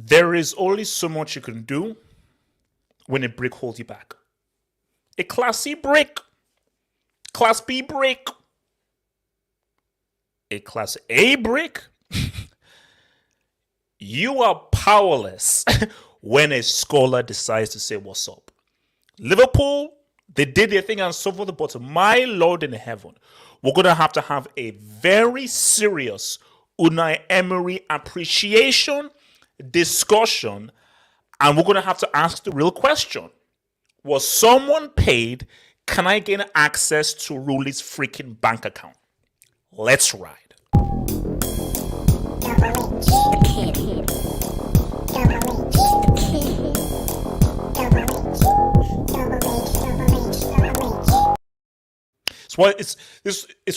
There is only so much you can do when a brick holds you back. A Class C brick, Class B brick, a Class A brick. You are powerless when a scholar decides to say, what's up? Liverpool, they did their thing and so forth, but my Lord in heaven, we're going to have a very serious Unai Emery appreciation discussion, and we're going to have to ask the real question. Was someone paid? Can I gain access to Rulli's freaking bank account? Let's ride. It's why it's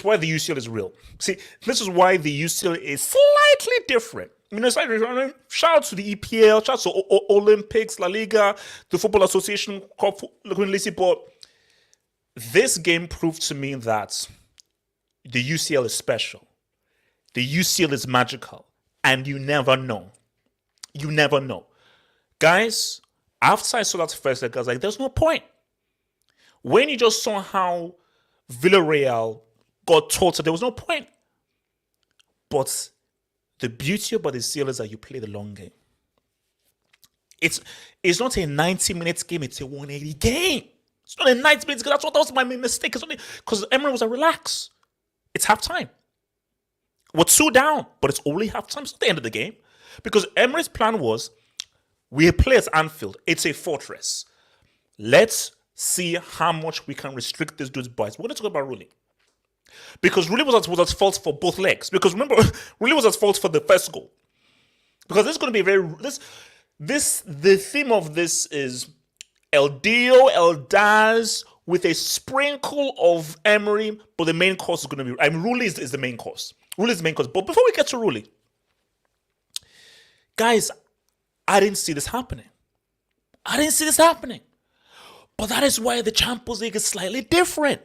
why the UCL is real. See, this is why the UCL is slightly different. I mean, it's like, shout out to the EPL, shout out to Olympics, La Liga, the Football Association, but this game proved to me that the UCL is special. The UCL is magical, and you never know. You never know. Guys, after I saw that first leg, I was like, there's no point. When you just saw how Villarreal got total, there was no point. But the beauty about the CL is that you play the long game. It's not a 90 minutes game, it's a 180 game. It's not a 90 minutes game. That was my mistake. It's only because Emery was a relax. It's halftime. We're 2 down, but it's only halftime. It's not the end of the game. Because Emery's plan was, we play at Anfield. It's a fortress. Let's see how much we can restrict this dude's boys. We're going to talk about Rulli. Because Rulli was at fault for both legs. Because remember, Rulli was at fault for the first goal. Because this is going to be the theme of this is El Dio, El Daz, with a sprinkle of Emery, but the main course is going to be, Rulli is the main course. Rulli is the main course. But before we get to Rulli, guys, I didn't see this happening. But that is why the Champions League is slightly different.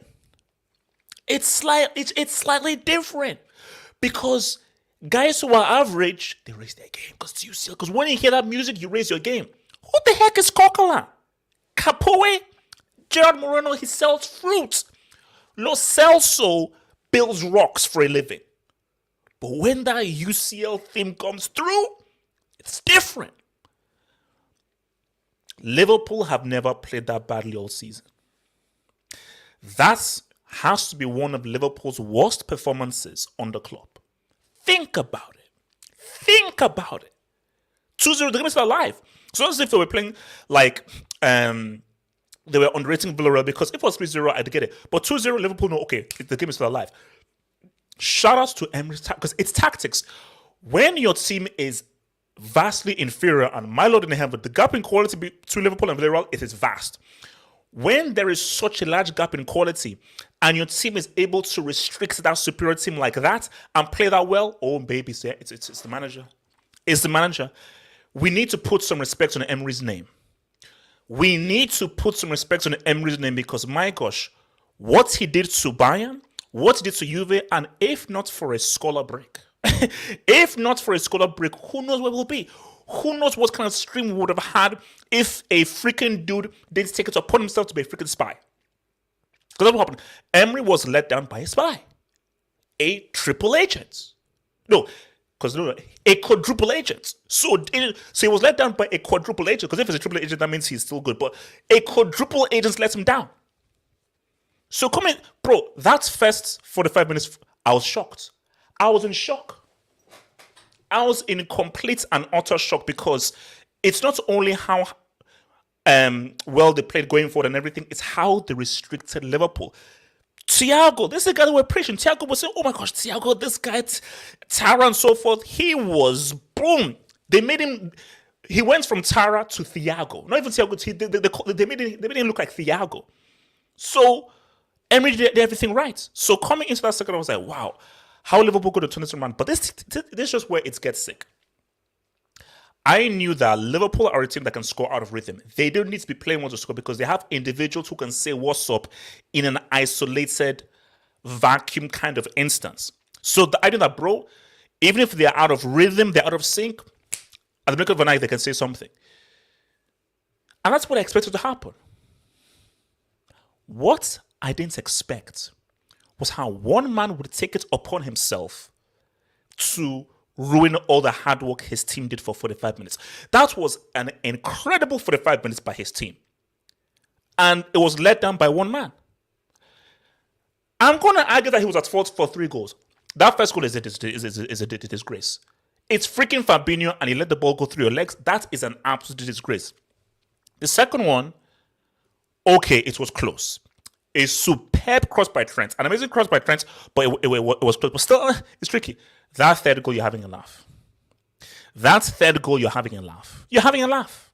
It's slightly different. Because guys who are average, they raise their game. Because when you hear that music, you raise your game. Who the heck is Coquelin? Capoe? Gerard Moreno, he sells fruits. Lo Celso builds rocks for a living. But when that UCL theme comes through, it's different. Liverpool have never played that badly all season. That has to be one of Liverpool's worst performances under Klopp. Think about it. 2-0, the game is still alive. It's not as if they were playing like they were underrating Villarreal, because if it was 3-0, I'd get it. But 2-0, Liverpool, no, okay, the game is still alive. Shout out to Emery, because it's tactics. When your team is vastly inferior, and my Lord in heaven, the gap in quality between Liverpool and Villarreal, it is vast. When there is such a large gap in quality, and your team is able to restrict that superior team like that and play that well, oh baby, it's the manager. It's the manager. We need to put some respect on Emery's name. Because my gosh, what he did to Bayern, what he did to Juve, and if not for a scholar break, who knows where we'll be? Who knows what kind of stream we would have had if a freaking dude didn't take it upon himself to be a freaking spy? Because that's what happened. Emery was let down by a spy. A triple agent. A quadruple agent. So he was let down by a quadruple agent, because if it's a triple agent, that means he's still good. But a quadruple agent let him down. So bro, that's first 45 minutes, I was shocked. I was in shock. I was in complete and utter shock, because it's not only how well they played going forward and everything, it's how they restricted Liverpool. Thiago, this is the guy that we're preaching. Thiago was saying, oh my gosh, Thiago, this guy, Tara and so forth. He was, boom. They made him, he went from Tara to Thiago. Not even Thiago, they made him look like Thiago. So, Emery did everything right. So, coming into that second, I was like, wow, how Liverpool could have turned this around. But this is just where it gets sick. I knew that Liverpool are a team that can score out of rhythm. They don't need to be playing well to score, because they have individuals who can say what's up in an isolated vacuum kind of instance. So I knew that, bro, even if they're out of rhythm, they're out of sync, At the blink of an eye, they can say something. And that's what I expected to happen. What I didn't expect was how one man would take it upon himself to ruin all the hard work his team did for 45 minutes. That was an incredible 45 minutes by his team. And it was led down by one man. I'm going to argue that he was at fault for 3 goals. That first goal is a disgrace. It's freaking Fabinho and he let the ball go through your legs. That is an absolute disgrace. The second one, okay, it was close. A superb cross by Trent. An amazing cross by Trent, but it was close. But still, it's tricky. That third goal, you're having a laugh. That third goal, you're having a laugh. You're having a laugh.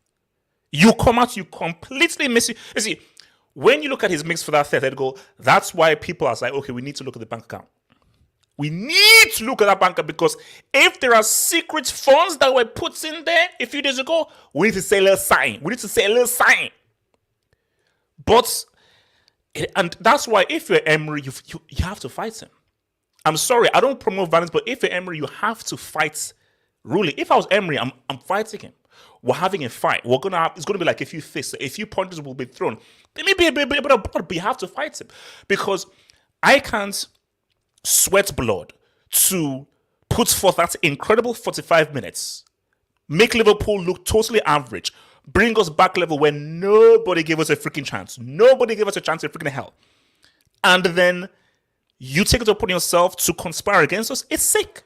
You come out, you completely miss it. You see, when you look at his mix for that third goal, that's why people are like, okay, we need to look at the bank account. We need to look at that bank account because if there are secret funds that were put in there a few days ago, we need to say a little sign. We need to say a little sign. But, and that's why if you're Emery, you have to fight him. I'm sorry, I don't promote violence, but if you're Emery, you have to fight Rulli. If I was Emery, I'm fighting him. We're having a fight. It's gonna be like a few fists, a few punches will be thrown. There may be a bit of blood, but you have to fight him because I can't sweat blood to put forth that incredible 45 minutes, make Liverpool look totally average, bring us back level when nobody gave us a freaking chance. Nobody gave us a chance in freaking hell. And then you take it upon yourself to conspire against us. It's sick.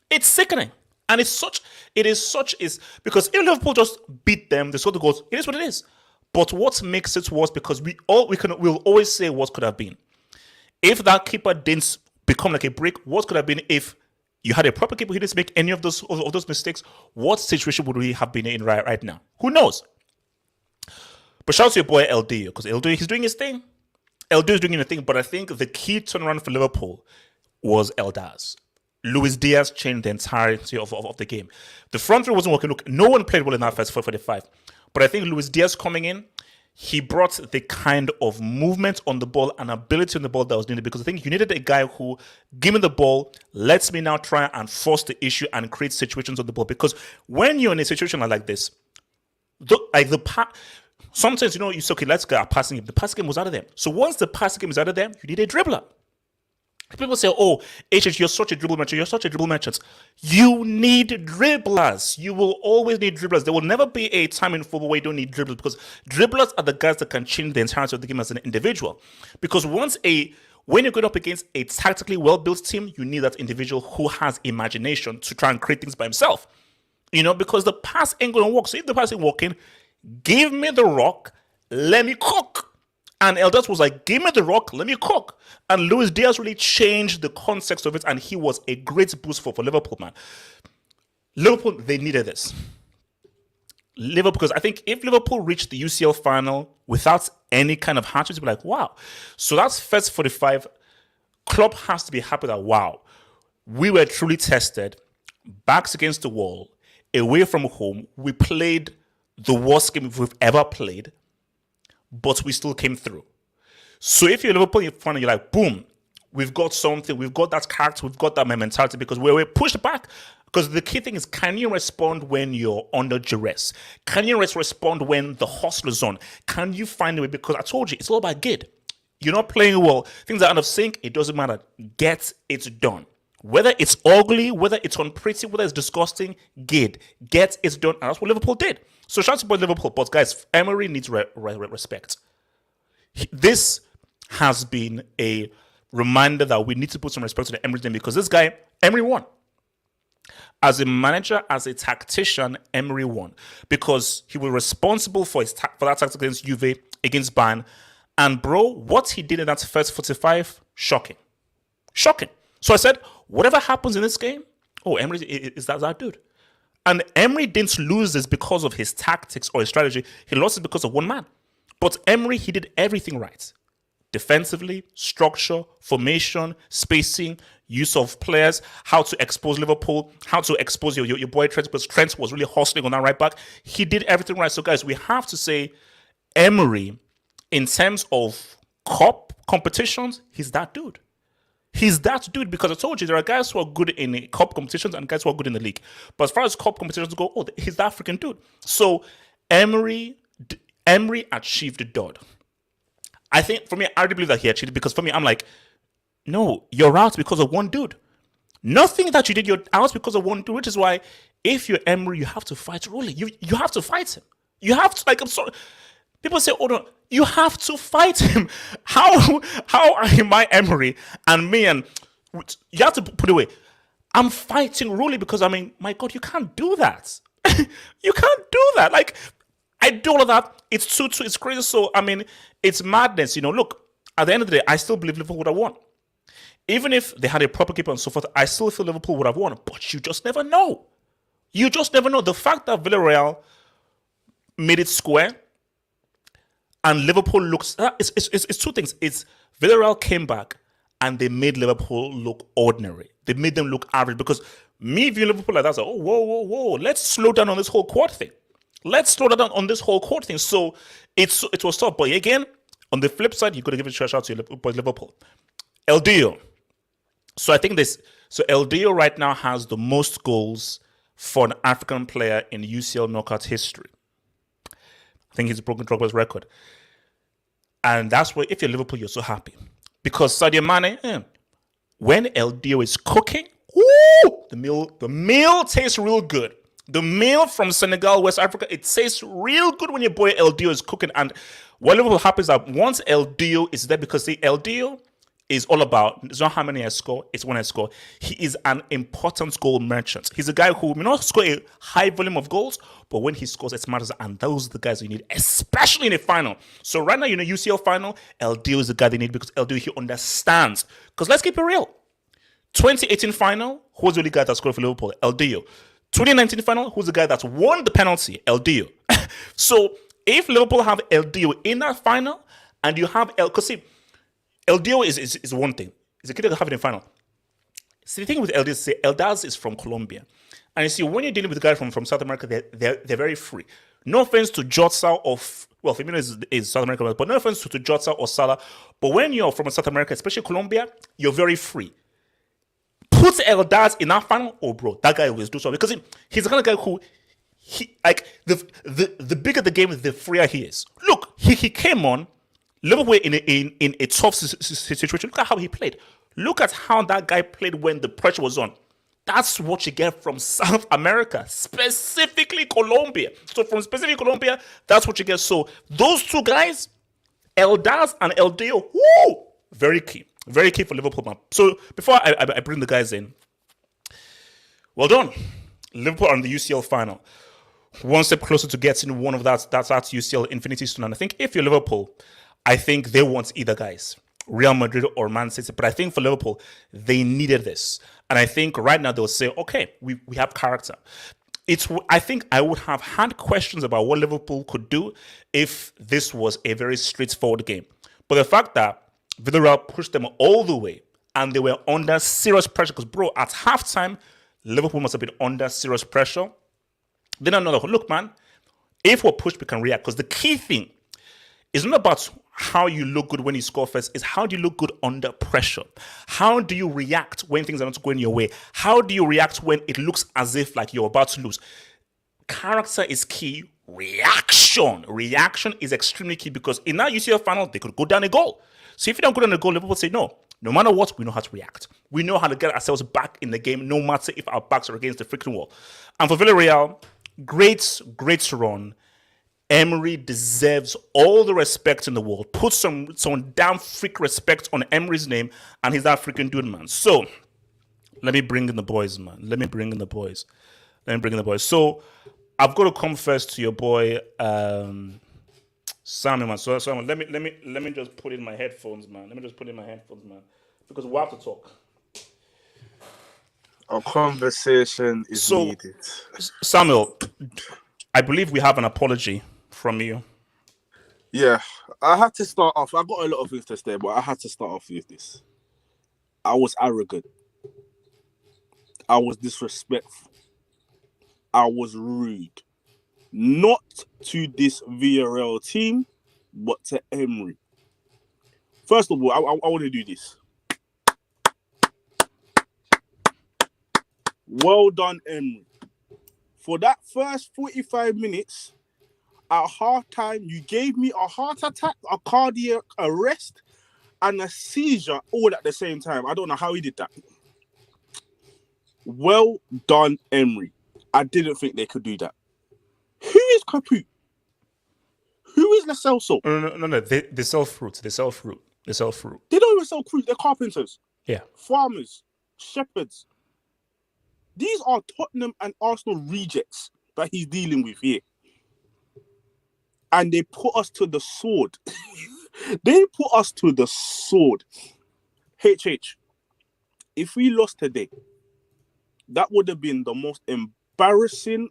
It's sickening. And because if Liverpool just beat them, they scored the goals, it is what it is. But what makes it worse, because we'll always say what could have been. If that keeper didn't become like a brick, what could have been if you had a proper keeper who didn't make any of those mistakes? What situation would we have been in right now? Who knows? But shout out to your boy LD, because LD, he's doing his thing. LD is doing his thing, but I think the key turnaround for Liverpool was Eldaz. Luis Diaz changed the entirety of the game. The front three wasn't working. Look, no one played well in that first 45. But I think Luis Diaz coming in, he brought the kind of movement on the ball and ability on the ball that was needed, because I think you needed a guy who, give me the ball, lets me now try and force the issue and create situations on the ball. Because when you're in a situation like this, sometimes, you say, okay, let's get a passing game. The passing game was out of them. So once the passing game is out of them, you need a dribbler. People say, oh, HH, you're such a dribble merchant. You're such a dribble merchant. You need dribblers. You will always need dribblers. There will never be a time in football where you don't need dribblers, because dribblers are the guys that can change the entirety of the game as an individual. Because when you're going up against a tactically well-built team, you need that individual who has imagination to try and create things by himself. Because the pass ain't going to work. So if the pass ain't working, give me the rock, let me cook. And Eldaz was like, give me the rock, let me cook. And Luis Diaz really changed the context of it, and he was a great boost for Liverpool, man. Liverpool, they needed this. Because I think if Liverpool reached the UCL final without any kind of hardships, be like, wow. So that's first 45. Klopp has to be happy that, wow, we were truly tested, backs against the wall, away from home. We played the worst game we've ever played, but we still came through. So if you're Liverpool fan, you're like, boom, we've got something, we've got that character, we've got that mentality, because we're pushed back. Because the key thing is, can you respond when you're under duress? Can you respond when the hustle is on? Can you find a way? Because I told you, it's all about gid. You're not playing well. Things are out of sync. It doesn't matter. Get it done. Whether it's ugly, whether it's unpretty, whether it's disgusting, gid. Get it done. And that's what Liverpool did. So shout out to Liverpool. But guys, Emery needs respect. This has been a reminder that we need to put some respect to the Emery's name, because this guy, Emery won. As a manager, as a tactician, Emery won, because he was responsible for that tactic against Juve, against Bayern. And bro, what he did in that first 45, shocking. Shocking. So I said, whatever happens in this game, Emery is that dude. And Emery didn't lose this because of his tactics or his strategy. He lost it because of one man. But Emery, he did everything right. Defensively, structure, formation, spacing, use of players, how to expose Liverpool, how to expose your boy Trent, because Trent was really hustling on that right back. He did everything right. So guys, we have to say Emery, in terms of cup competitions, he's that dude. He's that dude because I told you there are guys who are good in cup competitions and guys who are good in the league. But as far as cup competitions go, he's the African dude. So Emery achieved the dud. I think for me, I already believe that he achieved because for me, I'm like, no, you're out because of one dude. Nothing that you did, you're out because of one dude, which is why if you're Emery, you have to fight Rulli. You have to fight him. You have to, like, I'm sorry. People say, oh no, you have to fight him. How am I Emery and me and you have to put it away. I'm fighting Rulli because I mean, my God, you can't do that. You can't do that. Like, I do all of that. It's it's crazy. So I mean, it's madness. Look, at the end of the day, I still believe Liverpool would have won. Even if they had a proper keeper and so forth, I still feel Liverpool would have won. But you just never know. You just never know. The fact that Villarreal made it square and Liverpool looks... It's two things. It's Villarreal came back and they made Liverpool look ordinary. They made them look average because me viewing Liverpool like that, like, oh, whoa. Let's slow down on this whole quad thing. So it was tough. But again, on the flip side, you've got to give a shout out to Liverpool. El Dio. So I think El Dio right now has the most goals for an African player in UCL knockout history. I think he's broken Drogba's record. And that's why, if you're Liverpool, you're so happy. Because Sadio Mane, when El Dio is cooking, the meal tastes real good. The meal from Senegal, West Africa, it tastes real good when your boy El Dio is cooking. And what Liverpool happens is that once El Dio is there, because El Dio is all about, it's not how many I score, it's when I score. He is an important goal merchant. He's a guy who may not score a high volume of goals, but when he scores, it matters. And those are the guys you need, especially in a final. So right now, UCL final, El Dio is the guy they need because El Dio, he understands. Because let's keep it real. 2018 final, who's the only guy that scored for Liverpool? El Dio. 2019 final, who's the guy that won the penalty? El Dio. So if Liverpool have El Dio in that final, and you have because see, El Dio is one thing. It's a kid that have it in final. See, the thing with El Dio is El Daz is from Colombia. And you see, when you're dealing with a guy from South America, they're very free. No offense to Jotza Firmino is South America, but no offense to Jotza or Salah. But when you're from South America, especially Colombia, you're very free. Put El Daz in that final, bro, that guy will do something. Because he's the kind of guy who, the bigger the game, the freer he is. Look, he came on, Liverpool in a tough situation. Look at how he played. Look at how that guy played when the pressure was on. That's what you get from South America, specifically Colombia. So from specifically Colombia, that's what you get. So those two guys, El Daz and El Dio, very key. Very key for Liverpool, man. So before I bring the guys in, well done. Liverpool are in the UCL final. One step closer to getting one of that's UCL Infinity Stone. And I think if you're Liverpool, I think they want either guys, Real Madrid or Man City. But I think for Liverpool, they needed this. And I think right now they'll say, okay, we have character. I think I would have had questions about what Liverpool could do if this was a very straightforward game. But the fact that Villarreal pushed them all the way and they were under serious pressure, because, bro, at halftime, Liverpool must have been under serious pressure. Then another, look, man, if we're pushed, we can react. Because the key thing is not about how you look good when you score first, is how do you look good under pressure? How do you react when things are not going your way? How do you react when it looks as if like you're about to lose? Character is key. Reaction is extremely key, because in that UCL final, they could go down a goal. So if you don't go down a goal, Liverpool say, no matter what, we know how to react. We know how to get ourselves back in the game, no matter if our backs are against the freaking wall. And for Villarreal, great run. Emery deserves all the respect in the world. Put some damn freak respect on Emery's name, and he's that freaking dude, man. So let me bring in the boys, man. So I've got to come first to your boy, Samuel, man. So let me just put in my headphones, man. Because we have to talk. A conversation is needed. Samuel, I believe we have an apology from you. Yeah, I had to start off. I've got a lot of things to say, but I had to start off with this. I was arrogant. I was disrespectful. I was rude. Not to this Villarreal team, but to Emery. First of all, I want to do this. Well done, Emery. For that first 45 minutes, at half time, you gave me a heart attack, a cardiac arrest, and a seizure all at the same time. I don't know how he did that. Well done, Emery. I didn't think they could do that. Who is Capu? Who is Lo Celso? No. They sell fruit. They sell fruit. They sell fruit. They don't even sell fruit. They're carpenters. Yeah. Farmers. Shepherds. These are Tottenham and Arsenal rejects that he's dealing with here. And they put us to the sword. They put us to the sword. HH, if we lost today, that would have been the most embarrassing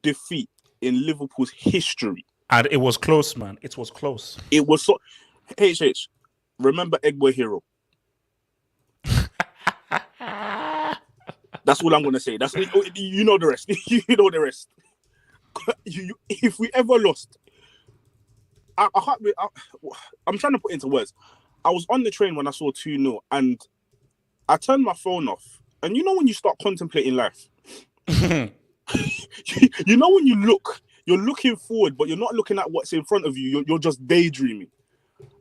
defeat in Liverpool's history. And it was close, man. It was close. It was so... HH, remember Egbo Hero. That's all I'm going to say. That's you know the rest. You know the rest. If we ever lost... I'm trying to put into words. I was on the train when I saw 2-0 and I turned my phone off. And you know when you start contemplating life? You know when you're looking forward, but you're not looking at what's in front of you. You're just daydreaming.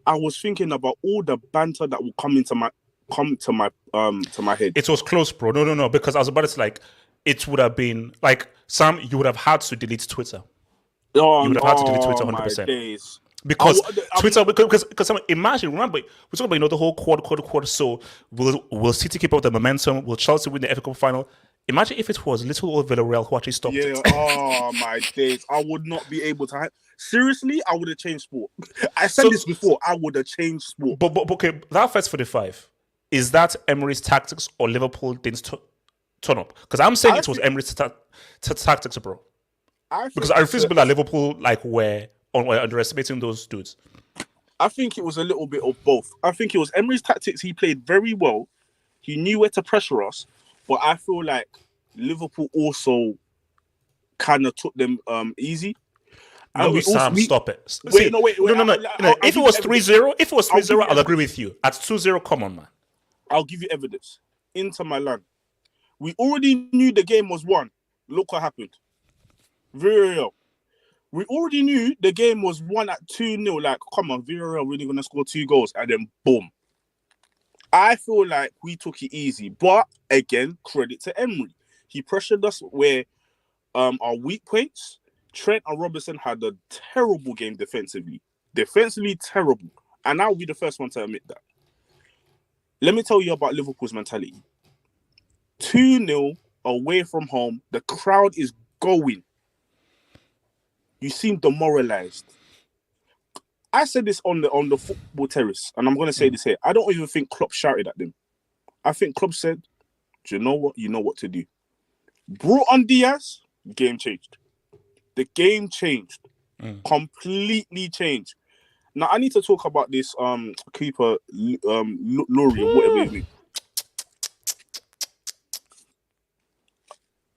I was thinking about all the banter that will come to my head. It was close, bro. No. Because I was about to say, it would have been like Sam. You would have had to delete Twitter. You would have had to delete Twitter 100%. Because Twitter, because imagine, remember, we're talking about the whole quarter. So will City keep up the momentum? Will Chelsea win the FA Cup final? Imagine if it was little old Villarreal who actually stopped it. Oh my days! I would not be able to. Seriously, I would have changed sport. I said this before. I would have changed sport. But okay, that first 45, is that Emery's tactics or Liverpool didn't turn up? Because I'm saying it was Emery's tactics, bro. Because I refuse to believe that Liverpool were underestimating those dudes. I think it was a little bit of both. I think it was Emery's tactics. He played very well. He knew where to pressure us. But I feel like Liverpool also kind of took them easy. And Sam, stop it. Wait. No. If it was 3-0, I'll agree with you. At 2-0, come on, man. I'll give you evidence. Inter Milan. We already knew the game was won. Look what happened. Villarreal. We already knew the game was won at 2-0. Like, come on, Villarreal really going to score 2 goals. And then, boom. I feel like we took it easy. But, again, credit to Emery. He pressured us where our weak points. Trent and Robertson had a terrible game defensively. Defensively, terrible. And I'll be the first one to admit that. Let me tell you about Liverpool's mentality. 2-0 away from home. The crowd is going. You seem demoralized. I said this on the football terrace, and I'm going to say this here. I don't even think Klopp shouted at them. I think Klopp said, do you know what? You know what to do. Brought on Diaz, game changed. The game changed. Completely changed. Now, I need to talk about this keeper, Luri, or whatever his name.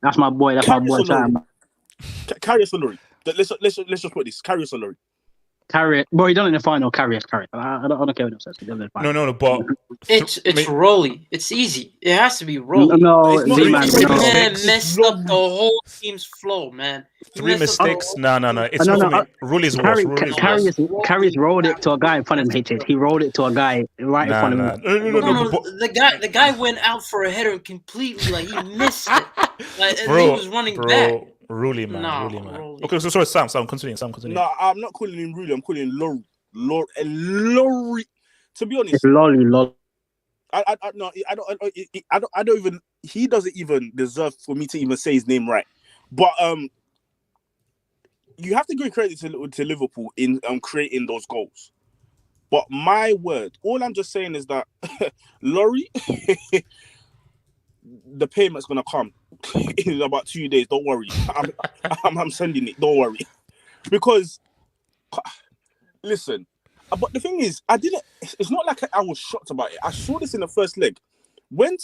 That's my boy. That's my boy. Carry Luri. Let's just put this. Carry Luri. Carry it. Bro, he done it in the final. Carry it. I don't care what it says. He done it in the final. No, but it's Rulli. It's easy. It has to be Rulli. No, man messed up the whole team's flow, man. 3 mistakes. No. It's Rulli's worse. Carrius rolled it to a guy in front of him. He rolled it to a guy right in front of him. No. The guy went out for a header completely. Like he missed it. He was running back. Rulli, man. Rulli. Okay, so sorry, Sam, continue. No, I'm not calling him Rulli. I'm calling him Lori. To be honest, it's Lolly. I don't even. He doesn't even deserve for me to even say his name right. But you have to give credit to Liverpool in creating those goals. But my word, all I'm just saying is that Lori, the payment's gonna come in about 2 days. Don't worry, I'm sending it. Don't worry, because listen. But the thing is, it's not like I was shocked about it. I saw this in the first leg when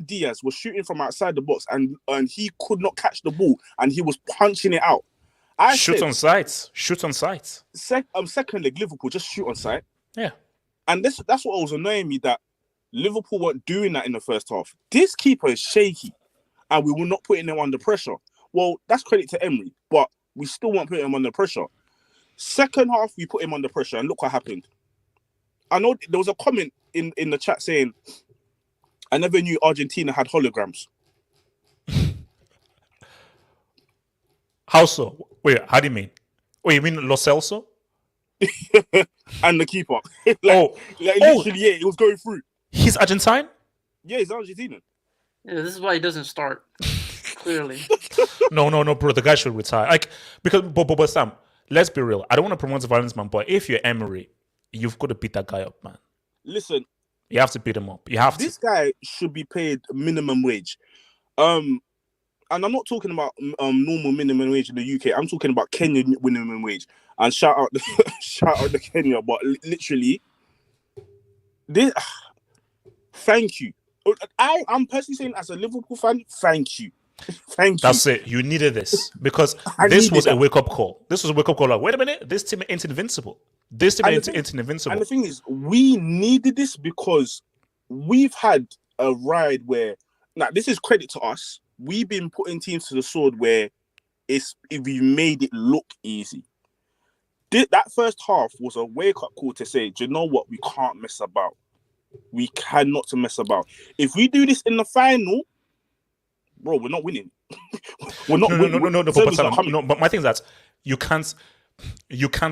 Diaz was shooting from outside the box and he could not catch the ball and he was punching it out. Shoot on sight. Second leg, Liverpool just shoot on sight. Yeah, and that's what was annoying me, that Liverpool weren't doing that in the first half. This keeper is shaky, and we were not putting him under pressure. Well, that's credit to Emery, but we still weren't putting him under pressure. Second half, we put him under pressure, and look what happened. I know there was a comment in the chat saying, I never knew Argentina had holograms. How so? Wait, how do you mean? Wait, you mean Lo Celso? And the keeper. Literally, yeah, it was going through. He's Argentine? Yeah, he's Argentinian. Yeah, this is why he doesn't start. Clearly. No, bro. The guy should retire. But Sam, let's be real. I don't want to promote violence, man. But if you're Emery, you've got to beat that guy up, man. Listen, you have to beat him up. You have this guy should be paid minimum wage. And I'm not talking about normal minimum wage in the UK. I'm talking about Kenyan minimum wage. And shout out to Kenya. But literally, this. Thank you. I'm personally saying, as a Liverpool fan, thank you. Thank you. That's it. You needed this because this was a wake-up call. This was a wake-up call. Like, wait a minute, this team ain't invincible. This team ain't invincible. And the thing is, we needed this because we've had a ride where, now this is credit to us. We've been putting teams to the sword where we made it look easy. That first half was a wake-up call to say, do you know what? We can't mess about. We cannot mess about. If we do this in the final, bro, we're not winning. We're not winning. No. But my thing is that you can't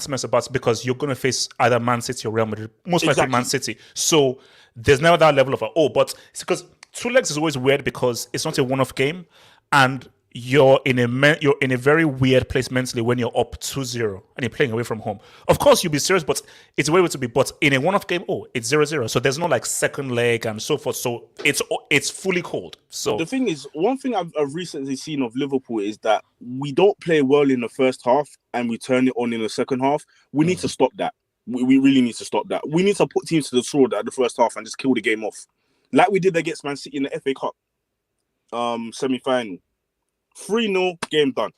mess about because you're going to face either Man City or Real Madrid. Most likely Man City. So there's never that level of but it's because two legs is always weird because it's not a one-off game, and you're in a very weird place mentally when you're up 2-0 and you're playing away from home. Of course, you'll be serious, but it's a way to be. But in a one-off game, it's 0-0. So there's no like second leg and so forth. So it's fully cold. So the thing is, one thing I've recently seen of Liverpool is that we don't play well in the first half and we turn it on in the second half. We need to stop that. We really need to stop that. We need to put teams to the sword at the first half and just kill the game off, like we did against Man City in the FA Cup semi-final. 3-0, game done.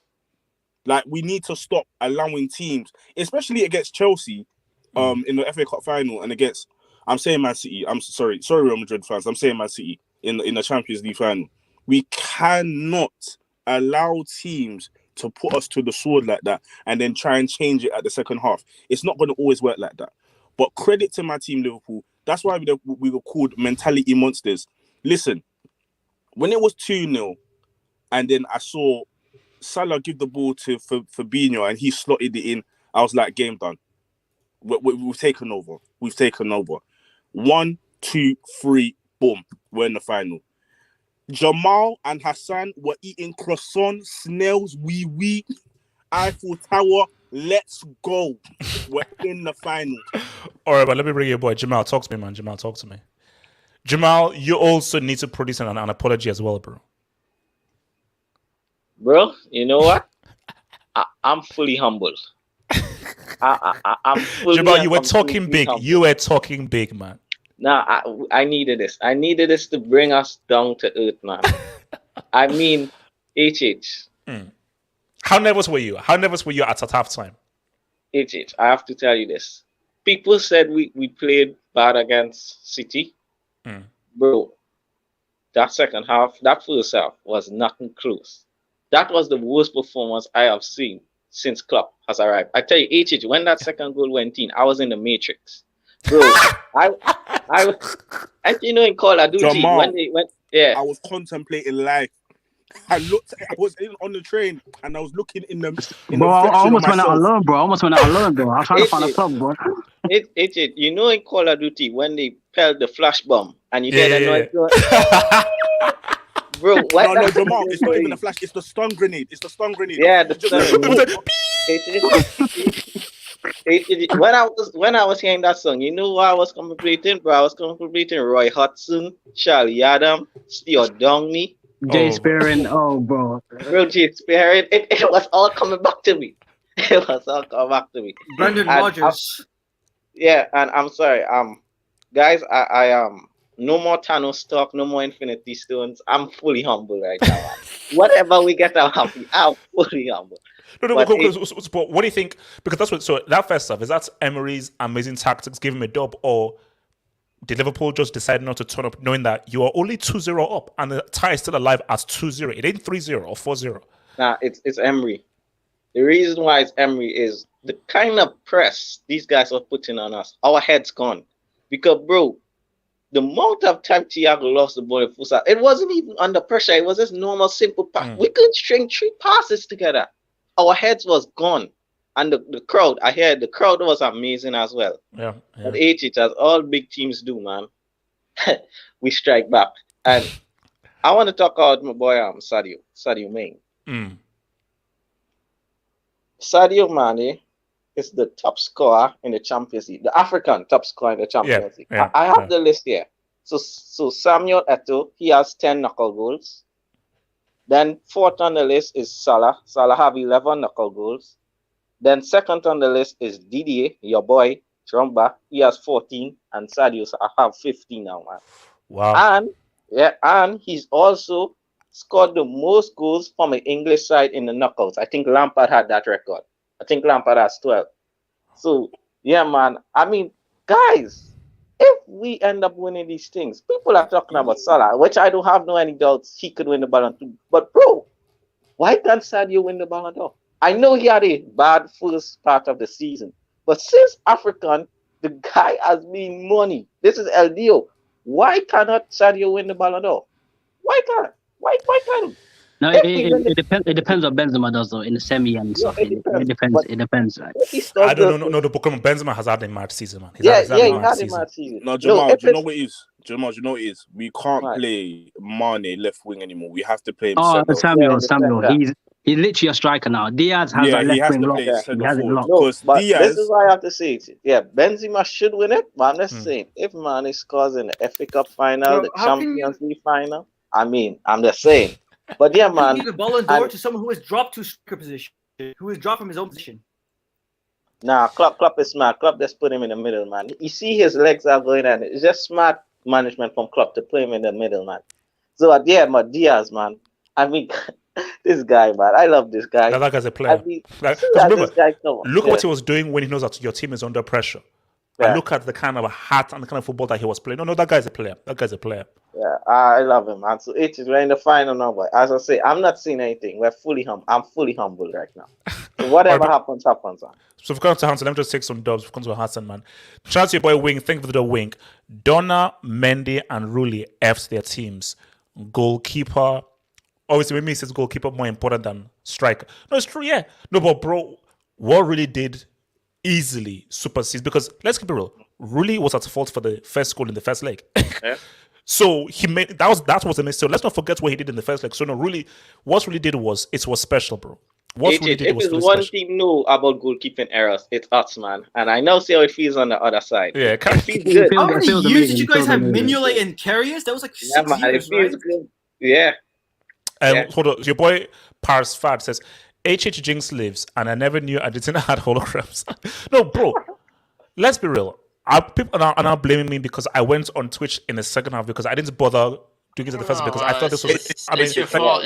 Like, we need to stop allowing teams, especially against Chelsea, in the FA Cup final, and against, I'm saying Man City. I'm sorry, Real Madrid fans. I'm saying Man City in the Champions League final. We cannot allow teams to put us to the sword like that and then try and change it at the second half. It's not going to always work like that. But credit to my team, Liverpool. That's why we were called mentality monsters. Listen, when it was 2-0, and then I saw Salah give the ball to Fabinho and he slotted it in, I was like, game done. We've taken over. 1, 2, 3, boom. We're in the final. Jamal and Hassan were eating croissant, snails, wee, Eiffel Tower. Let's go. We're in the final. All right, but let me bring your boy. Jamal, talk to me, man. Jamal, talk to me. Jamal, you also need to produce an apology as well, bro. Bro, you know what? I'm fully humbled. I'm fully. Jamal, you were talking big. Humbled. You were talking big, man. Nah, I needed this. I needed this to bring us down to earth, man. I mean, HH. How nervous were you? How nervous were you at halftime? HH, I have to tell you this. People said we played bad against City. Bro, that second half, that first half was nothing close. That was the worst performance I have seen since Klopp has arrived. I tell you, HH, when that second goal went in, I was in the Matrix. Bro, I you know, in Call of Duty, Jamal, when they went, yeah. I was contemplating life. I was on the train and I was looking in the. Bro, I almost went out alone, bro. I was trying to find a club, bro. You know, in Call of Duty, when they pelled the flash bomb and you hear the noise. Bro, no, Jamal, it's not even a flash, it's the stun grenade. Yeah, the stun. When I was hearing that song, you know what I was contemplating, bro? I was contemplating Roy Hodgson, Charlie Adam, Stuart Downey, Jay Spearing, bro. Bro, Jay Spearing. It was all coming back to me. Brendan Rodgers. Yeah, and I'm sorry, guys, I am. No more Thanos talk, no more Infinity Stones. I'm fully humble right now. Whatever we get, I'm happy. I'm fully humble. No, but what do you think? Because that's what. So that first stuff is that Emery's amazing tactics give him a dub, or did Liverpool just decide not to turn up, knowing that you are only 2-0 up and the tie is still alive at 2-0? It ain't 3-0 or 4-0. Nah, it's Emery. The reason why it's Emery is the kind of press these guys are putting on us. Our heads gone. Because, bro, the amount of time Thiago lost the ball in futsal, it wasn't even under pressure. It was just normal, simple pass. We couldn't string 3 passes together. Our heads was gone. And the crowd, I heard the crowd was amazing as well. Yeah. But it as all big teams do, man. We strike back. And I want to talk about my boy Sadio Mane. Sadio Mane is the top scorer in the Champions League, the African top scorer in the Champions League. I have the list here. So Samuel Eto'o, he has 10 knuckle goals. Then fourth on the list is Salah. Salah have 11 knuckle goals. Then second on the list is Didier, your boy, Tromba. He has 14, and Sadio have 15 now, man. Wow. And he's also scored the most goals from an English side in the knockouts. I think Lampard had that record. I think Lampard has 12. So, yeah, man. I mean, guys, if we end up winning these things, people are talking about Salah, which I don't have any doubts he could win the Ballon d'Or. But, bro, why can't Sadio win the Ballon d'Or? I know he had a bad first part of the season, but since African, the guy has been money. This is LDO. Why cannot Sadio win the Ballon d'Or? Why can't? Why can't he? No, it depends what Benzema does though in the semi and stuff. It depends. Right? I don't know. The Pokemon Benzema has had a mad season, man. He had a mad season. No, Jamal, do you know what it is? Jamal, do you know what it is? We can't play Mane left wing anymore. We have to play him Samuel. He's literally a striker now. Diaz has a left wing lock. He has it locked. No, but this is why I have to say it. Yeah, Benzema should win it, but I'm just saying, if Mane scores in the FA Cup final, the Champions League final, I mean, I'm just saying. But yeah, man. Give the Ballon d'Or to someone who has dropped to striker position, who has dropped from his own position. Nah, Klopp is smart. Klopp just put him in the middle, man. You see his legs are going, and it's just smart management from Klopp to put him in the middle, man. So yeah, Diaz, man. I mean, this guy, man. I love this guy. That guy's a player. I mean, remember, look at what he was doing when he knows that your team is under pressure. And look at the kind of heart and the kind of football that he was playing. No, that guy's a player. Yeah, I love him, man. So it is we're in the final now, but as I say, I'm not seeing anything. I'm fully humble right now. So whatever happens, man. So if we come to Hansen, let me just take some dubs. We've come to Hansen, man. Shout out to your boy Wing. Thank you for the wink. Donna, Mendy, and Rulli F's their teams. Goalkeeper. Obviously, with me, it says goalkeeper more important than striker. No, it's true, yeah. No, but bro, what really did easily supersedes, because let's keep it real, Rulli was at fault for the first goal in the first leg. Yeah. So he made that was a mistake. So let's not forget what he did in the first leg. So no, really, what Rulli did was special, bro. What Rulli did was really one thing know about goalkeeping errors, it's us, man. And I now see how it feels on the other side. Yeah, it feels good. How many years did you guys have Mignolet and Karius? That was like 6 man, years, it feels right? good. Yeah. Hold on, your boy Pars Fad says HH Jinx lives, and I never knew Argentina had holograms. No, bro, let's be real. People are now blaming me because I went on Twitch in the second half because I didn't bother doing it in the first because I thought this was.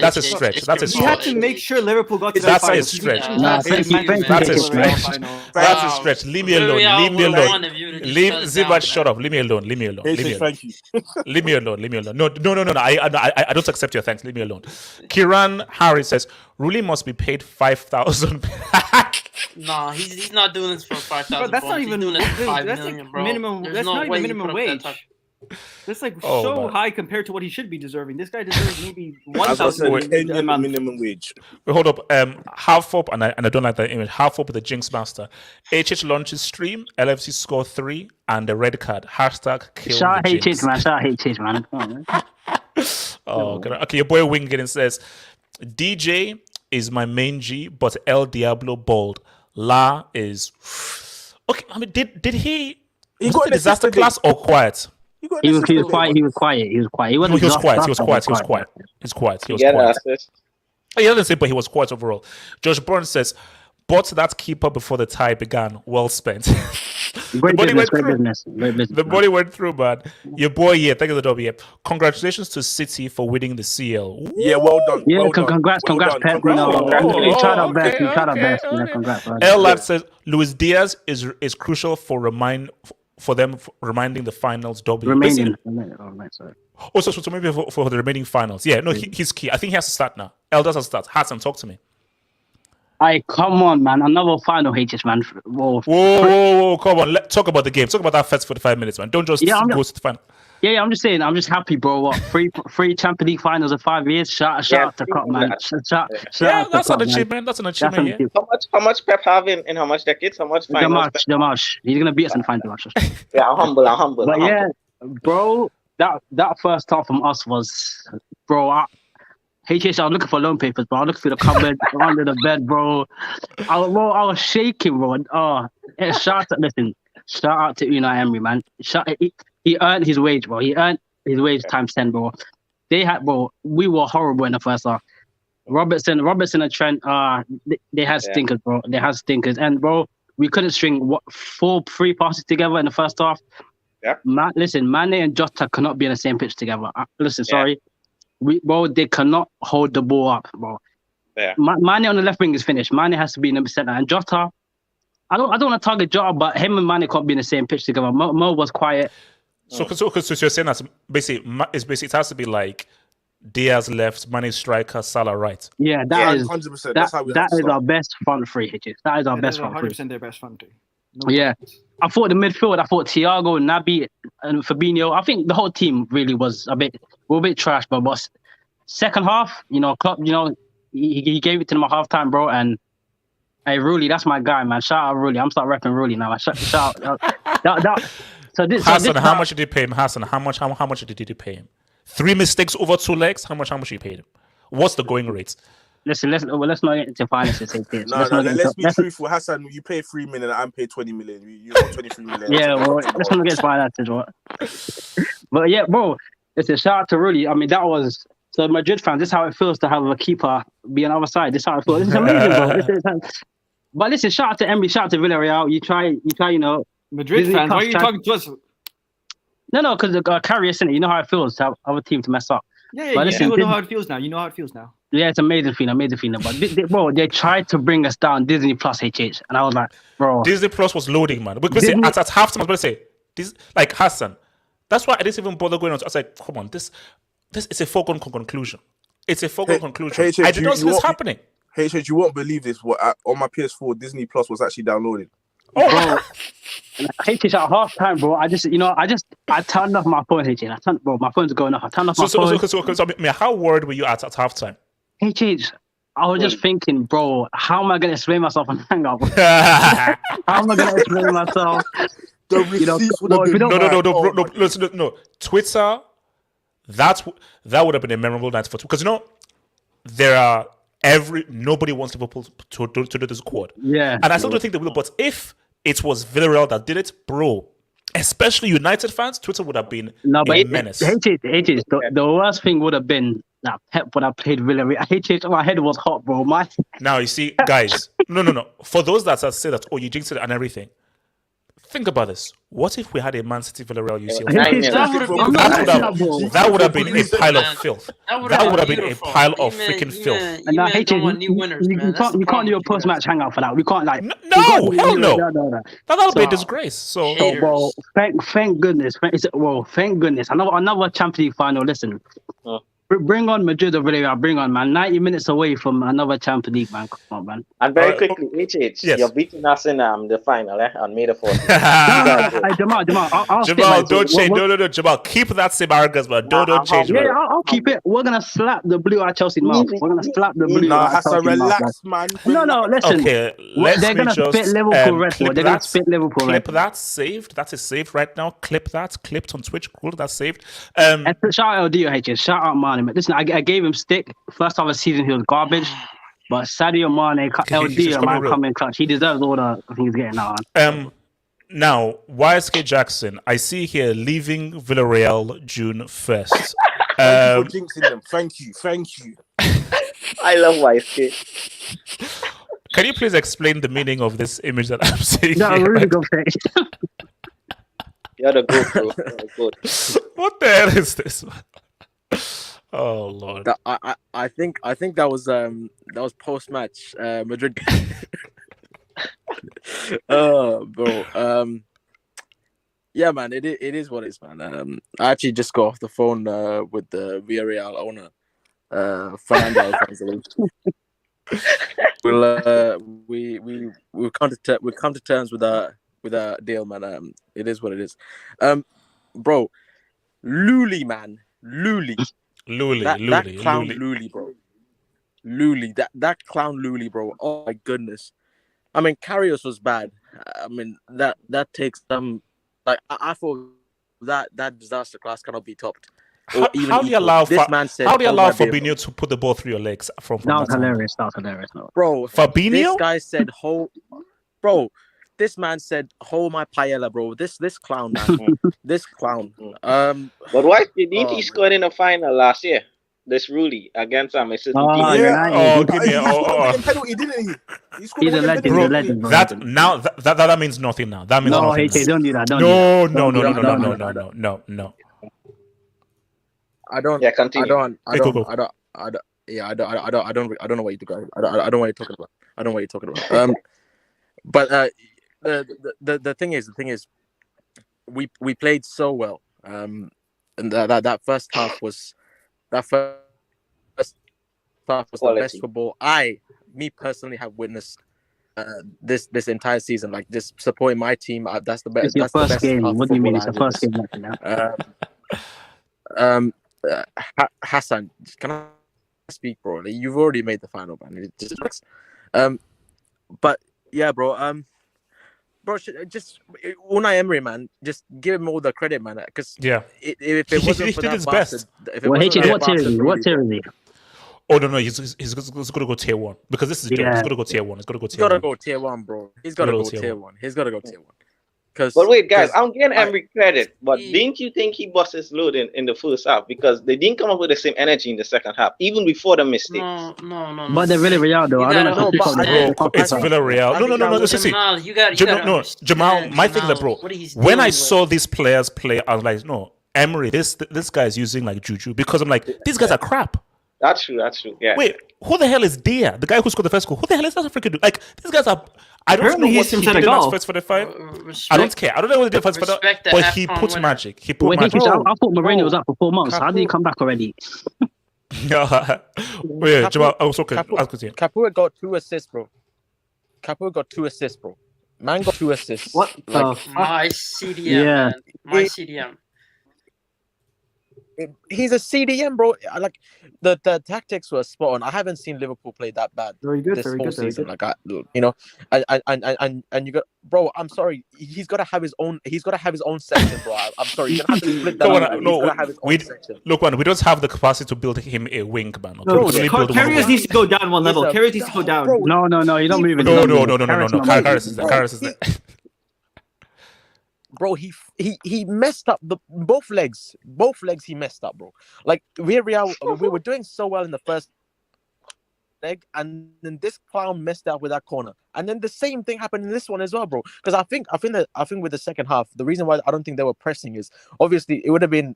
That's a stretch. That's a stretch. You had to make sure Liverpool got to the That's final. a stretch. That's a stretch. That's a stretch. Leave me alone. Leave me alone. Zivat, shut up. Leave me alone. Leave me alone. Thank you. Leave me alone. Leave me alone. No. I don't accept your thanks. Leave me alone. Kiran Harris says Rulli must be paid 5,000. Nah, he's not doing this for 5,000. Bro, that's not even doing it for 5 that's million, like bro. minimum. There's That's no not way even you minimum put up that wage. type- That's like Oh, so man. high compared to what he should be deserving. This guy deserves maybe As I said, 1,000 Kenyan a month. minimum wage. Wait, hold up. Half up, and I don't like that image. Half up with the Jinx Master. HH launches stream. LFC score 3 and the red card. # kill Shout the HH, Jinx. man. Shout HH, man. Come on, man. Oh, God. Okay, your boy Wing getting says DJ is my main G, but El Diablo bold. La is okay. I mean, did he? He Was got it an disaster assist class or quiet? He was quiet. He was quiet. He No, wasn't. he was quiet. He was drunk, quiet. He was drunk, quiet. He was quiet. He was Yeah, quiet. that's it. He doesn't say, but he was quiet overall. Josh Bourne says, bought that keeper before the tie began. Well spent. Great body business, went great through. business, great business. The body went through, man. Your boy, yeah, thank you for the W. Congratulations to City for winning the CL. Yeah, well done. Yeah, well done. congrats, Well done. Pep. Congrats. We tried our best. We tried our okay, best. okay. Congrats, man. L Lad says Luis Diaz is crucial for for them reminding the finals W. Remaining. Oh, right, sorry. Also, so maybe for the remaining finals. Yeah, no, he's key. I think he has to start now. Elders has to start. Hassan, talk to me. Come on, man. Another final HS, man. Whoa, come on. Let's talk about the game. Talk about that first 45 minutes, man. Don't just go to the final. Yeah, I'm just saying. I'm just happy, bro. What three Champions League finals in 5 years? Shout out to Klopp, man. Yeah, that's an achievement. That's an achievement. Yeah. How much Pep have in how much decades? How much finals? The match. He's gonna beat us in the final. Yeah, I'm humble. But yeah, bro, that first half from us was, bro. I was looking for loan papers, bro. I was looking through the cupboard, under the bed, bro. I was shaking, bro. Shout out to Unai Emery, man. He earned his wage, bro. He earned his wage times 10, bro. We were horrible in the first half. Robertson and Trent, they had stinkers, bro. They had stinkers. And, bro, we couldn't string 3 passes together in the first half. Yeah. Listen, Mane and Jota cannot be on the same pitch together. Sorry. They cannot hold the ball up, bro. Yeah. Mane on the left wing is finished. Mane has to be number 7. And Jota, I don't want to target Jota, but him and Mane can't be in the same pitch together. Mo was quiet. So you're saying that basically it has to be like Diaz left, Mane striker, Salah right. Yeah, that is 100%. That is our best front three, Hitches. That is our best front three. 100% their best front three. Yeah. I thought the midfield, Thiago, Naby, and Fabinho. I think the whole team really was a bit trash, but second half, Klopp, he gave it to them at halftime, bro. And hey, Rulli, that's my guy, man. Shout out Rulli. I'm start repping Rulli now. Shout out. Hassan, how much did you pay him? Hassan, how much did you pay him? 3 mistakes over 2 legs. How much you paid him? What's the going rate? Listen, let's not get into finances. Let's be truthful. Hassan, you pay 3 million and I pay 20 million. You got 23 million. Yeah, well, let's not get finances, right? But yeah, bro, listen, shout out to Rulli. I mean, that was so Madrid fans. This is how it feels to have a keeper be on the other side. This is how it feels. This is amazing, bro. But listen, shout out to Emery, shout out to Villarreal. You try, Madrid fans, why are you talking to us? No, because the carrier, isn't it? You know how it feels to have a team to mess up. Yeah, but listen, you know how it feels now. Yeah, it's amazing feeling. But bro, they tried to bring us down Disney Plus HH, and I was like, bro. Disney Plus was loading, man. At halftime, I was going to say, this like Hassan. That's why I didn't even bother going on. I was like, come on, this is a foregone conclusion. It's a foregone conclusion. I did not see this happening. HH, you won't believe this. On my PS4, Disney Plus was actually downloaded. Oh, bro. HH at half time, bro. I turned off my phone, HH. My phone's going off. I turned off my phone. So, how worried were you at half time? HH, I was just thinking, bro, how am I going to explain myself on Hangout? How am I going to explain myself? No. Twitter, that would have been a memorable night for because there are nobody wants Liverpool to do this quad. Yeah. And I still don't think they will, but if it was Villarreal that did it, bro, especially United fans, Twitter would have been a menace. The worst thing would have been that Pep would have played Villarreal. My head was hot, bro. Now, you see, guys, no. For those that say that, you jinxed it and everything, think about this. What if we had a Man City Villarreal UCL? That would have been a pile of filth. That would have been a pile of freaking filth. And now, you can't do a post-match hangout for that. We can't No. That'll be a disgrace. So, bro, thank goodness. Thank goodness. Another Champions League final. Listen. Bring on Madrid or Villarreal. Bring on, man. 90 minutes away from another Champions League, man. Come on, man. And very quickly, HH, you're beating us in the final on May the 4th. Jamal, don't change. No, Jamal, keep that same arrogance, man. Don't change, man. Yeah, I'll keep it. We're going to slap the blue at Chelsea mouth. We're going to slap the blue at Chelsea mouth. Relax, man. No, listen. Okay, they're going to spit Liverpool red. They're going to spit Liverpool red. Clip that saved. That is saved right now. Clip that. Clipped on Twitch. Cool, that's saved. And shout out DOH. Shout out Mane. Listen, I gave him stick. First half of the season, he was garbage. But Sadio Mane, LD, man, coming clutch. He deserves all the things he's getting now. Now, YSK Jackson, I see here leaving Villarreal June 1st. Thank you for jinxing them. Thank you. I love YSK. Can you please explain the meaning of this image that I'm seeing? No, here, really good face. You're the good, bro. What the hell is this? Oh Lord! I think that was post match Madrid. Oh, bro. Yeah, man, it is what it is, man. I actually just got off the phone with the Villarreal owner, Fernando Alfonso. We'll come to terms with our deal, man. It is what it is. Bro, Luli, man, Luli, that clown Luli, bro, Luli, that clown Luli, bro. Oh my goodness. I mean, Karius was bad. I mean, that takes some. Like I thought that disaster class cannot be topped, or even How do you equaled. allow This man said, how do you "Hold allow my beer, bro." Fabinho to put the ball through your legs from That was that angle? hilarious. That was hilarious. No. Bro, Fabinho? this guy said, "Hold, bro." This man said, "Hold my paella, bro." This clown, man. This clown. But why didn't Oh, he score in the final last year? This Rulli against a certain Oh, team. Yeah. Oh, give me He a, scored a oh. winning penalty, didn't he? He scored He's a a winning legend. penalty, He's a didn't he? legend, bro. That now that means nothing now. That means No, nothing. HK, don't do that. Don't No, do no, that. no, no, no, Don't no, do no, that. no. I don't. Yeah, continue. I don't know what you're talking. I don't know what you're talking about. I don't know what you're talking about. But the thing is, we played so well. And that first half was the Quality. best football me personally have witnessed this entire season. Like just supporting my team, that's the best. It's your That's the first best game. half of What do you mean? football It's I your have first witnessed. game now. Hassan, can I speak, bro? Like, you've already made the final, man. It just, but yeah, bro. Bro, just Unai Emery, man. Just give him all the credit, man. Because Yeah. if He it wasn't for did that his bastard, best. if it Well, wasn't HK, for that what tier is bastard, he? Rulli, What tier is he? Oh no, he's going to go tier 1 because this is a joke. Yeah. He's going to go tier 1. He's going to go he's tier gotta 1. go tier 1, bro. He's gotta go tier 1. He's gotta go tier 1. But wait, guys, 'cause I'm getting I- Emery credit. But didn't you think he bust his load in the first half? Because they didn't come up with the same energy in the second half, even before the mistake. No. But they're really Real, though. You I don't gotta know. No, but I understand. Bro, it's I think- Villarreal. I No, think no. that was- Listen, Jamal, you gotta no, Jamal. understand, My thing is that, bro, what he's when I dealing saw with. these players play, I was like, no, Emery, this guy is using like juju because I'm like, these guys are crap. That's true. Yeah. Wait, who the hell is Dia? The guy who scored the first goal. Who the hell is that freaking dude? Like, these guys are. I don't Apparently know what he's from he did in that Senegal. first 45. Respect, I don't care. I don't know what he did first 45, respect the but he AFCON put winner. magic. He put Wait, magic. HK, Bro, I thought Mourinho bro, was out for 4 months. How did he Capu- come back already? Wait, Jamal, I was okay. Capu- I'll continue. Kapua got 2 assists, bro. Man got 2 assists. What the Like, fuck? My CDM, Yeah. man. My It- CDM. he's a CDM, bro. Like the tactics were spot on. I haven't seen Liverpool play that bad Very good, this very whole good, very season. good. Like and you got, bro. I'm sorry. He's got to have his own. He's got to have his own section, bro. I'm sorry. You're gonna have to split that No, up. He's got to have his own section. look, man, we don't have the capacity to build him a wing, man. Okay? No, We can only build him on the Karius wing. needs to go down one He's level. a- Karius needs to go down. Bro, No, you don't move it. No. Karius is not moving. Karis is there. Bro, he messed up both legs. Both legs he messed up, bro. Like we were doing so well in the first leg, and then this clown messed up with that corner, and then the same thing happened in this one as well, bro. Because I think with the second half, the reason why I don't think they were pressing is obviously it would have been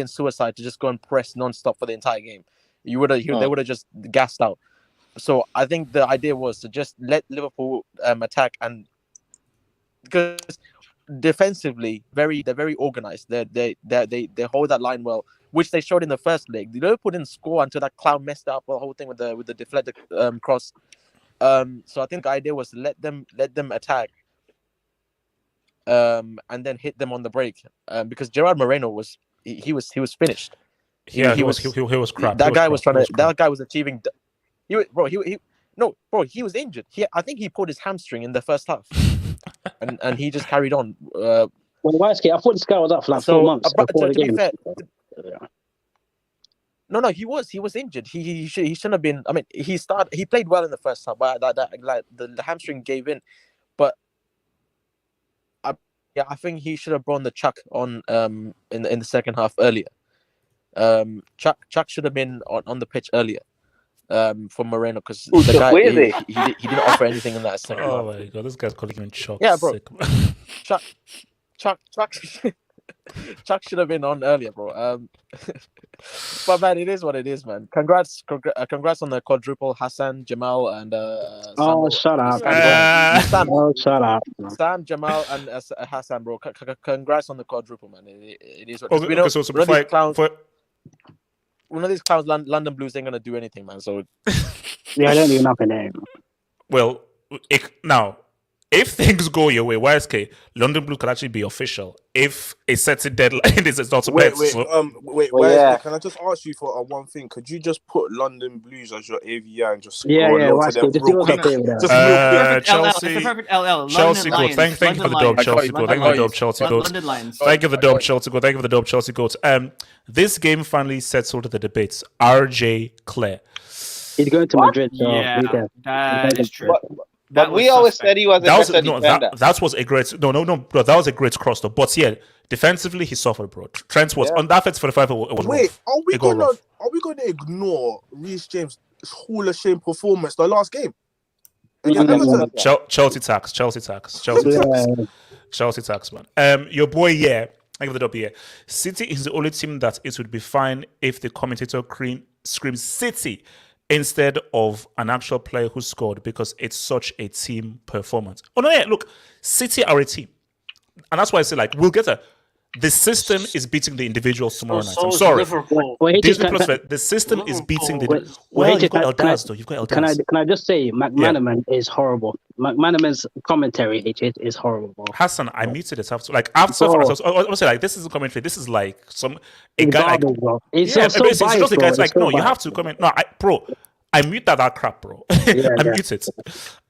suicide to just go and press non-stop for the entire game. They would have just gassed out. So I think the idea was to just let Liverpool attack, and because defensively they're very organized. They hold that line well, which they showed in the first leg. Liverpool didn't score until that clown messed up the whole thing with the deflected cross. So I think the idea was to let them attack, and then hit them on the break. Because Gerard Moreno was finished. He was crap. That guy was achieving. He was injured. I think he pulled his hamstring in the first half, and he just carried on. Well, Wisky, I thought this guy was up for like 4 months before the to be game. fair, no, he was injured. He shouldn't have been. I mean, he played well in the first half, but the hamstring gave in. But I think he should have brought the Chuck on in the second half earlier. Chuck should have been on the pitch earlier. For Moreno, because the guy he didn't offer anything in that second half. Oh my god, this guy's calling him Chuck. Yeah, bro. Sick. Chuck Chuck should have been on earlier, bro. But man, it is what it is, man. Congrats on the quadruple, Hassan, Jamal, and Oh, shut up. Shut up. Sam, Jamal, and Hassan, bro. Congrats on the quadruple, man. It is what Okay, we know. so One of these clowns, for one of these clowns, London Blues ain't gonna do anything, man. So Yeah, I don't do nothing there. well, now, if things go your way, YSK, London Blue could actually be official if a certain deadline is not Wait, met. wait, So, wait. Well, Where's yeah. Can I just ask you for one thing? Could you just put London Blues as your AVI and just Yeah, go yeah, along watch to them it. Just real do us a quick? favor there. Just real quick. Perfect LL. It's Chelsea- a perfect LL. Chelsea London goat. Lions. Thank you for the London dub, Lions. Chelsea goat. Thank you for the dub, Chelsea goat. London Lions. Thank you for the dub, Chelsea goat. Thank you for the dub, Chelsea goat. This game finally settled the debates. RJ Clare. He's going to Madrid, so Yeah, we can. that is true. But we always said he was a That was better no, defender. that was a great no, bro, that was a great cross though. But yeah, defensively he suffered, bro. Trent was on that first 45. It was Wait, rough. are we It got rough. gonna ignore Reece James' Hall of Shame performance the last game? Yeah, Against Everton? Chelsea tax, man. Your boy, yeah. I give it up here. City is the only team that it would be fine if the commentator screams City instead of an actual player who scored because it's such a team performance. Oh no, yeah, look, City are a team, and that's why I say like we'll get there. The system is beating the individuals tomorrow night. I'm is sorry. Liverpool. Wait, Disney Plus, the system is beating the. Well, you've got Eldaz though. You've got Eldaz. Can I just say McManaman is horrible. McManaman's commentary is horrible. Bro. Hassan, I muted it after. Like after, I was like, this is a commentary. This is like a guy like. Garbage, bro. It's Yeah, so it's biased, just the bro. guy's like, It's so no, you biased. have to comment. No, I mute that crap, bro. I mute it.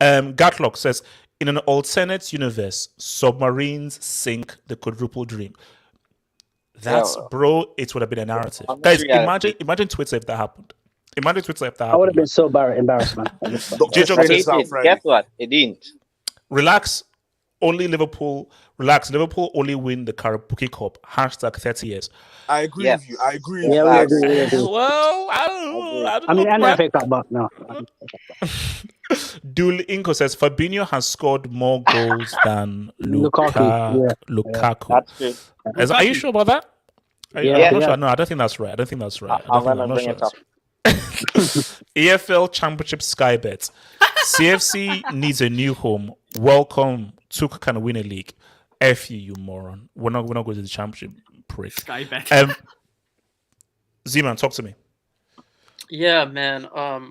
Gatlock says, in an alternate universe, submarines sink the quadruple dream. That's bro. It would have been a narrative, guys. Imagine Twitter if that happened. Imagine Twitter if that happened. I would have been so embarrassed, man. Guess what? It didn't. Relax. Only Liverpool. Relax. Liverpool only win the Karapuki Cup. #30 years. I agree Yes. with you. I agree with Yeah, you. we agree. Well, I don't I mean, know. and FA Cup, but no. Dul Inco says Fabinho has scored more goals than Lukaku. Lukaku. That's true. Are you sure about that? Yeah. Sure. No, I don't think that's right. I'm gonna bring it up. EFL Championship Sky Bet. CFC needs a new home. Welcome. Tuk can win a league. F you moron. We're not going to the championship, prick. Sky bet. Z-Man, talk to me. Yeah, man.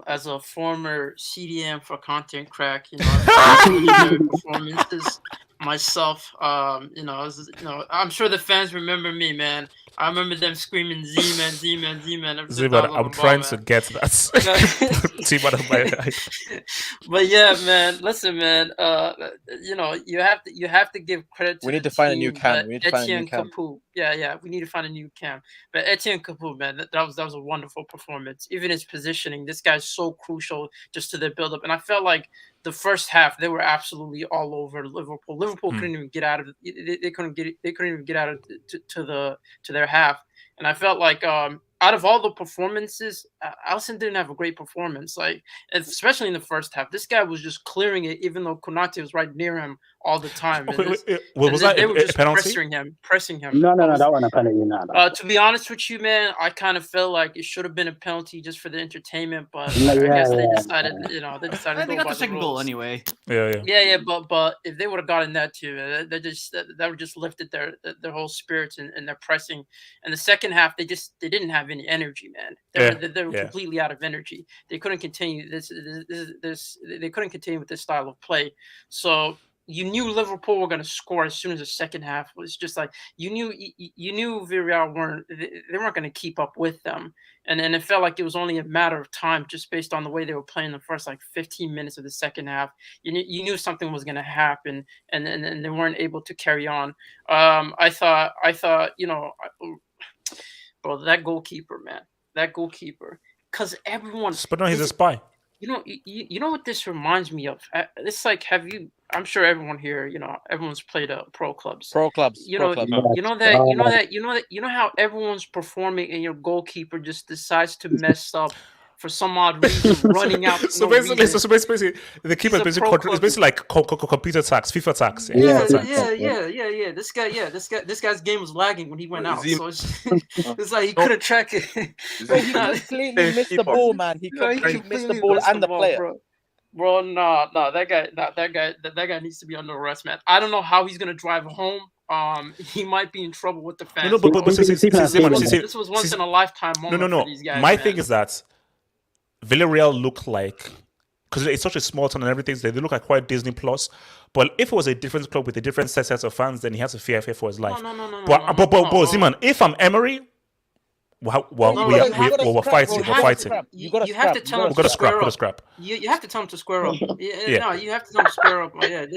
As a former CDM for Content Crack, performances myself. I'm sure the fans remember me, man. I remember them screaming Z-Man. Z-Man, I'm trying to get that. But yeah, man. Listen, man. You have to give credit to. We need the to find a team, new cam. We need to find a new Etienne cam. Capoue. Yeah. We need to find a new cam. But Etienne Capoue, man, that was a wonderful performance. Even his positioning, this guy's so crucial just to their build-up. And I felt like the first half they were absolutely all over Liverpool. Liverpool couldn't even get out of. They couldn't even get out of to their half. And I felt like out of all the performances, Alisson didn't have a great performance. Like especially in the first half, this guy was just clearing it, even though Konate was right near him all the time. Was that they were just a penalty? pressing him. No, that wasn't a penalty. No. To be honest with you, man, I kind of felt like it should have been a penalty just for the entertainment, but Yeah, I guess they yeah. decided, they decided to They go got by the second goal rules. anyway. Yeah. But if they would have gotten that too, that would just lifted their whole spirits and their pressing. And the second half, they didn't have any energy, man. They were completely out of energy. They couldn't continue this. They couldn't continue with this style of play. So you knew Liverpool were going to score as soon as the second half was just like you knew Villarreal weren't going to keep up with them, and it felt like it was only a matter of time just based on the way they were playing the first like 15 minutes of the second half. You knew something was going to happen, and they weren't able to carry on. I thought bro, that goalkeeper, because everyone. But no, he's a spy. You know what this reminds me of? It's like, I'm sure everyone here, everyone's played pro clubs. You know how everyone's performing and your goalkeeper just decides to mess up for some odd reason running out. So basically, the keeper is basically like computer tax, FIFA tax. Yeah. This guy's game was lagging when he went out. So it's like he couldn't track it. Bro, he completely missed the ball, man. He completely missed the ball and the player. Bro, no, that guy needs to be under arrest, man. I don't know how he's gonna drive home. He might be in trouble with the fans. But this was once in a lifetime moment for these guys. My thing is that Villarreal look like, because it's such a small town and everything, they look like quite Disney Plus. But if it was a different club with a different set of fans, then he has to fear for his life. But Zeman, if I'm Emery, we're fighting. You have to tell him to square up. You have to tell him to square up. No, you have to tell him to square up. It'd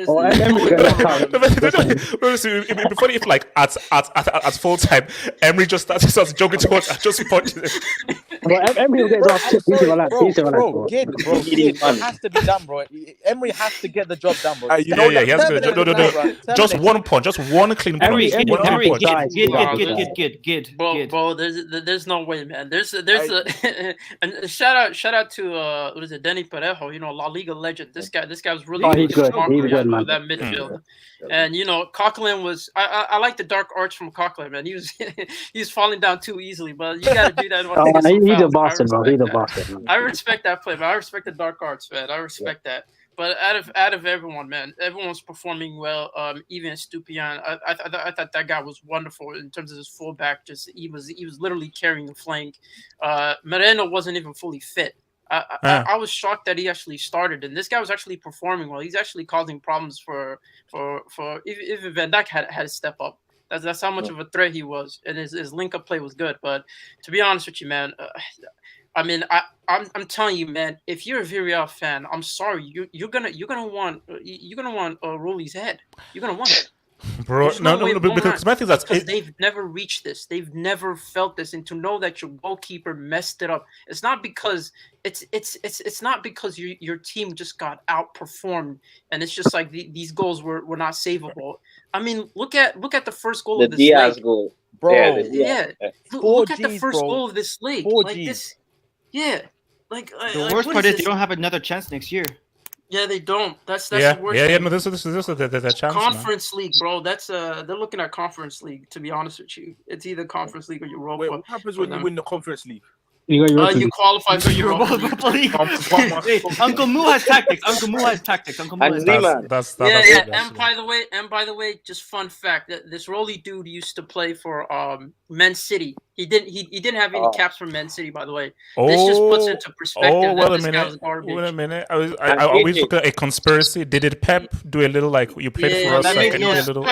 be funny if, like, at full time, Emery just starts jogging towards and just punches him. Emery will get bro. It has to be done, bro. Emery has to get the job done, bro. He has to get the job. Just one punch, just one clean punch. Good. Bro, there's no way, man. There's a and shout out to what is it, Denny Parejo, La Liga legend. This guy was really smart with that midfield. And Coquelin was I like the dark arts from Coquelin, man. He was falling down too easily, but you gotta do that. He's a Boston, bro. He's a Boston. I respect that play, man. I respect the dark arts, man. I respect that. But out of everyone, man, everyone's performing well. Even Stupian, I thought that guy was wonderful in terms of his fullback. Just he was literally carrying the flank. Moreno wasn't even fully fit. I was shocked that he actually started, and this guy was actually performing well. He's actually causing problems for if Van Dijk had to step up. That's how much of a threat he was, and his link up play was good. But to be honest with you, man. I mean, I'm telling you, man. If you're a Villarreal fan, I'm sorry. You're gonna want Rulli's head. You're gonna want it, bro. No. Because my thing is that they've never reached this. They've never felt this, and to know that your goalkeeper messed it up, it's not because it's not because your team just got outperformed, and it's just like these goals were not savable. I mean, look at the first goal of this Diaz league. goal, bro. Look at the first goal of this league. This. Yeah, the worst part is they don't have another chance next year. Yeah, they don't. That's the worst. No, this is the chance. Conference League, bro. That's they're looking at Conference League. To be honest with you, it's either Conference League or Europa. Wait, what happens when you win the Conference League? You qualify for Europa League. Uncle Moo has tactics. That's And by the way, just fun fact that this Rulli dude used to play for Man City. He didn't have any caps for Man City, by the way. This just puts into perspective that this guy was garbage. Wait a minute. Are we looking at a conspiracy? Did Pep do a little like you played for us? That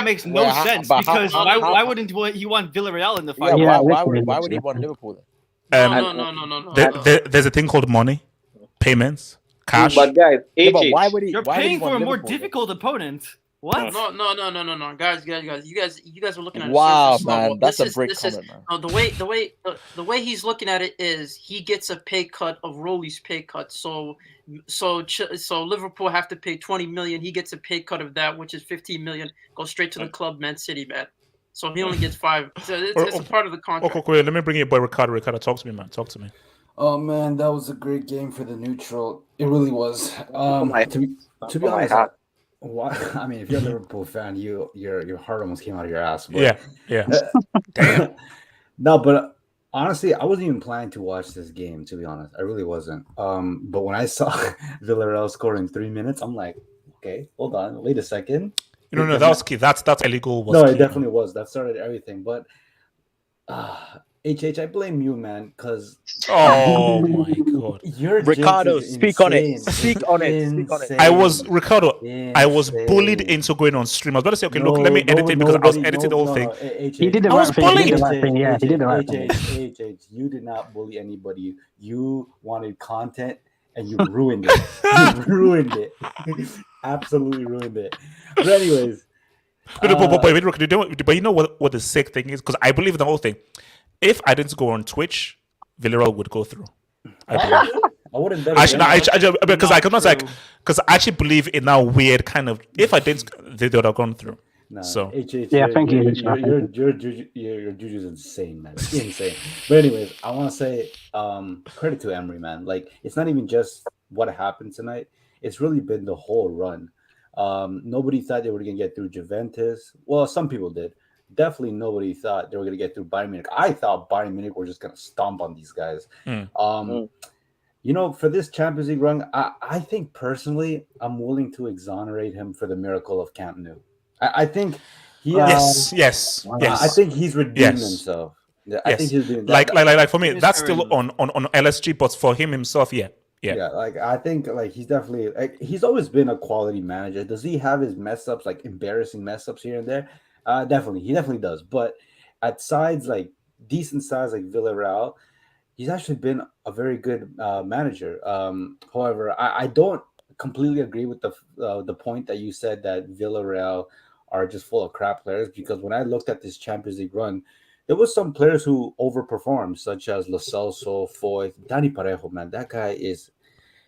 makes no sense because why wouldn't he want Villarreal in the final? Yeah, why would he want Liverpool then? No. There's a thing called money, payments, cash. But guys, why would he? You're paying for a more difficult opponent. What? No, guys. You guys are looking at it. Wow, man, that's a break comment, man. No, the way he's looking at it is he gets a pay cut of Rulli's pay cut. So Liverpool have to pay 20 million. He gets a pay cut of that, which is 15 million. Goes straight to the club, Man City, man. So he only gets 5. So it's a part of the contract. Okay, let me bring your boy Ricardo. Ricardo, talk to me, man. Talk to me. Oh man, that was a great game for the neutral. It really was. To be honest, I mean, if you're a Liverpool fan, your heart almost came out of your ass. But, yeah. Damn. No, but honestly, I wasn't even planning to watch this game. To be honest, I really wasn't. But when I saw Villarreal score in 3 minutes, I'm like, okay, hold on, wait a second. No, that was key. That's illegal. It definitely was. That started everything. But HH, I blame you, man, because oh my god, your Ricardo, speak on it. I was bullied into going on stream. I was about to say, okay, look, let me edit it because I was editing the whole thing. He did the right thing. He did the right thing. Yeah, he did the right thing. HH, you did not bully anybody. You wanted content, and you ruined it. You ruined it. Absolutely ruined it. But anyways, but you know what the sick thing is? Because I believe in the whole thing. If I didn't go on Twitch, Villarreal would go through. I wouldn't bet because I actually believe in that weird kind of. If I didn't, they would have gone through. No, So yeah, thank you. Your juju's insane, man. It's insane. But anyways, I want to say credit to Emery, man. Like it's not even just what happened tonight. It's really been the whole run. Nobody thought they were gonna get through Juventus. Well, some people did. Definitely nobody thought they were gonna get through Bayern Munich. I thought Bayern Munich were just gonna stomp on these guys. You know, for this Champions League run, I think personally, I'm willing to exonerate him for the miracle of Camp Nou. I think he yes. I think he's redeemed himself. Yeah, I think he's doing that. Like for me, that's still on LSG, but for him himself, yeah. Like I think like he's definitely like he's always been a quality manager. Does he have his mess ups, like embarrassing mess ups here and there? Definitely, he definitely does. But at sides like decent sides like Villarreal, he's actually been a very good manager. However, I don't completely agree with the point that you said that Villarreal are just full of crap players, because when I looked at this Champions League run, there was some players who overperformed, such as Lo Celso, Foyth, Dani Parejo. Man, that guy is.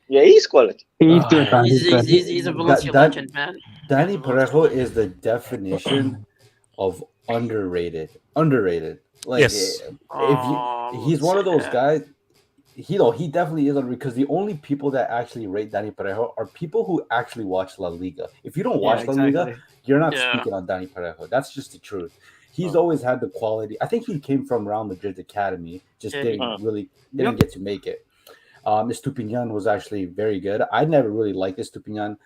Yeah, he's quality. He's good, man. He's a Valencia legend, man. Dani Parejo is the definition of underrated. Like Yes. if he's one of those guys, he definitely is because the only people that actually rate Dani Parejo are people who actually watch La Liga. If you don't watch La Liga, you're not speaking on Dani Parejo. That's just the truth. He's always had the quality. I think he came from Real Madrid academy, just didn't get to make it. Estupinian was actually very good. I never really liked Estupinian.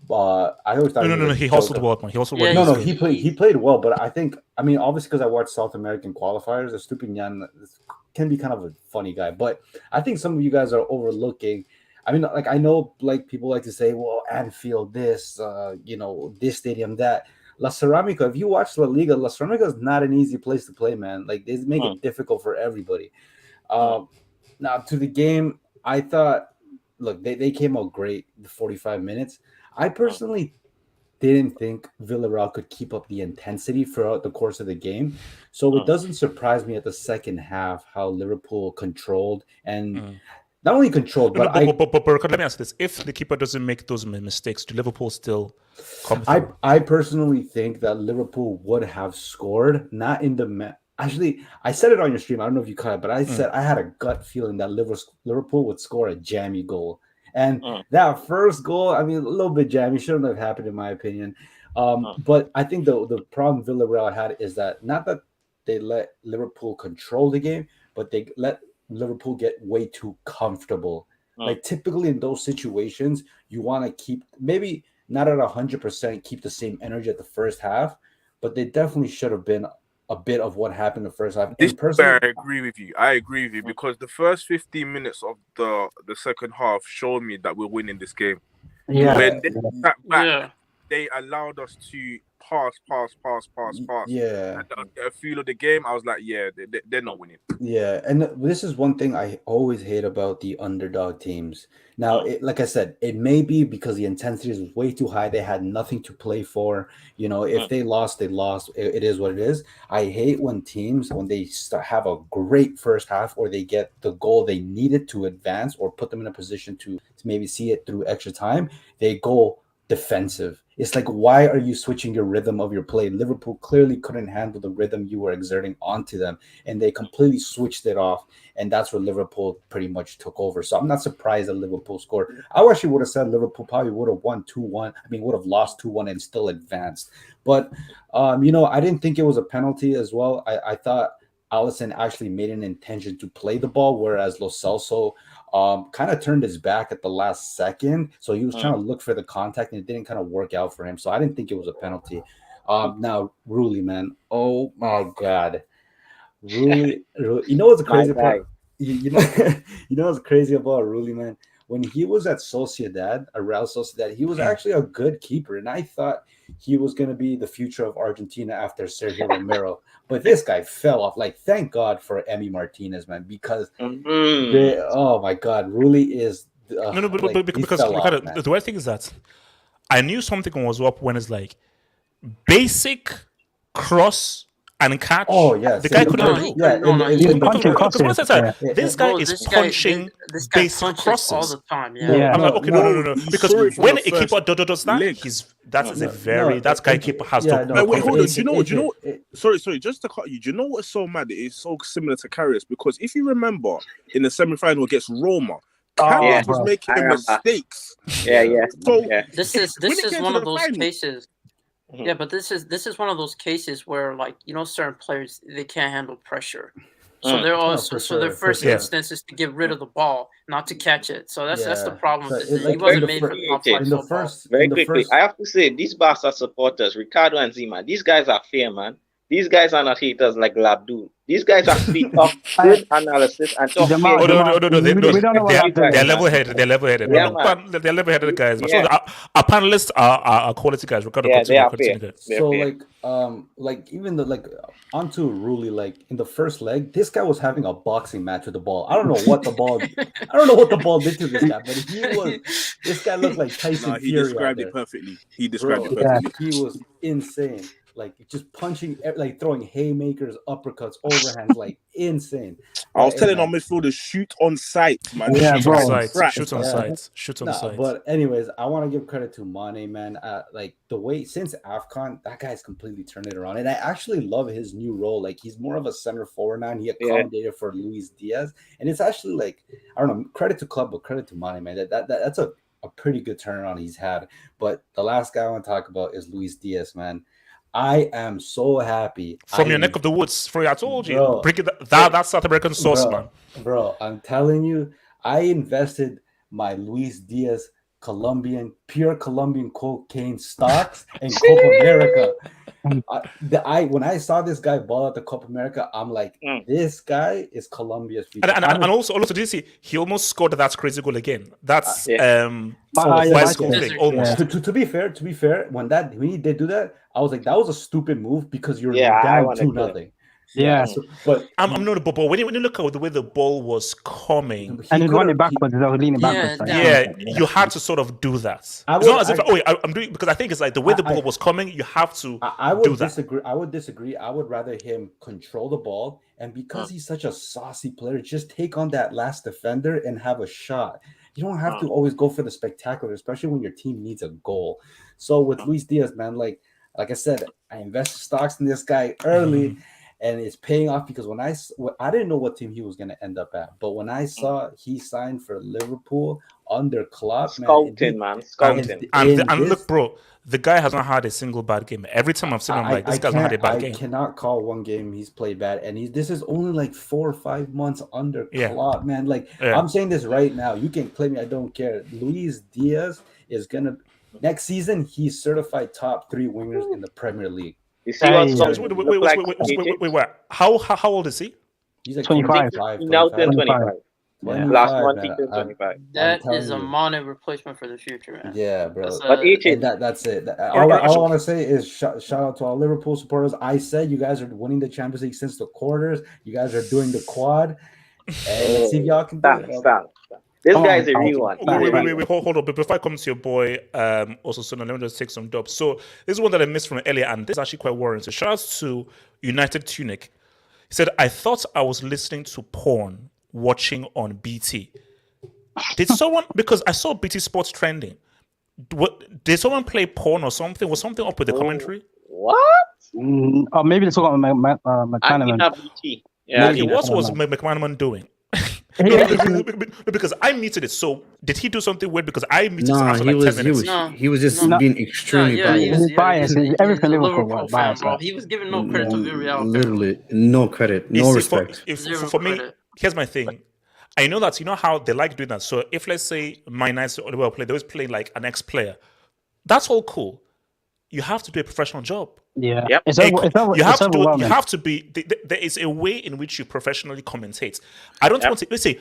I always thought no. He hustled well, man. He hustled well. No, he played well, but I mean, obviously because I watched South American qualifiers, Estupinian can be kind of a funny guy. But I think some of you guys are overlooking. I mean, like I know, like people like to say, well, Anfield, this, this stadium, that. La Ceramica. If you watch La Liga, La Ceramica is not an easy place to play, man. Like they make it difficult for everybody. Now to the game, I thought, look, they came out great. The 45 minutes. I personally didn't think Villarreal could keep up the intensity throughout the course of the game. So it doesn't surprise me at the second half how Liverpool controlled and not only controlled, but let me ask this: if the keeper doesn't make those mistakes, do Liverpool still come through? I personally think that Liverpool would have scored, not in the Actually, I said it on your stream. I don't know if you caught it, but I said I had a gut feeling that Liverpool would score a jammy goal. And that first goal, I mean, a little bit jammy, shouldn't have happened in my opinion. But I think the problem Villarreal had is that not that they let Liverpool control the game, but they let Liverpool get way too comfortable. Like typically in those situations, you want to keep maybe not at 100% keep the same energy at the first half, but they definitely should have been a bit of what happened the first half. I agree with you because the first 15 minutes of the second half showed me that we're winning this game. Yeah. When they sat back, they allowed us to pass. Yeah. And a feel of the game, I was like, they're not winning. Yeah, and this is one thing I always hate about the underdog teams. Now, like I said, it may be because the intensity is way too high. They had nothing to play for. You know, if they lost, they lost. It is what it is. I hate when teams, when they have a great first half or they get the goal they needed to advance or put them in a position to maybe see it through extra time, they go defensive. It's like, why are you switching your rhythm of your play? Liverpool clearly couldn't handle the rhythm you were exerting onto them, and they completely switched it off, and that's where Liverpool pretty much took over. So I'm not surprised that Liverpool scored. I actually would have said Liverpool probably would have won 2-1. I mean, would have lost 2-1 and still advanced. But, I didn't think it was a penalty as well. I thought Alisson actually made an intention to play the ball, whereas Lo Celso kind of turned his back at the last second. So he was trying to look for the contact, and it didn't kind of work out for him. So I didn't think it was a penalty. Now, Rulli, man. Oh, my God. Rulli. You know what's crazy about you know what's crazy about Rulli, man? When he was at Sociedad, Real Sociedad, he was actually a good keeper, and I thought he was going to be the future of Argentina after Sergio Romero. But this guy fell off. Like, thank God for Emi Martinez, man, because oh my God, Rulli is because the right thing is that I knew something was up when it's like basic cross and catch. Oh yes, the guy couldn't do. This guy is punching basic crosses all the time. Yeah, I'm like, okay, no, because when a keeper does that, that guy keeper has to. Wait, hold on. Do you know? Sorry, just to cut you. Do you know what's so mad? It's so similar to Karius because if you remember in the semi-final against Roma, Karius was making mistakes. So this is one of those cases. Yeah, but this is one of those cases where, like, certain players, they can't handle pressure. So they're also their first instance is to get rid of the ball, not to catch it. So that's the problem. He wasn't made for top flight football. Very quickly, I have to say, these Barca supporters, Ricardo and Zima, these guys are fair, man. These guys are not haters like Labdul. These guys actually talk good analysis and talk fair. They're level-headed. They're level-headed. They're level-headed guys. So our panelists are quality guys. Ricardo, continue. So even onto Rulli, like in the first leg, this guy was having a boxing match with the ball. I don't know what the ball did to this guy, but this guy looked like Tyson Fury. He described it perfectly. He was insane. Like just punching, like throwing haymakers, uppercuts, overhands, like insane. I was telling our midfielders, shoot on sight, man. Shoot on sight. But anyways, I want to give credit to Mane, man. Like the way since AFCON, that guy's completely turned it around, and I actually love his new role. Like he's more of a center forward now. And he accommodated for Luis Diaz, and it's actually like I don't know. Credit to Klopp, but credit to Mane, man. That's a pretty good turnaround he's had. But the last guy I want to talk about is Luis Diaz, man. I am so happy. From your neck of the woods. I told you. Bring it that South American sauce, man. Bro, I'm telling you, I invested my Luis Diaz pure Colombian cocaine stocks in Copa America. When I saw this guy ball at the Copa America, I'm like, this guy is Colombia's future. And also, did you see he almost scored that crazy goal again? That's bicycle thing almost. To be fair, when he did do that, I was like, that was a stupid move because you're down 2-0. Yeah, but I'm not. But when you look at the way the ball was coming, and he's running backwards, leaning backwards. You had to sort of do that. It's not as if I'm doing, because I think it's like the way the ball was coming, you have to. I would disagree. I would disagree. I would rather him control the ball, and because he's such a saucy player, just take on that last defender and have a shot. You don't have to always go for the spectacular, especially when your team needs a goal. So with Luis Diaz, man, like I said, I invested stocks in this guy early. And it's paying off because when I didn't know what team he was going to end up at, but when I saw he signed for Liverpool under Klopp, scouting. And look, bro, the guy has not had a single bad game. Every time I've seen him, this guy's not had a bad game. I cannot call one game he's played bad, and this is only like 4 or 5 months under Klopp, man. I'm saying this right now. You can claim me, I don't care. Luis Diaz is gonna next season. He's certified top 3 wingers in the Premier League. You see what wait. How old is he? He's like 25. Now 25. Last month he turned 25. That is a Mane replacement for the future, man. Yeah, bro. That's it. All I want to say is shout out to all Liverpool supporters. I said you guys are winning the Champions League since the quarters. You guys are doing the quad. And let's see if y'all can do it. This guy's a real one. Wait, hold on. But before I come to your boy, also, so let me just take some dubs. So this is one that I missed from earlier, and this is actually quite worrying. So shout out to United Tunic. He said, I thought I was listening to porn watching on BT. Did someone, because I saw BT Sports trending, did someone play porn or something? Was something up with the commentary? What? Or maybe they talking about McManaman. Yeah, what was McManaman doing? Because I muted it. So did he do something weird? Because I muted it after 10 minutes. He was just being extremely biased. Everything Liverpool biased. He was giving no credit to Villarreal. Literally, no credit, no respect. For me, here's my thing. I know that, you know how they like doing that. So if, let's say, My United or well play, they always play like an ex-player. That's all cool. You have to do a professional job. Yeah. Yep. You have to be. There is a way in which you professionally commentate. I don't want to. Let's say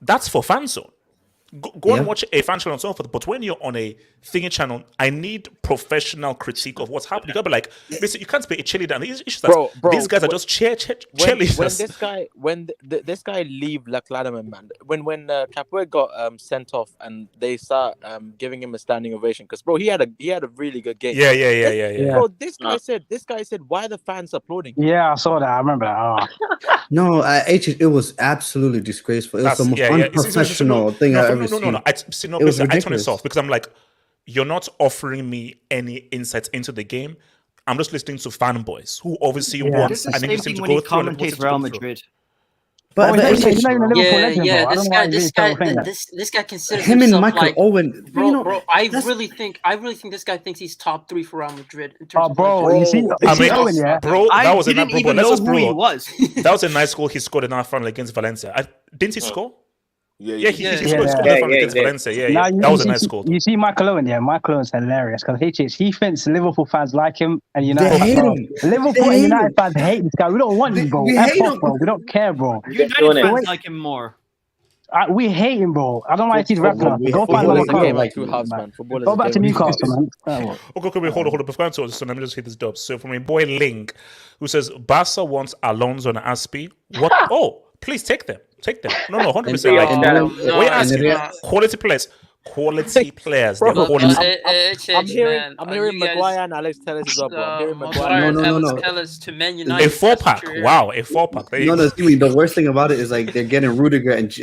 that's for fan zone. Go and watch a fan channel and so forth. But when you're on a thingy channel, I need professional critique of what's happening. You gotta be like, basically, you can't be a cheerleader. And these issues that these guys are just cheerleaders. When this guy leave Leclerc, man, when Capoe got sent off and they start giving him a standing ovation because he had a really good game. Yeah. Bro, this guy said, why are the fans applauding? Yeah, I saw that. I remember that. No, it was absolutely disgraceful. It was the most unprofessional thing I've ever seen. No. I turn this off because I'm like, you're not offering me any insights into the game. I'm just listening to fanboys who obviously want It's the and same they thing to when go he through and commentates Real Madrid. But he's not even a Liverpool legend, bro. This guy considers him and himself Michael like, Owen, bro. I really think this guy thinks he's top 3 for Real Madrid. In terms you see Owen, yeah. Bro, that was didn't even know who he was. That was a nice goal he scored in our final against Valencia. Didn't he score? Yeah, he scored against Valencia. Yeah. That was a nice goal. You see Michael Owen, Michael Owen's hilarious because he thinks Liverpool fans like him and United They hate fans. him. Liverpool and United fans hate this guy. We don't want him, bro. We hate him. Bro. We don't care, bro. United fans like him more. We hate him, bro. I don't like his rap. Go find another game like 2 halves, man. Go back to Newcastle, man. Okay, hold on. Before I answer this, let me just hit this dub. So from my boy Ling, who says Barca wants Alonso and Aspi. What? Oh, please take them. No, 100%. We're asking quality players. Quality players. Bro, I'm hearing Maguire and Alex Telles as well, bro. I'm hearing Maguire. No. Telles to Man United. A 4-pack. Wow, a 4-pack. The worst thing about it is like they're getting Rudiger and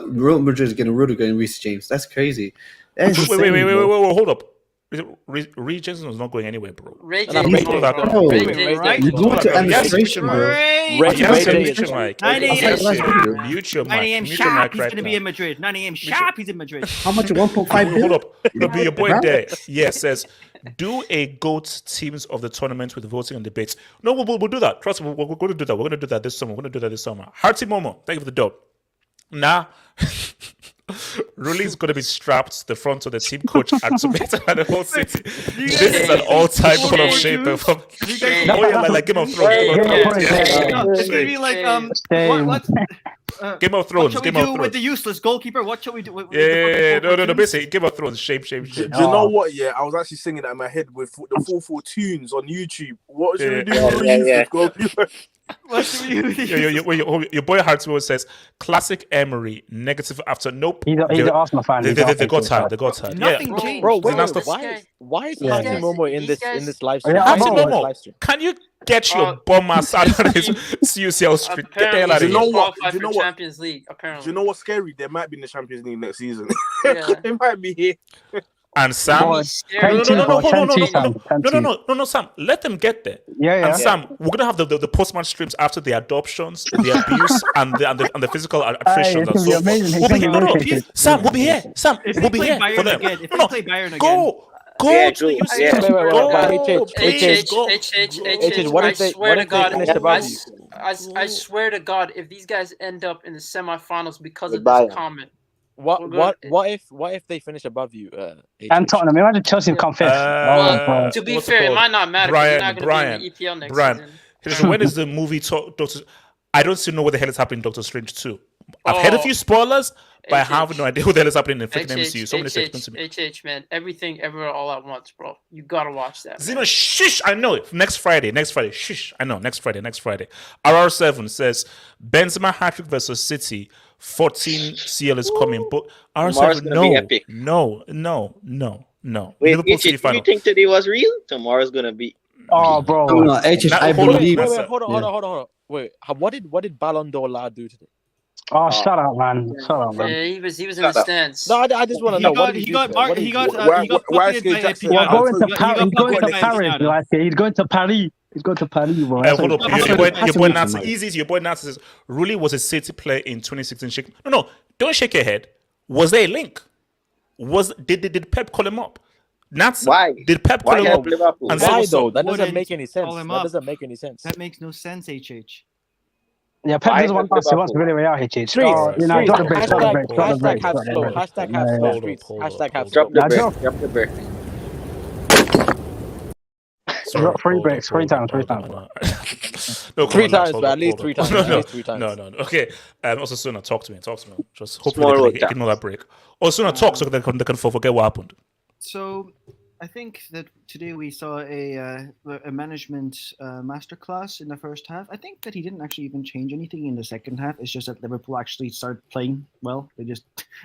Real Madrid is getting Rudiger and Reece James. That's crazy. Wait, hold up. Ray Jensen was not going anywhere, bro. Ray You go to administration, bro. 9 a.m. sharp, he's going to be in Madrid. 9 a.m. sharp, he's in Madrid. How much? 1.5 billion? Hold up. It'll be your boy there. Yes, says, do a GOAT teams of the tournament with voting and debates. No, we'll do that. Trust me, we're going to do that. We're going to do that this summer. Hearty Momo, thank you for the dope. Nah. Rulli's going to be strapped to the front of the team coach and to make the whole city. This is an all-time full of shape. Like Game of Thrones. It's going to be like, Game of Thrones. What shall we do with the useless goalkeeper? What shall we do with No, basically, Game of Thrones, shape. Do you know what, I was actually singing that in my head with the 4-4 tunes on YouTube. What should we do with the useless goalkeeper? What should we do with your boy Hartswell says, classic Emery, negative after. Nope. He's an Arsenal fan. They got tired. Nothing changed. Bro, why is Harty Momo in this live stream? Harty Momo, can you get your bum ass out of this CUCL street? Get the hell out of here. You know what? Champions League, apparently. Do you know what's scary? They might be in the Champions League next season. They might be here. And Sam, no, Sam, let them get there. And Sam, we're gonna have the post-match streams after the adoptions, the abuse, and the physical attrition. Sam, we'll be here. Sam, we'll be here for them. Go to the I swear to God, if these guys end up in the semifinals because of this comment. What if they finish above you? And Tottenham, imagine Chelsea come fifth. To be fair, it might not matter. Brian, be in the EPL next season. When is the movie Doctor? I don't still know what the hell is happening in Doctor Strange 2. I've heard a few spoilers, but I have no idea what the hell is happening in freaking MCU. So many things explain to me. Man, everything, everywhere, all at once, bro. You gotta watch that. Zeno, shish, I know it. Next Friday. Shish, I know. Next Friday. RR7 says Benzema hat-trick versus City. 14 CL is coming, but RR7 no. Wait, you think today was real? Tomorrow's gonna be. Oh, bro. I believe. Hold on. Wait, what did Ballon d'Or lad do today? Oh, shut up, man. Yeah, he was in the stands. No, I just want to know. He got pocketed by Paris. He's going to Paris. He's going to Paris, bro. Hold up. Your boy Nats. Easy. Your boy Nats says Rulli was a City player in 2016. No, don't shake your head. Was there a link? Did Pep call him up? Nats. Why? Did Pep call him up? Liverpool? And why though? That doesn't make any sense. That makes no sense, HH. Yeah, Pep doesn't want us. He wants Villarreal, HH. Drop the break. Hashtag have Drop the break. Three breaks, three times. No, three times, but at least 3 times. At least 3 times. No. Okay. Also, Suna, talk to me. Just hopefully they can ignore that break. Or Suna, talk so they can forget what happened. So, I think that today we saw a management masterclass in the first half. I think that he didn't actually even change anything in the second half. It's just that Liverpool actually started playing well.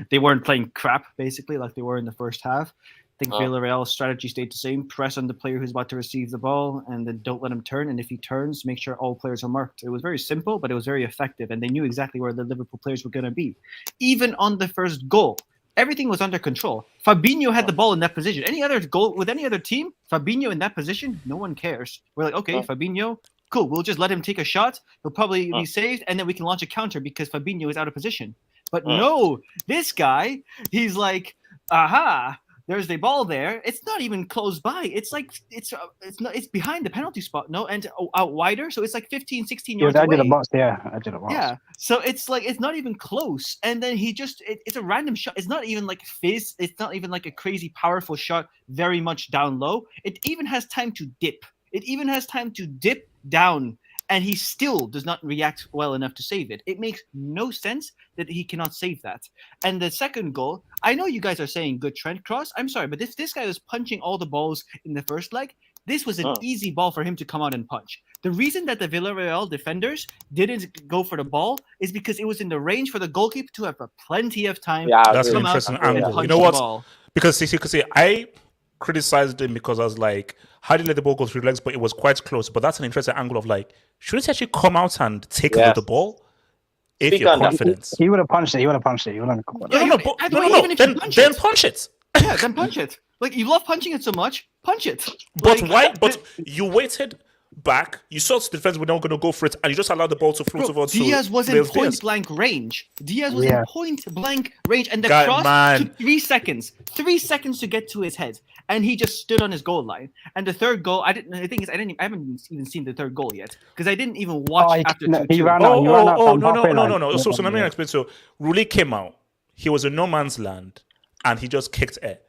They weren't playing crap basically like they were in the first half. I think Villarreal's strategy stayed the same. Press on the player who's about to receive the ball and then don't let him turn. And if he turns, make sure all players are marked. It was very simple, but it was very effective. And they knew exactly where the Liverpool players were going to be. Even on the first goal, everything was under control. Fabinho had the ball in that position. Any other goal with any other team, Fabinho in that position, no one cares. We're like, okay, Fabinho, cool. We'll just let him take a shot. He'll probably be saved. And then we can launch a counter because Fabinho is out of position. But no, this guy, he's like, aha. There's the ball there. It's not even close by. It's like it's behind the penalty spot, no, and out wider. So it's like 15, 16 yards away. I did a box. Yeah. So it's like it's not even close. And then he just it's a random shot. It's not even like fizz. It's not even like a crazy powerful shot. Very much down low. It even has time to dip. Down. And he still does not react well enough to save it. It makes no sense that he cannot save that. And the second goal, I know you guys are saying good Trent cross. I'm sorry, but if this guy was punching all the balls in the first leg, this was an easy ball for him to come out and punch. The reason that the Villarreal defenders didn't go for the ball is because it was in the range for the goalkeeper to have plenty of time to that's come an interesting out and angle. punch You know the what? ball. Because I criticized him because I was like, how did he let the ball go through legs? But it was quite close. But that's an interesting angle of like, shouldn't he actually come out and take the ball? If you're confident. He would have punched it. Then punch it. Yeah, then punch it. Like, you love punching it so much, punch it. But why? But you waited back. You saw the defense were not going to go for it, and you just allowed the ball to float over. Diaz was in point blank range. And the cross took 3 seconds. 3 seconds to get to his head, and he just stood on his goal line. And the third goal, I haven't even seen the third goal yet because I didn't even watch after 2-2. No. So let me explain. So Rulli came out. He was in no man's land, and he just kicked it.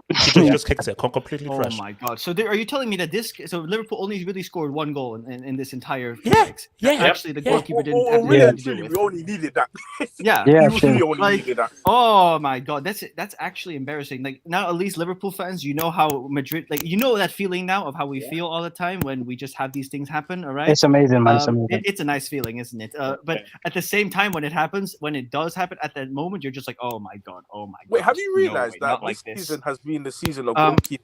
He just kicked it completely fresh. Oh my god! So are you telling me that Liverpool only really scored 1 goal in this entire mix? Actually, the goalkeeper didn't. We only needed that. Needed that. Oh my god, that's actually embarrassing. Like, now at least Liverpool fans, you know how Madrid, like, you know that feeling now of how we feel all the time when we just have these things happen. All right, it's amazing, man. It's a nice feeling, isn't it? But at the same time, when it does happen, at that moment, you're just like, oh my god. Wait, have you realized that this season has been the season of goalkeeping?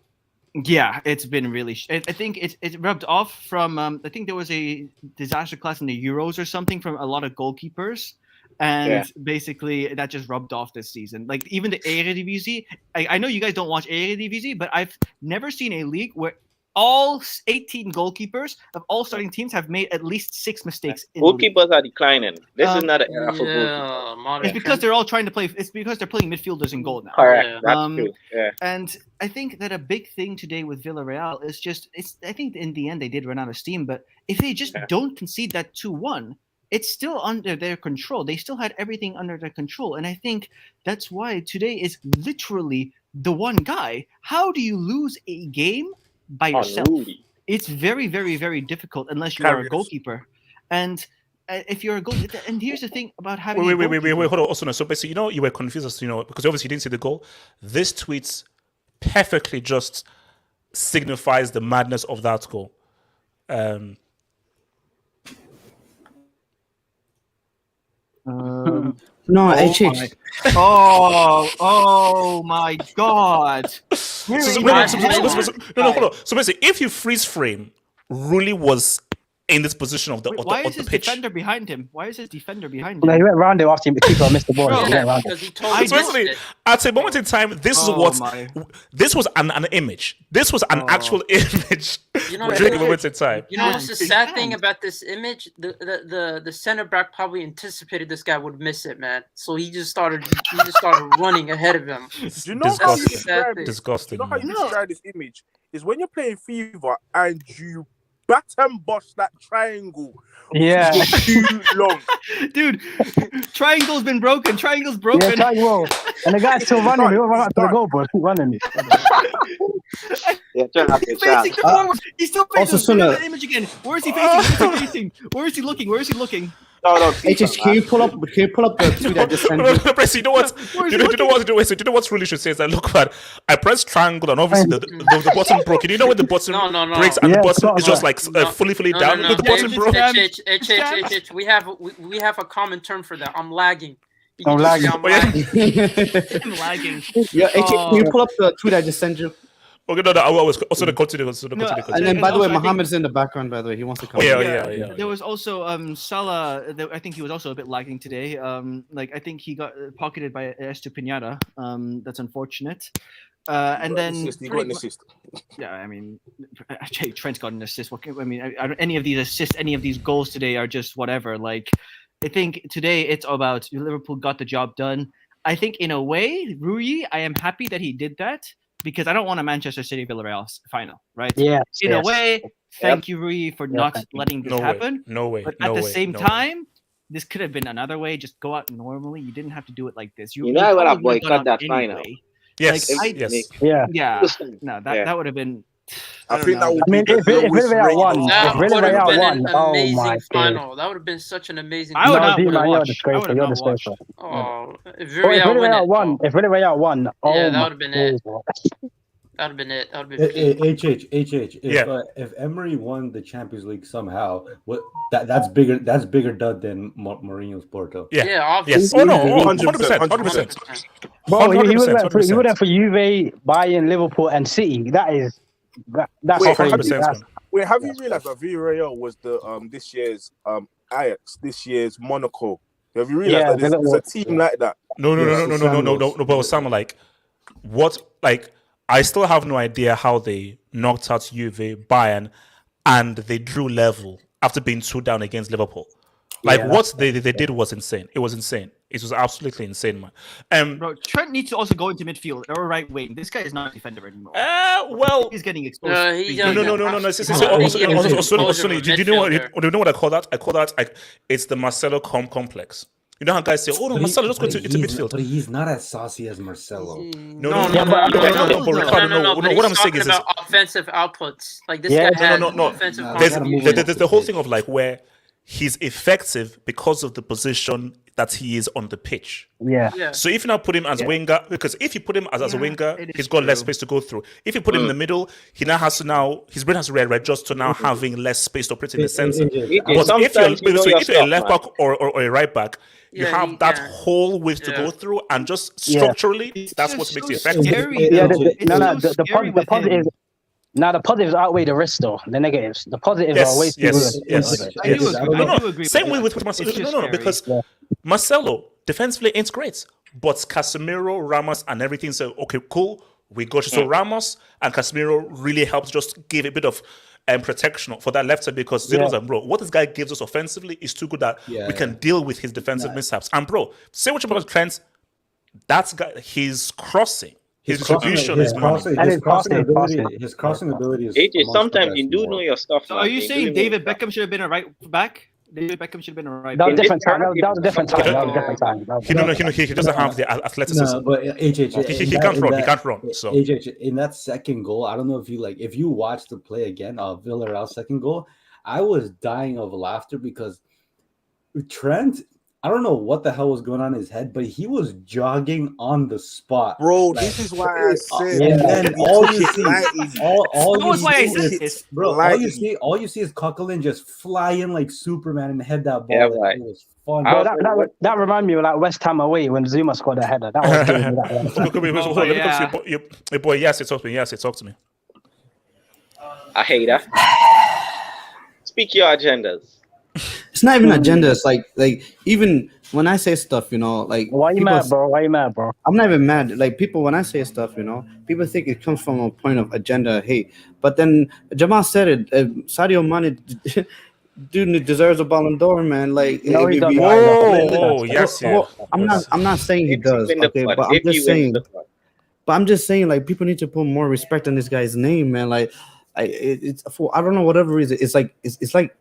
Yeah, it's been really. I think it rubbed off from. I think there was a disaster class in the Euros or something from a lot of goalkeepers, and basically that just rubbed off this season. Like, even the Eredivisie. I know you guys don't watch Eredivisie, but I've never seen a league where all 18 goalkeepers of all starting teams have made at least 6 mistakes. Goalkeepers are declining. This is not an era for goalkeepers. It's because they're all trying to play. It's because they're playing midfielders in goal now. Correct. That's true. Yeah. And I think that a big thing today with Villarreal is just, I think in the end they did run out of steam, but if they just don't concede that 2-1, it's still under their control. They still had everything under their control. And I think that's why today is literally the one guy. How do you lose a game by yourself? It's very, very, very difficult unless you are a goalkeeper. And if you're a goalkeeper, and here's the thing about having wait, hold on. Also, no. So basically, you were confused as because obviously you didn't see the goal. This tweet perfectly just signifies the madness of that goal. No, HH. Oh my god. No, hold on. So basically, if you freeze frame, Rulli was in this position of the Why is his defender behind him? No, he went round it after the keeper missed the ball. At a moment in time, this was an image. This was an actual image during the moment in time. You know what's the sad thing about this image? The center back probably anticipated this guy would miss it, man. So he just started running ahead of him. You know how you describe it? Disgusting. You know how you describe this image is when you're playing FIFA and you bat and boss that triangle. Yeah. Too long. Dude, triangle's been broken. Triangle's broken. Yeah, triangle. And the guy's still running. He won't run out to the goal, but keep running. Yeah, turn off your He's facing chat. the forward. He's still facing. Also, Look at Suna- the image again. Where is he facing? Where is he facing? Where is he looking? Where is he looking? No, HH, can you pull up the tweet I just sent you? Press, you know what? You know what really should say is that look, man, I pressed triangle and obviously the button broke. You know when the button No. breaks and Yeah, the button it's is just not like fully down. No. The button broke. H. We have a common term for that. I'm lagging. You I'm can just say lagging. I'm lagging. I'm lagging. Yeah, HH, can you pull up the tweet I just sent you? Okay, no, I was also the continue. And then, by the way, also, I think- Mohammed's in the background. By the way, he wants to come. Yeah. There was also Salah. I think he was also a bit lagging today. I think he got pocketed by Estupinata. That's unfortunate. And then he got an assist. yeah, I mean, Trent's got an assist. Any of these assists, any of these goals today are just whatever. Like, I think today it's about Liverpool got the job done. I think in a way, Rulli, I am happy that he did that. Because I don't want a Manchester City Villarreal final, right? Yeah. In a way, thank you, Rui, for not thank you. letting this happen. No way. But at the same time, this could have been another way. Just go out normally. You didn't have to do it like this. You know I would have probably would've boycotted gone out that final. Yes. Like, yes. Yeah. Yeah. No, that would have been. I think that would I mean, be if Villarreal won, That if would have Villarreal been won, an oh amazing my god. final. That would have been such an amazing. I would No, not D-Man, have you're watched. I disgraceful. would have You're not watched. disgraceful. Oh, if Bro, if Villarreal Villarreal won won, if Villarreal won, oh that my would have been it. days, bro. That would have been it. That would have been. If Emery won the Champions League somehow, that's bigger dud than Mourinho's Porto. Yeah, obviously. Yes. Oh no, 100%. 100%. Bro, he would 100%. have for Juve, Bayern, Liverpool, and City. That's Wait, crazy. 100%. That's- Wait, have you realized that Villarreal was the this year's Ajax, this year's Monaco? Have you realized that there's a team like that? No. But Osama, like, what? Like, I still have no idea how they knocked out Juve, Bayern, and they drew level after being 2 down against Liverpool. Like, what they did was insane. It was insane. It was absolutely insane, man. Bro, Trent needs to also go into midfield or right wing. This guy is not a defender anymore. Well, He's getting exposed. No. Do you know what I call that? I call that it's the Marcelo complex. You know how guys say, "Oh no, Marcelo, let's go into midfield." But he's not as saucy as Marcelo. No. But Ricardo, what I'm saying is about offensive outputs. Like this Yeah, guy has no. offensive There's the whole thing of like where he's effective because of the position that he is on the pitch. Yeah. So if you now put him as winger, because if you put him as a winger, he's got less space to go through. If you put him in the middle, he now has to his brain has to readjust to now having less space to operate in the center. But if you're a left back or a right back, you have that whole width to go through, and just structurally, that's what makes you effective. The positives. Now the positives outweigh the risks, though. The negatives, the positives are way too good. I do agree. Same way with Marcelo. No, because Marcelo defensively ain't great, but Casemiro, Ramos, and everything. So okay, cool, we got you. So Ramos and Casemiro really helps just give a bit of protection for that left side because bro, what this guy gives us offensively is too good that we can deal with his defensive mishaps. And bro, say what you about Trent, that's guy. He's crossing. His distribution is money. His crossing ability is. AJ, sometimes you do know your stuff. So are you saying David Beckham should have been a right back? David Beckham should have been a right That back. was a different time. That was a different time. He doesn't have the athleticism. No, but HH, he can't run. He can't run. So HH, in that second goal, I don't know if you watch the play again of Villarreal's second goal, I was dying of laughter because Trent, I don't know what the hell was going on in his head, but he was jogging on the spot. Bro, this is why I said. And then all you see is Coquelin just flying like Superman and head that ball. Yeah, right. It was fun. That reminded me of like West Ham away when Zuma scored a header. That was boy, yes, talk to me. I hate that. Speak your agendas. It's not even agenda. It's like even when I say stuff, like why you mad, bro? I'm not even mad. Like people, when I say stuff, people think it comes from a point of agenda hate. But then Jamal said it. Sadio Mane dude deserves a Ballon d'Or, man. Like no, he doesn't. Yes. I'm not saying he does. Okay, but I'm just saying like people need to put more respect on this guy's name, man. Like. It's for I don't know whatever reason it's like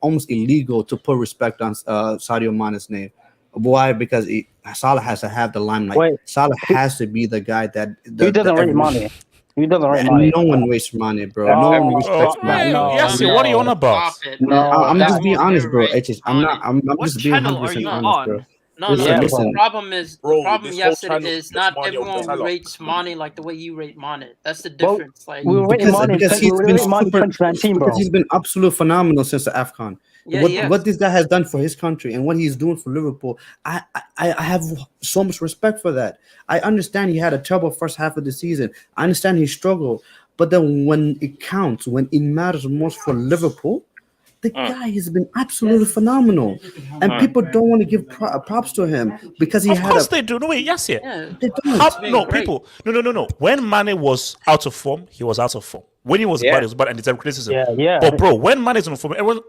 almost illegal to put respect on Sadio Mane's name. Why? Because Salah has to have the limelight. Salah has to be the guy that he doesn't rate Mane. He doesn't rate And Mane. no one wastes money, bro. Oh, No one respects Oh, Mane. yes, what are you on about? Stop it, No, man. I'm that just being won't honest, get bro. rate I'm on not. it. I'm What just being channel are 100% you honest, bro. on? No, Listen, Yeah, listen. the problem is Bro, problem this whole yesterday channel is puts not money on the everyone teller. rates Mane like the way you rate Mane. That's the Well, difference. Like, we were rating because Mane in because 20, we he's were been rating Mane in super 2019, because bro. he's been absolute phenomenal since the AFCON. yeah, What this guy has done for his country and what he's doing for Liverpool, I have so much respect for that. I understand he had a trouble first half of the season. I understand he struggled, but then when it counts, when it matters most for Liverpool, the guy has been absolutely phenomenal, and people don't want to give props to him because he Of had course a. they do. No, wait, yes, yeah. yeah. They don't. No, great. people. No. When Mane was out of form, he was out of form. When he was bad, he was bad and deserved criticism. Yeah. But bro, when Mane is on form, everyone.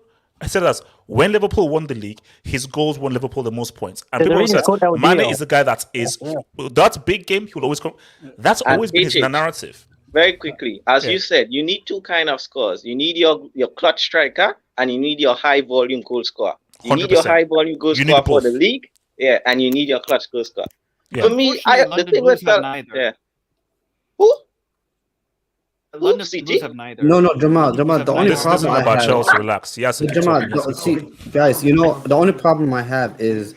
I said that when Liverpool won the league, his goals won Liverpool the most points. And There's a people reason said it's called LDL. Mane is the guy that is that big game. He will always come. That's And always been his HH. narrative. Very quickly, as Yeah. you said, you need two kind of scores. You need your clutch striker and you need your high volume goal scorer. You need your 100%. high volume goal You need scorer for the both. league, and you need your clutch goal scorer. Yeah. For me, the Unfortunately, thing London with Blues have neither. Who? London CG? Blues have neither. No, Jamal. The have only neither. This problem is I about have. Chelsea. Relax. Yes, But Jamal, see, guys, the only problem I have is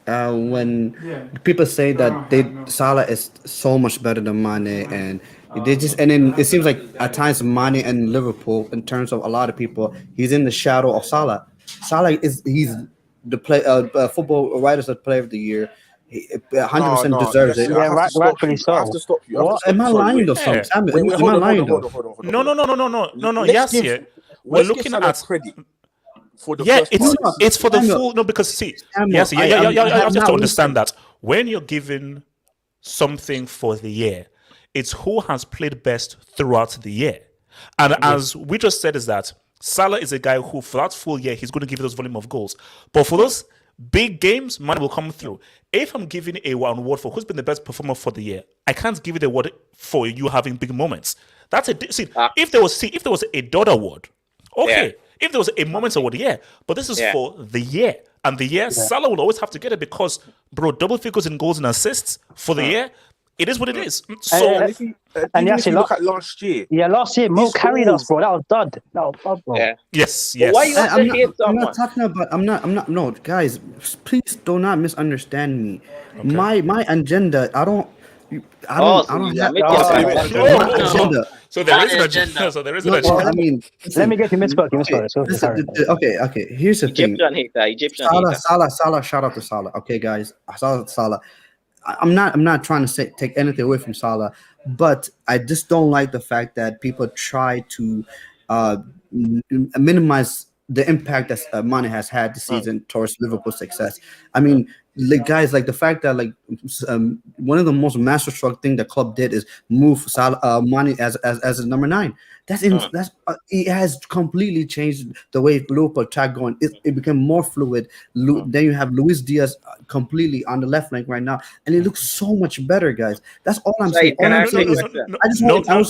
when people say that Salah is so much better than Mane, and then it seems like at times Mane and Liverpool, in terms of a lot of people, he's in the shadow of Salah. He's the football writers of player of the year. He 100% deserves yes, it. I have to stop rightfully you. I have so. to stop you. What? Am I lying though, Yeah. Sam? Wait, Am hold I on, lying hold though? on. No. Let's Yes, give- yeah. We're Let's give looking Salah at credit for the yeah, first it's part. it's for the Samuel, full no because see Samuel, yes yeah, I you have have just not to understand listened. that when you're given something for the year, it's who has played best throughout the year, and as we just said is that Salah is a guy who for that full year he's going to give you those volume of goals, but for those big games, money will come through. If I'm giving a one award for who's been the best performer for the year, I can't give it a award for you having big moments. That's a see. If there was a dot award, okay. Yeah. If there was a moment award, yeah. But this is for the year, and the year Salah will always have to get it because, bro, double figures in goals and assists for the year. It is what it is. So And if you look at last year, last year Mo his carried us, goals- bro. That was dud. Bro. Yeah. yes. Why you have I'm to hate not someone? talking about. I'm not. No, guys, please do not misunderstand me. My agenda. I don't you have. admit My agenda. So there is an Agenda. agenda. So there is an No, agenda. I mean, Let me get you misspoke. Okay. Here's the thing. Egyptian hater. Salah. Shout out to Salah. Okay, guys. Shout out to Salah. I'm not trying to take anything away from Salah, but I just don't like the fact that people try to minimize the impact that Mane has had this season towards Liverpool's success. I mean, guys, like the fact that one of the most masterstroke thing the club did is move Mane as a number 9. It has completely changed the way Liverpool attack going. It became more fluid. Then you have Luis Diaz completely on the left flank right now, and it looks so much better, guys. That's all I'm saying. All I'm saying is I just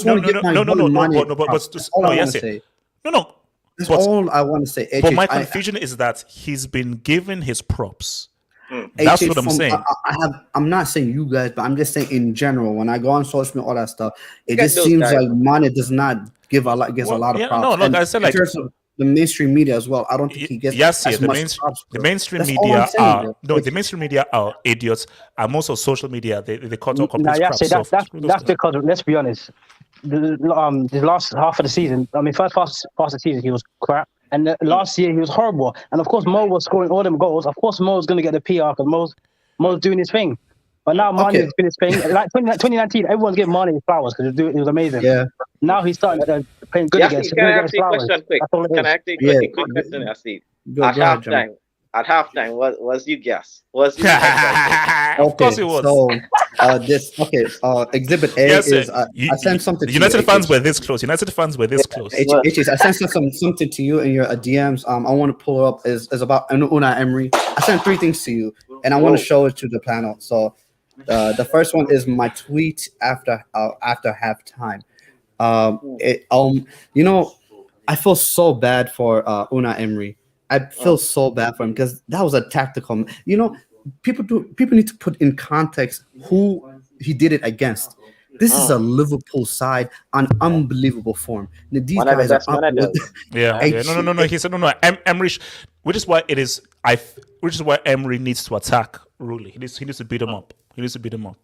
want to get my vote on Mane. That's all I want to say. No. That's all I want to say. But my confusion is that he's been given his props. That's what I'm saying. I'm not saying you guys, but I'm just saying in general. When I go on social media, all that stuff, it just seems like Mane does not give a lot of props. No, I said in terms of the mainstream media as well, I don't think he gets as much props. The mainstream media the mainstream media are idiots, and most of social media they cut all complete crap. That's because let's be honest. The last half of the season, I mean, first half of the season, he was crap. And last year, he was horrible. And of course, Mo was scoring all them goals. Of course, Mo's going to get the PR because Mo's doing his thing. But now Mane is doing his thing. Like 2019, everyone's giving Mane his flowers because it was amazing. Yeah. Now he's starting playing good again. Can I ask you a question quick? Can I ask you a quick question, Asid? At halftime, was you guess? Was you Of course it was. So exhibit A is I sent something to United you, fans were this close. I sent something to you in your DMs. I want to pull up is about Unai Emery. I sent 3 things to you, and I want to show it to the panel. So the first one is my tweet after halftime. I feel so bad for Unai Emery. I feel so bad for him because that was a tactical. People need to put in context who he did it against. This is a Liverpool side on unbelievable form. These One of the guys are best managers. No. He said no. Emery, which is why it is. Which is why Emery needs to attack Rulli. He needs to beat him up. He needs to beat him up.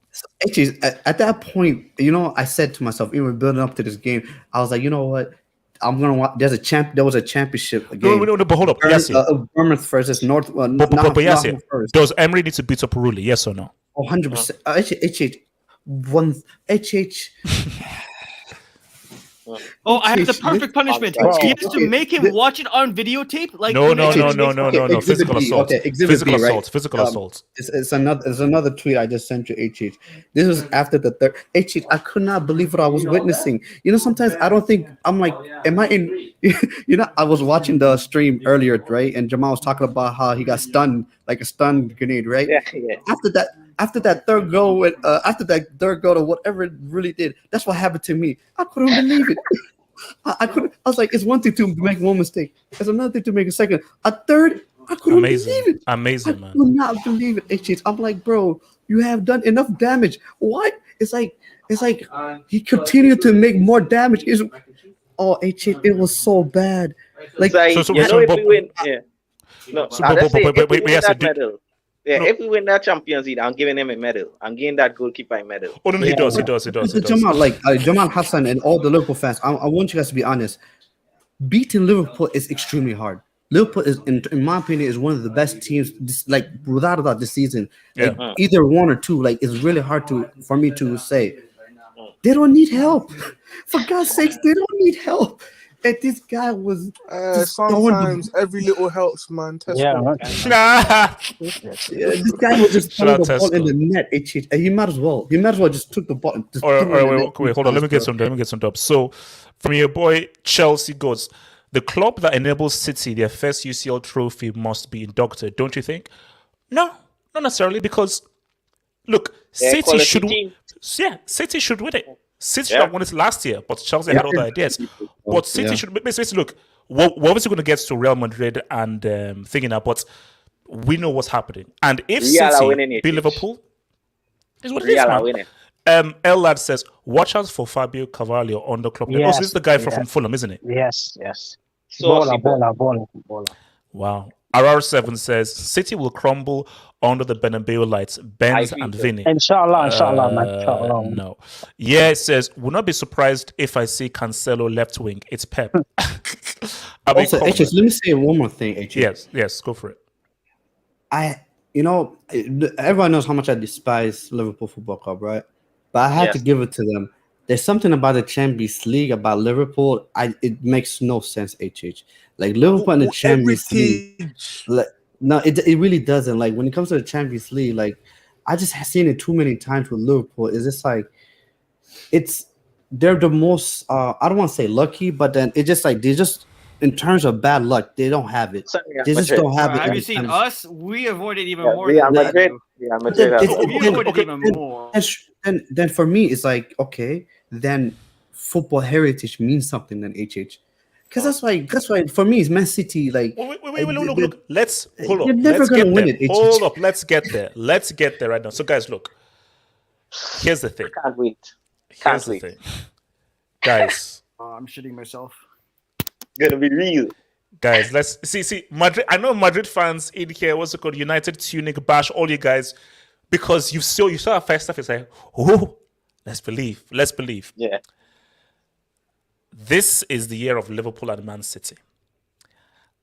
Actually, at that point, I said to myself, even building up to this game, I was like, you know what? I'm gonna watch. There was a championship game. No, but hold up. Yes, Bournemouth versus North. But yes, does Emery need to beat up Rulli? Yes or no? 100%. HH. Oh, I have the perfect punishment. He has to make him watch it on videotape. Like no. Physical assault. Physical assault. It's another tweet I just sent you. HH. This was after the third. HH. I could not believe what I was witnessing. Sometimes I don't think I'm like, am I in? I was watching the stream earlier, right? And Jamal was talking about how he got stunned like a stun grenade, right? Yeah. After that third goal, or whatever it really did, that's what happened to me. I couldn't believe it. I was like, it's one thing to make one mistake. It's another thing to make a second. A third, I couldn't believe it. Amazing, man. I could not believe it. I'm like, bro, you have done enough damage. What? It's like he continued to make more damage. It was so bad. Like, if we win, if we win that Champions League, I'm giving him a medal. I'm giving that goalkeeper a medal. Oh no, he does. Jamal Hassan and all the Liverpool fans, I want you guys to be honest. Beating Liverpool is extremely hard. Liverpool is, in my opinion, is one of the best teams. Without a doubt, this season. Either one or two. It's really hard for me to say. They don't need help. For God's sakes, they don't need help. And this guy was sometimes every little helps, man. This guy was just throwing the ball in the net. And he might as well just took the ball. Wait, hold on. Let me get some dubs. So, from your boy Chelsea goes, the club that enables City their first UCL trophy must be inducted. Don't you think? No, not necessarily, because look, City should win it. City should have won it last year, but Chelsea had other ideas. But City should basically look. We're obviously going to get to Real Madrid and thinking that, but we know what's happening. And if City beat Liverpool, is what it is, man. Lad says, watch out for Fabio Carvalho on the club. This is the guy from Fulham, isn't it? Yes. Baller. Wow. RR7 says City will crumble under the Bernabeu lights. Benz and Vinny. Inshallah, man. Inshallah. No. Yeah, it says, will not be surprised if I see Cancelo left wing. It's Pep. Also, let me say one more thing, H. Yes, go for it. Everyone knows how much I despise Liverpool Football Club, right? But I had to give it to them. There's something about the Champions League, about Liverpool. It makes no sense, HH. Liverpool in the Champions League. No, it really doesn't. When it comes to the Champions League, I just have seen it too many times with Liverpool. It's just they're the most. I don't want to say lucky, but then it's just they just in terms of bad luck, they don't have it. They just don't have it. Have you seen us? We avoided even more. Real Madrid. We avoided even more. Then for me, it's okay. Then football heritage means something. Then HH. Because that's why for me it's Man City. Wait, look. Let's hold up. You're never gonna win it. Hold up. Let's get there. Let's get there right now. So guys, look. Here's the thing. Can't wait. Here's the thing. Guys. I'm shitting myself. Gonna be real. Guys, let's see Madrid. I know Madrid fans in here. What's it called? United Tunic Bash. All you guys, because you saw our first stuff. It's let's believe. Yeah. This is the year of Liverpool and Man City.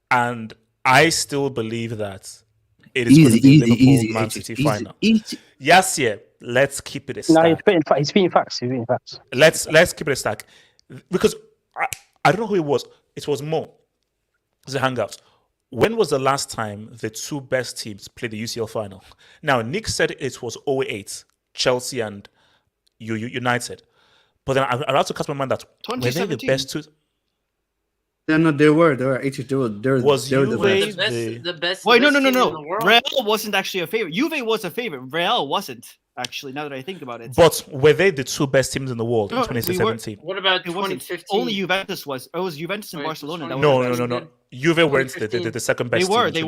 And I still believe that it is going to be Liverpool Man City final. Yes, let's keep it a stack. No, he's being facts. Let's keep it a stack. Because I don't know who it was. It was Mo. It was a Hangouts. When was the last time the two best teams played the UCL final? Now, Nick said it was 08, Chelsea and United. But then I have to cast my mind that were they the best two? No, they were. They were the best? Wait, no. In the world. Real wasn't actually a favorite. Juve was a favorite. Real wasn't. Actually, now that I think about it. But were they the two best teams in the world in No, 2017? What about It wasn't. 2015? Only Juventus was. It was Juventus and Wait, Barcelona. That No, was no. Juve weren't the second best They were. team. They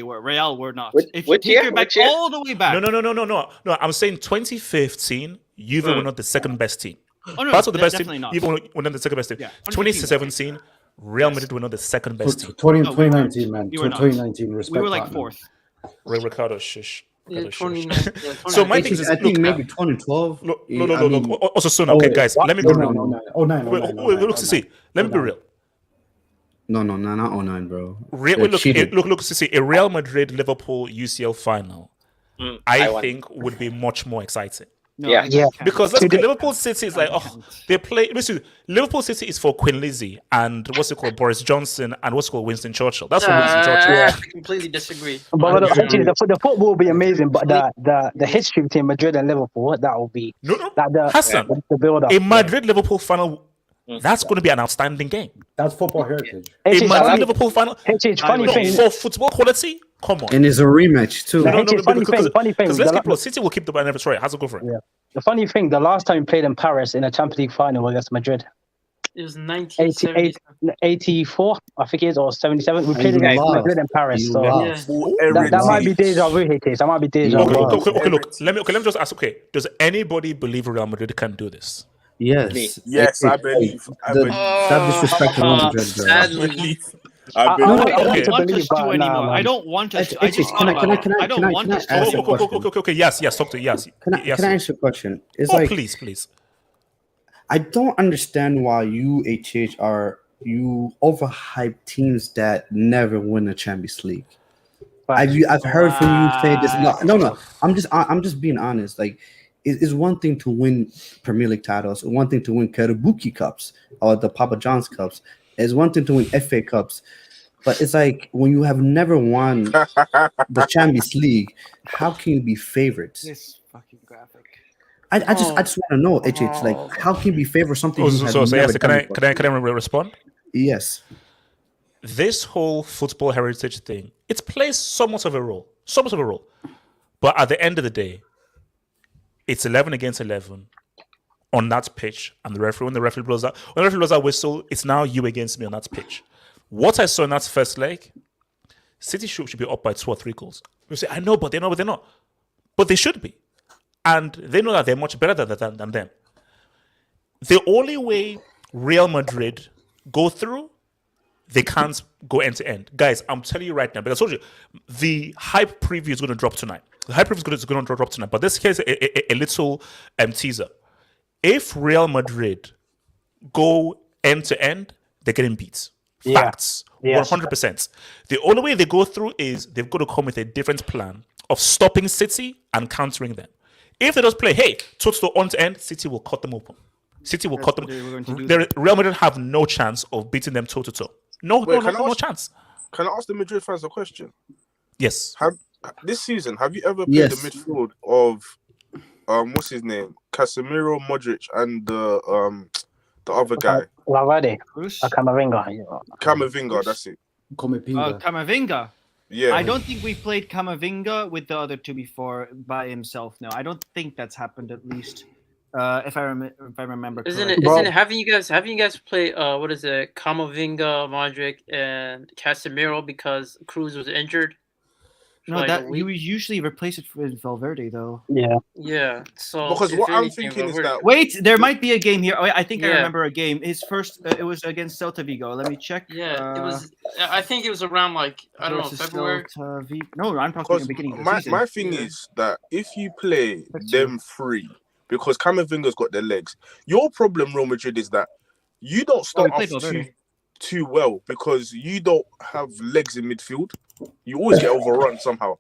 were. Real were not. Which If you take year? it back Which year? all the way back. No. I'm saying 2015, Juve were not the second best team. Oh no, Part of the best team, definitely not. Juve were not the second best team. Yeah, 2017, Real Madrid were not the second best team. 2019, man. We were not. 2019, respect. We were like Tottenham. fourth. Ricardo, shush. Yeah, Ricardo, 29. shush. So my thing is, I think maybe 2012. Look. Also, soon. Okay, guys, let me be real. Look, see. Let me be real. No, not 09, bro. Look, see, a Real Madrid Liverpool UCL final, I think would be much more exciting. No, Yeah. Because let's look, Liverpool City is like, they play. Listen, Liverpool City is for Queen Lizzie and Boris Johnson and Winston Churchill. That's for Winston Churchill. I completely disagree. But actually, the football will be amazing. But the history between Madrid and Liverpool, that will be Hassan, the build up. a Madrid Liverpool final. That's going to be an outstanding game. That's football heritage. A Madrid Liverpool final. Funny thing For football quality, come on. And it's a rematch too. Funny thing. Because let's keep City will keep the banner. Sorry, how's it go for it? Yeah. The funny thing, the last time we played in Paris in a Champions League final against Madrid, It was 1970. 84, I think it is, or 77. We played against Madrid in Paris. So that might be deja vu, Hates. That might be deja vu. Okay, look. Let me just ask. Okay, does anybody believe Real Madrid can do this? Yes, I believe. That disrespect to Real Madrid, bro. Sadly. I don't want us to. I just Can I ask a question? Okay. Yes. Talk to yes. Can I ask you a question? It's please. I don't understand why you you overhype teams that never win a Champions League. I've heard from you say this. No. I'm just being honest. Like, it's one thing to win Premier League titles, one thing to win Karabuki Cups or the Papa John's Cups. It's one thing to win FA Cups, but it's like when you have never won the Champions League, how can you be favorites? This fucking graphic. I just want to know, HH, like, how can you be favored something? Can I respond? Yes. This whole football heritage thing, it plays somewhat of a role, but at the end of the day, it's 11 against 11 on that pitch, and when the referee blows that whistle, it's now you against me on that pitch. What I saw in that first leg, City should be up by 2 or 3 goals. You say, I know, but they're not. But they should be. And they know that they're much better than them. The only way Real Madrid go through, they can't go end to end. Guys, I'm telling you right now, because I told you, the hype preview is going to drop tonight. But this here's a little teaser. If Real Madrid go end to end, they're getting beat. Facts. 100%. The only way they go through is they've got to come with a different plan of stopping City and countering them. If they just play, total on to end, City will cut them open. Cut them. Real Madrid have no chance of beating them toe to toe. No chance. Can I ask the Madrid fans a question? Yes. This season, have you ever played the midfield of what's his name? Casemiro, Modric, and the other guy? Valverde. Camavinga, that's it. Camavinga. Yeah. I don't think we played Camavinga with the other two before by himself. No, I don't think that's happened, at least. If I remember correctly. Haven't you guys play what is it, Camavinga, Modric, and Casemiro because Cruz was injured? No, that you usually replace it with Valverde, though. Yeah. So because what I'm thinking is that there might be a game here. I think I remember a game. His first, it was against Celta Vigo. Let me check. Yeah, it was. I think it was around February. No, I'm talking the beginning of the season. My thing is that if you play them three, because Camavinga's got the legs, your problem, Real Madrid, is that you don't start off too well because you don't have legs in midfield. You always get overrun somehow.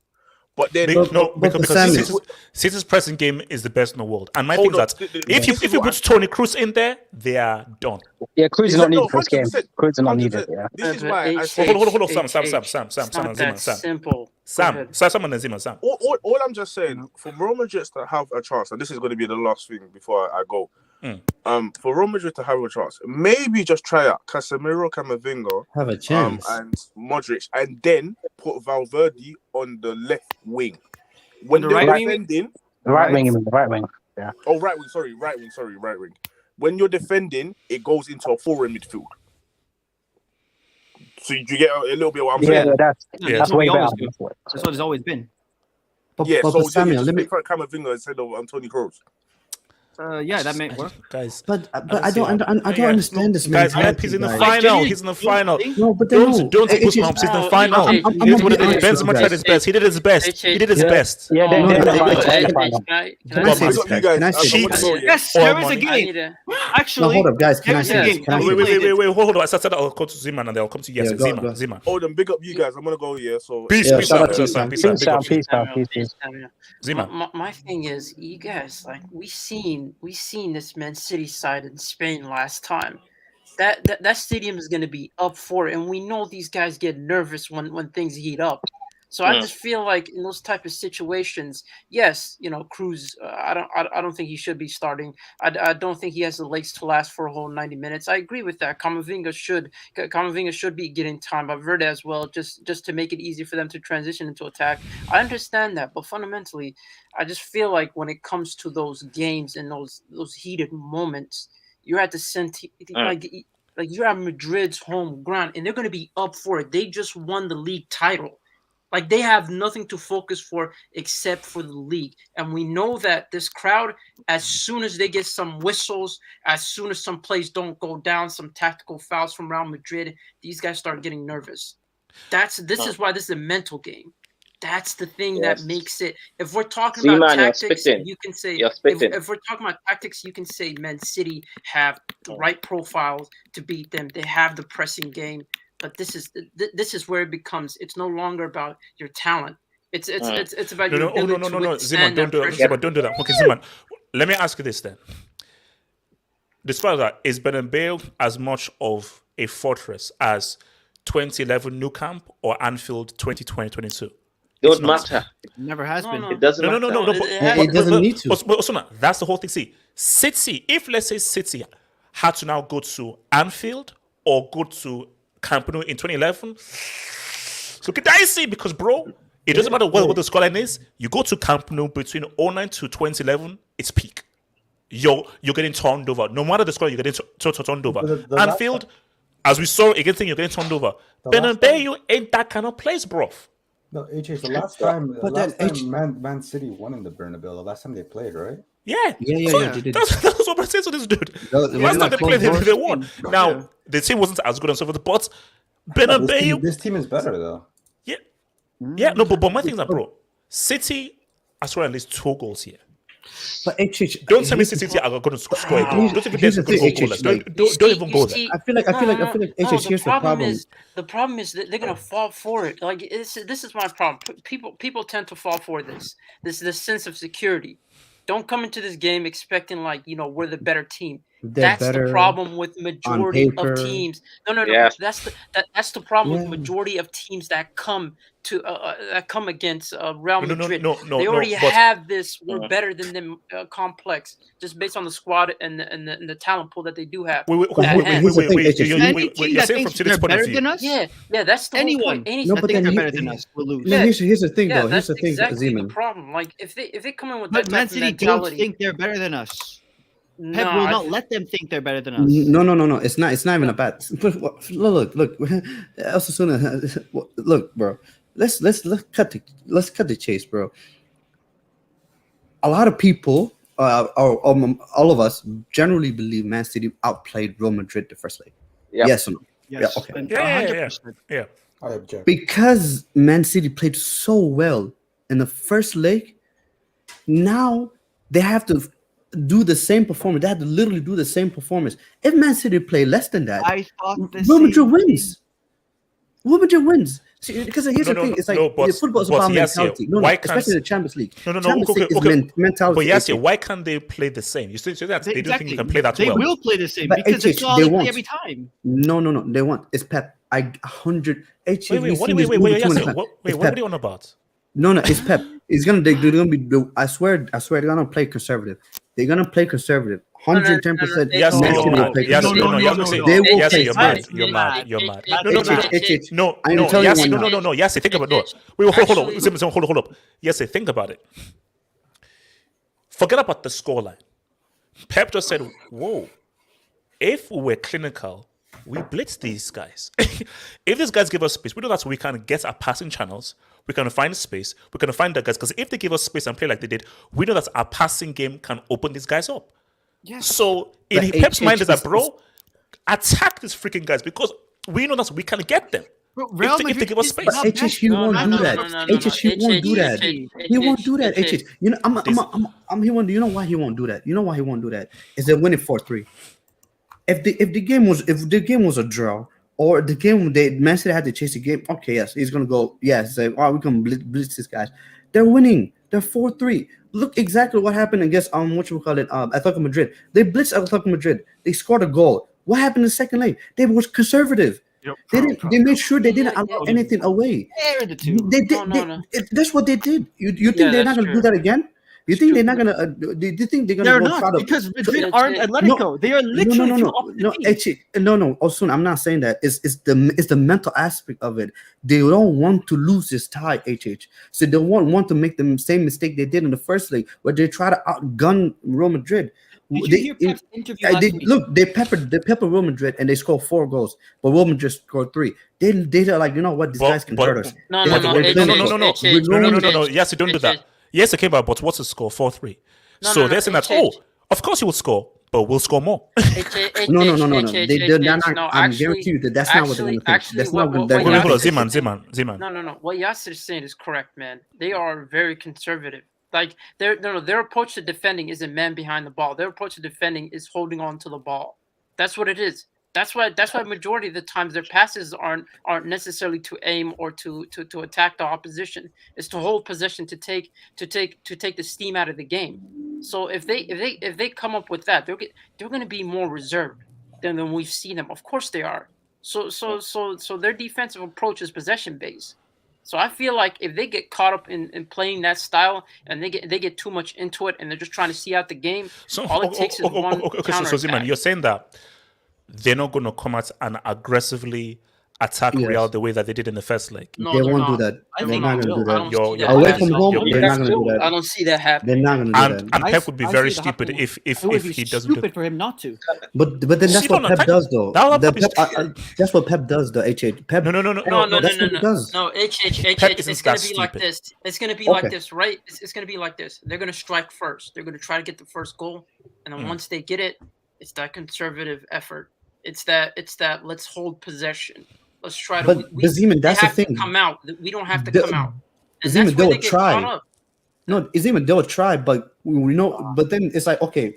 But then because City's pressing game is the best in the world. And my thing is that if you put Toni Kroos in there, they are done. Yeah, Kroos is not needed for this game. Kroos is not needed. Yeah. This is why I say hold on, Sam and Zima. All I'm just saying, for Real Madrid to have a chance, and this is going to be the last thing before I go. For Real Madrid to have a chance, maybe just try out Casemiro, Camavinga, have a chance, and Modric, and then put Valverde on the left wing. When they're defending, Right wing, the right wing. Yeah. Oh, right wing. Sorry, right wing. When you're defending, it goes into a forward midfield. So you get a little bit of what I'm saying? That's way better. That's what it's always been. So Samuel, just pick Camavinga instead of Toni Kroos. Yeah, that may work, guys. But I don't understand this man. Guys, he's in the final. He's in the final. No, but don't put him up. He's in the final. Benzema tried his best. He did his best. He did his best. Yeah, yes, there is a game. Actually, hold up, guys. Can I say this? Wait, hold on. I said I'll go to Zeman and then I'll come to you. Yes, Zeman. Oh, then big up you guys. I'm gonna go here. So peace out. Zeman. My thing is, you guys, like we seen this Man City side in Spain last time. That stadium is going to be up for it, and we know these guys get nervous when things heat up. So I just feel like in those type of situations, yes, Cruz. I don't think he should be starting. I don't think he has the legs to last for a whole 90 minutes. I agree with that. Camavinga should be getting time by Verde as well, just to make it easy for them to transition into attack. I understand that, but fundamentally, I just feel like when it comes to those games and those heated moments, you're at the like you're at Madrid's home ground, and they're going to be up for it. They just won the league title. Like, they have nothing to focus for except for the league. And we know that this crowd, as soon as they get some whistles, as soon as some plays don't go down, some tactical fouls from Real Madrid, these guys start getting nervous. This is why this is a mental game. That's the thing that makes it. If we're talking about tactics, you can say if we're talking about tactics, you can say Man City have the right profiles to beat them. They have the pressing game. But this is where it becomes. It's no longer about your talent. It's about your ability to Zeman, don't do that. Zeman, don't do that. Okay, Zeman, let me ask you this then. Despite that, is Bernabeu as much of a fortress as 2011 Nou Camp or Anfield 2020-22? Don't matter. It never has been. It doesn't matter. No. It doesn't need to. But Osuna, that's the whole thing. See, City. If let's say City had to now go to Anfield or go to Camp Nou in 2011, so can I see? Because bro, it doesn't matter what the scoreline is. You go to Camp Nou between 2009 to 2011, it's peak. You're getting turned over. No matter the score, you're getting turned over. Anfield, as we saw again, you're getting turned over. Bernabeu ain't that kind of place, bro. No, AJ, the last time Man City won in the Bernabeu, the last time they played, right? Yeah. That's what I'm saying to this dude. Last time they played, they won. Now, the team wasn't as good and so forth, but Bernabeu... This team is better, though. Yeah. Yeah, no, but my thing is that, bro, City, I scored at least 2 goals here. But don't tell me City are going to score a goal. Don't even dare to go goalless. Don't even go there. I feel like here's the problem. The problem is that they're going to fall for it. Like, this is my problem. People tend to fall for this sense of security. Don't come into this game expecting we're the better team. That's the problem with majority of teams. No. Yes. That's the problem with majority of teams that come against Real Madrid. They already have this "we're better than them" complex, just based on the squad and the talent pool that they do have. Wait. You're saying from City's point of view? Yeah, that's the whole point. Anyone think they're better than us will lose. No, here's the thing, though. Here's the thing, Zeman. The problem. Like, if they come in with that Man City don't think they're better than us. Pep will not let them think they're better than us. No. It's not even a bad. Look. Look, bro. Let's cut the chase, bro. A lot of people, all of us, generally believe Man City outplayed Real Madrid the first leg. Yep. Yes or no? Yes. Yeah. Okay. Yeah. I object. Because Man City played so well in the first leg, now they have to do the same performance. They have to literally do the same performance. If Man City play less than that, Real Madrid wins. Real Madrid wins. See, because here's the thing: it's like football is about mentality. Especially in the Champions League. Okay. Mentality. But yes, why can't they play the same? You say that they don't think you can play that well. They will play the same because it's all they play every time. No, they won't. It's Pep. 100. Wait, what are you on about? No, it's Pep. They're gonna be. I swear, they're gonna play conservative. They're gonna play conservative. 110%. Yes, They will play. You're mad. No. Yes, think about it. Wait, hold up. Yes, think about it. Forget about the scoreline. Pep just said, whoa, if we were clinical, we blitz these guys. If these guys give us space, we know that we can get our passing channels, we can find space, we can find the guys. Because if they give us space and play like they did, we know that our passing game can open these guys up. Yes. So in Pep's mind is that, bro, attack these freaking guys because we know that we can get them. If they give us space. HHU won't do that. HHU won't do that. He won't do that. HH. You know, he won't. You know why he won't do that? You know why he won't do that? Is they win it 4-3. If the game was a draw or the game Man City had to chase the game, okay, yes, he's gonna go. Yes, say, we can blitz these guys. They're winning. They're 4-3. Look exactly what happened against Atletico Madrid. They blitzed Atletico Madrid. They scored a goal. What happened in the second leg? They were conservative. Yep. They made sure they didn't allow anything away. They did. That's what they did. You think they're not going to do that again? You think they're not going to? Do you think they're going to? They're not because Madrid aren't Atletico. They are literally no. Osuna, I'm not saying that. It's the mental aspect of it. They don't want to lose this tie, HH. So they want to make the same mistake they did in the first leg, where they try to outgun Real Madrid. Did you hear Pep's interview last week? Look, they peppered Real Madrid and they scored 4 goals, but Real Madrid scored 3. They're like, you know what, these guys can hurt us. No. Yes, you don't do that. Yes, it came out, but what's the score? 4-3. So they're saying that, of course you will score, but we'll score more. No. I guarantee you that's not what they're going to think. That's not what they're going to think. Ziman. No. What Yasser is saying is correct, man. They are very conservative. Like their approach to defending isn't man behind the ball. Their approach to defending is holding on to the ball. That's what it is. That's why majority of the times their passes aren't necessarily to aim or to attack the opposition. It's to hold possession to take the steam out of the game. So if they come up with that, they're going to be more reserved than we've seen them. Of course they are. So their defensive approach is possession based. So I feel like if they get caught up in playing that style and they get too much into it and they're just trying to see out the game, all it takes is one counter. So Ziman, you're saying that they're not going to come out and aggressively attack Real the way that they did in the first leg. No, they won't do that. They're not going to do that. Away from home, they're not going to do that. I don't see that happening. They're not going to do that. And Pep would be very stupid if he doesn't. It would be stupid for him not to. But then that's what Pep does, though. That's what Pep does, though. Pep. No. That's what he does. No, it's going to be like this. It's going to be like this, right? It's going to be like this. They're going to strike first. They're going to try to get the first goal, and then once they get it, it's that conservative effort. It's that let's hold possession. Let's try to. But Zeman, that's the thing. Come out. We don't have to come out. Zeman, they'll try. No, Zeman, they'll try, but we know. But then it's like, okay.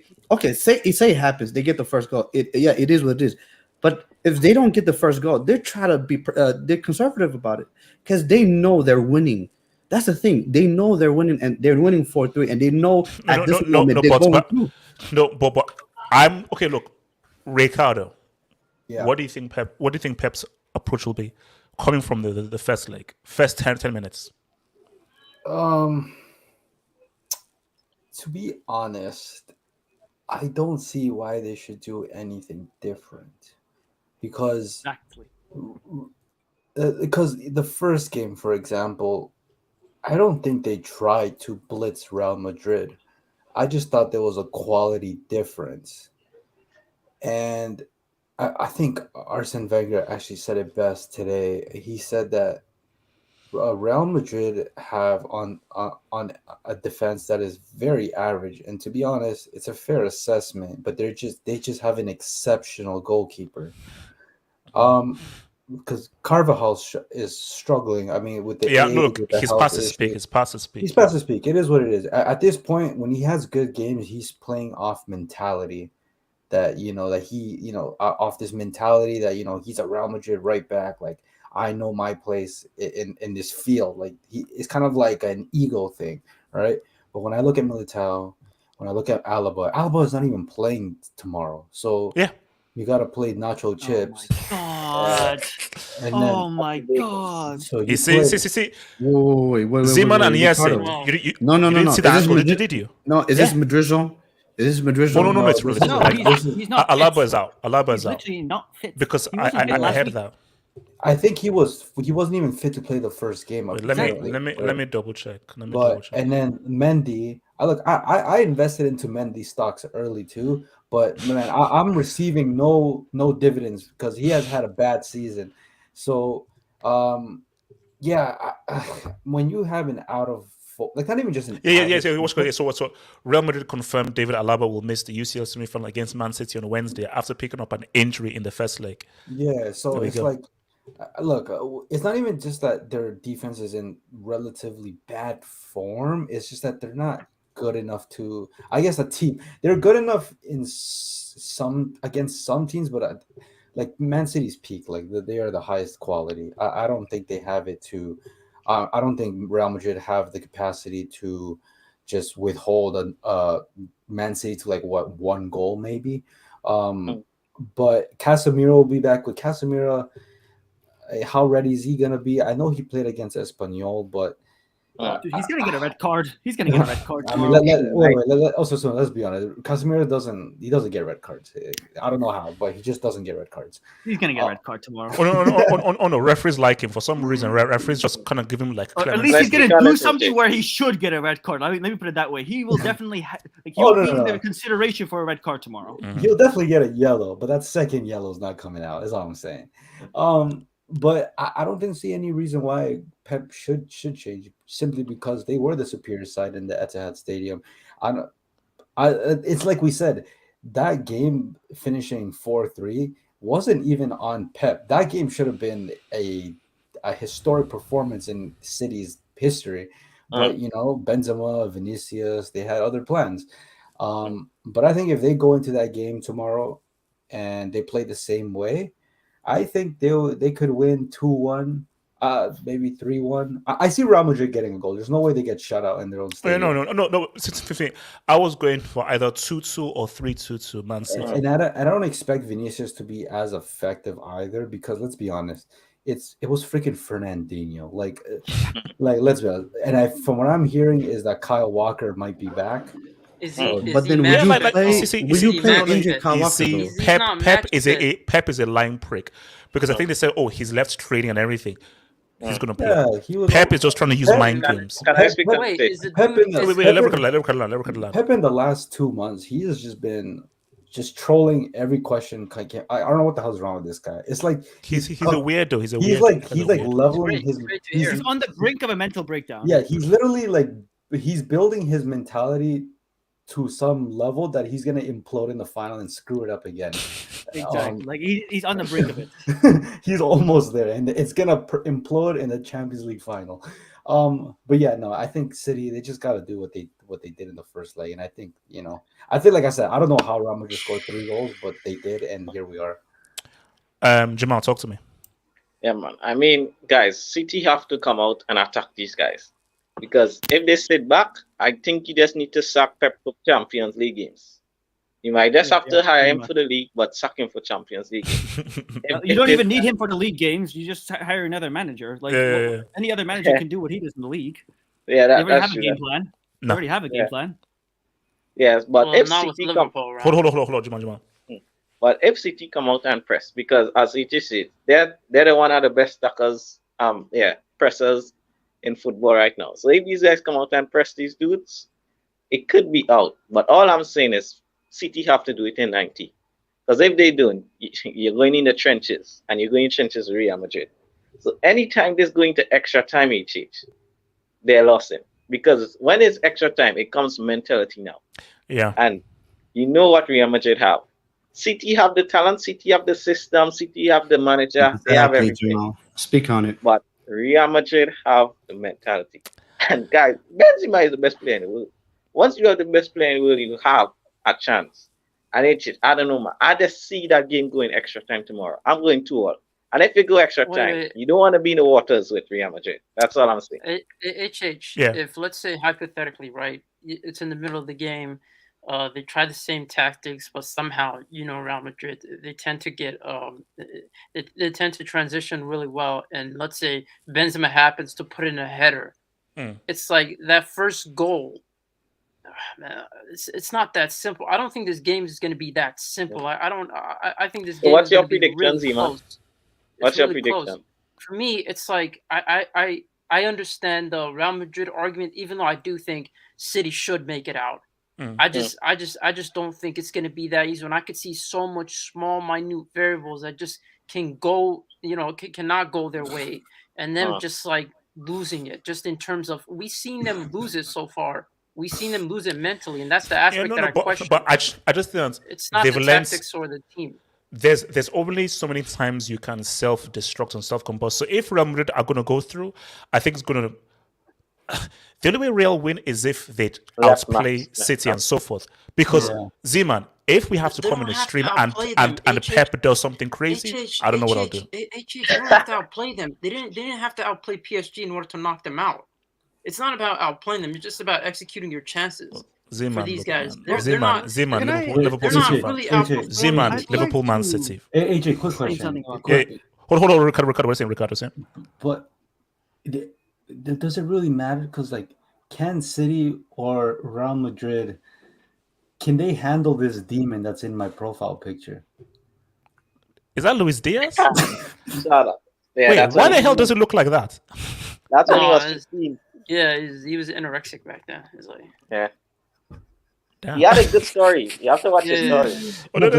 Say it happens. They get the first goal. It is what it is. But if they don't get the first goal, they try to be. They're conservative about it because they know they're winning. That's the thing. They know they're winning, and they're winning 4-3, and they know at this moment they're going through. But I'm okay. Look, Ricardo. Yeah. What do you think Pep's approach will be coming from the first leg, first 10 minutes? To be honest, I don't see why they should do anything different because the first game, for example, I don't think they tried to blitz Real Madrid. I just thought there was a quality difference. And I think Arsene Wenger actually said it best today. He said that Real Madrid have on a defense that is very average, and to be honest, it's a fair assessment. But they just have an exceptional goalkeeper. Because Carvajal is struggling. I mean, with the his passes speak. His passes speak. It is what it is. At this point, when he has good games, he's playing off mentality. That he off this mentality that he's a Real Madrid right back. Like, I know my place in this field. Like, it's kind of like an ego thing, right? But when I look at Militao, when I look at Alaba is not even playing tomorrow. So you got to play nacho chips. Oh my god! So you see. Wait. Zeman and Yassin. No. Didn't see that, did you? No, is this Madrizo? Is this Madrizo? No, it's really. He's not. Alaba is out. He's literally not fit. Because I heard that. I think he wasn't even fit to play the first game. Let me double check. And then Mendy, I invested into Mendy stocks early too, but man, I'm receiving no dividends because he has had a bad season. So yeah, when you have an out of like not even just an So Real Madrid confirmed David Alaba will miss the UCL semi-final against Man City on Wednesday after picking up an injury in the first leg. Yeah, so it's like, look, it's not even just that their defense is in relatively bad form. It's just that they're not good enough to. I guess a team they're good enough in some against some teams, but like Man City's peak, like they are the highest quality. I don't think they have it to. I don't think Real Madrid have the capacity to just withhold a Man City to like what, one goal maybe. But Casemiro will be back. With Casemiro, how ready is he gonna be? I know he played against Espanyol, but dude, he's gonna get a red card. He's gonna get a red card. I mean, let's be honest. Casemiro doesn't get red cards. I don't know how, but he just doesn't get red cards. He's gonna get a red card tomorrow. No, referees like him for some reason. Referees just kind of give him like. At least he's gonna do something where he should get a red card. Let me put it that way. He will definitely he'll be in the consideration for a red card tomorrow. He'll definitely get a yellow, but that second yellow is not coming out. Is all I'm saying. But I don't think see any reason why Pep should change simply because they were the superior side in the Etihad Stadium. It's like we said, that game finishing 4-3 wasn't even on Pep. That game should have been a historic performance in City's history. But you know, Benzema, Vinicius, they had other plans. But I think if they go into that game tomorrow and they play the same way, I think they could win 2-1, maybe 3-1. I see Real Madrid getting a goal. There's no way they get shut out in their own stadium. No. 15. I was going for either 2-2 or 3-2 to Man City. And I don't expect Vinicius to be as effective either because let's be honest, it was freaking Fernandinho. Like let's be honest. And from what I'm hearing is that Kyle Walker might be back. But then would you play injured Kyle Walker? Pep is a lying prick because I think they said, oh, he's left training and everything. He's gonna play. Pep is just trying to use mind games. Pep in the last 2 months, he has just been trolling every question. I don't know what the hell's wrong with this guy. It's like he's a weirdo. He's like leveling his. He's on the brink of a mental breakdown. Yeah, he's literally like he's building his mentality to some level that he's gonna implode in the final and screw it up again. Exactly. Like he's on the brink of it. He's almost there, and it's gonna implode in the Champions League final. But yeah, no, I think City, they just gotta do what they did in the first leg, and I think like I said, I don't know how Real Madrid scored 3 goals, but they did, and here we are. Jamal, talk to me. Yeah, man. I mean, guys, City have to come out and attack these guys. Because if they sit back, I think you just need to sack Pep for Champions League games. You might just have to hire him for the league, but sack him for Champions League games. You don't even need him for the league games. You just hire another manager. Like any other manager can do what he does in the league. Yeah, they already have a game plan. They already have a game plan. Yes, but if City come, hold on, Jamal. But if City come out and press, because as it is, they're the one of the best stackers, pressers in football right now. So if these guys come out and press these dudes, it could be out. But all I'm saying is City have to do it in 90. Because if they don't, you're going in the trenches, and you're going in trenches with Real Madrid. So anytime there's going to extra time each, they're losing. Because when it's extra time, it comes mentality now. Yeah. And you know what Real Madrid have. City have the talent, City have the system, City have the manager, they have everything. Speak on it. But Real Madrid have the mentality. And guys, Benzema is the best player in the world. Once you have the best player in the world, you have a chance. And I don't know, man. I just see that game going extra time tomorrow. I'm going 2-1. And if you go extra time, you don't want to be in the waters with Real Madrid. That's all I'm saying. If let's say hypothetically, right, it's in the middle of the game, they try the same tactics, but somehow, Real Madrid, they tend to get, they tend to transition really well. And let's say Benzema happens to put in a header. It's like that first goal. Man, it's not that simple. I don't think this game is going to be that simple. I think this game. So what's is your gonna be prediction, really Zima? close. What's your really prediction? Close. For me, it's like I I understand the Real Madrid argument, even though I do think City should make it out. I just don't think it's going to be that easy. When I could see so much small, minute variables that just can go, cannot go their way, and them just like losing it. Just in terms of, we've seen them lose it so far. We've seen them lose it mentally, and that's the aspect that I question. But I just think it's not the tactics or the team. There's only so many times you can self-destruct and self-compose. So if Real Madrid are going to go through, I think it's going to. The only way Real win is if they outplay City and so forth. Because Z-Man, if we have to come in the stream and Pep does something crazy, I don't know what I'll do. They don't have to outplay them. They didn't have to outplay PSG in order to knock them out. It's not about outplaying them. It's just about executing your chances. For these guys, Liverpool Man City. AJ, quick question. Hold on, Ricardo. What's saying? But does it really matter? Because can City or Real Madrid, can they handle this demon that's in my profile picture? Is that Luis Diaz? Shut up. Yeah, wait, why the hell does it look like that? That's when he was 15. Yeah, he was anorexic back then. He's like, yeah. Damn. He had a good story. You have to watch his story. No,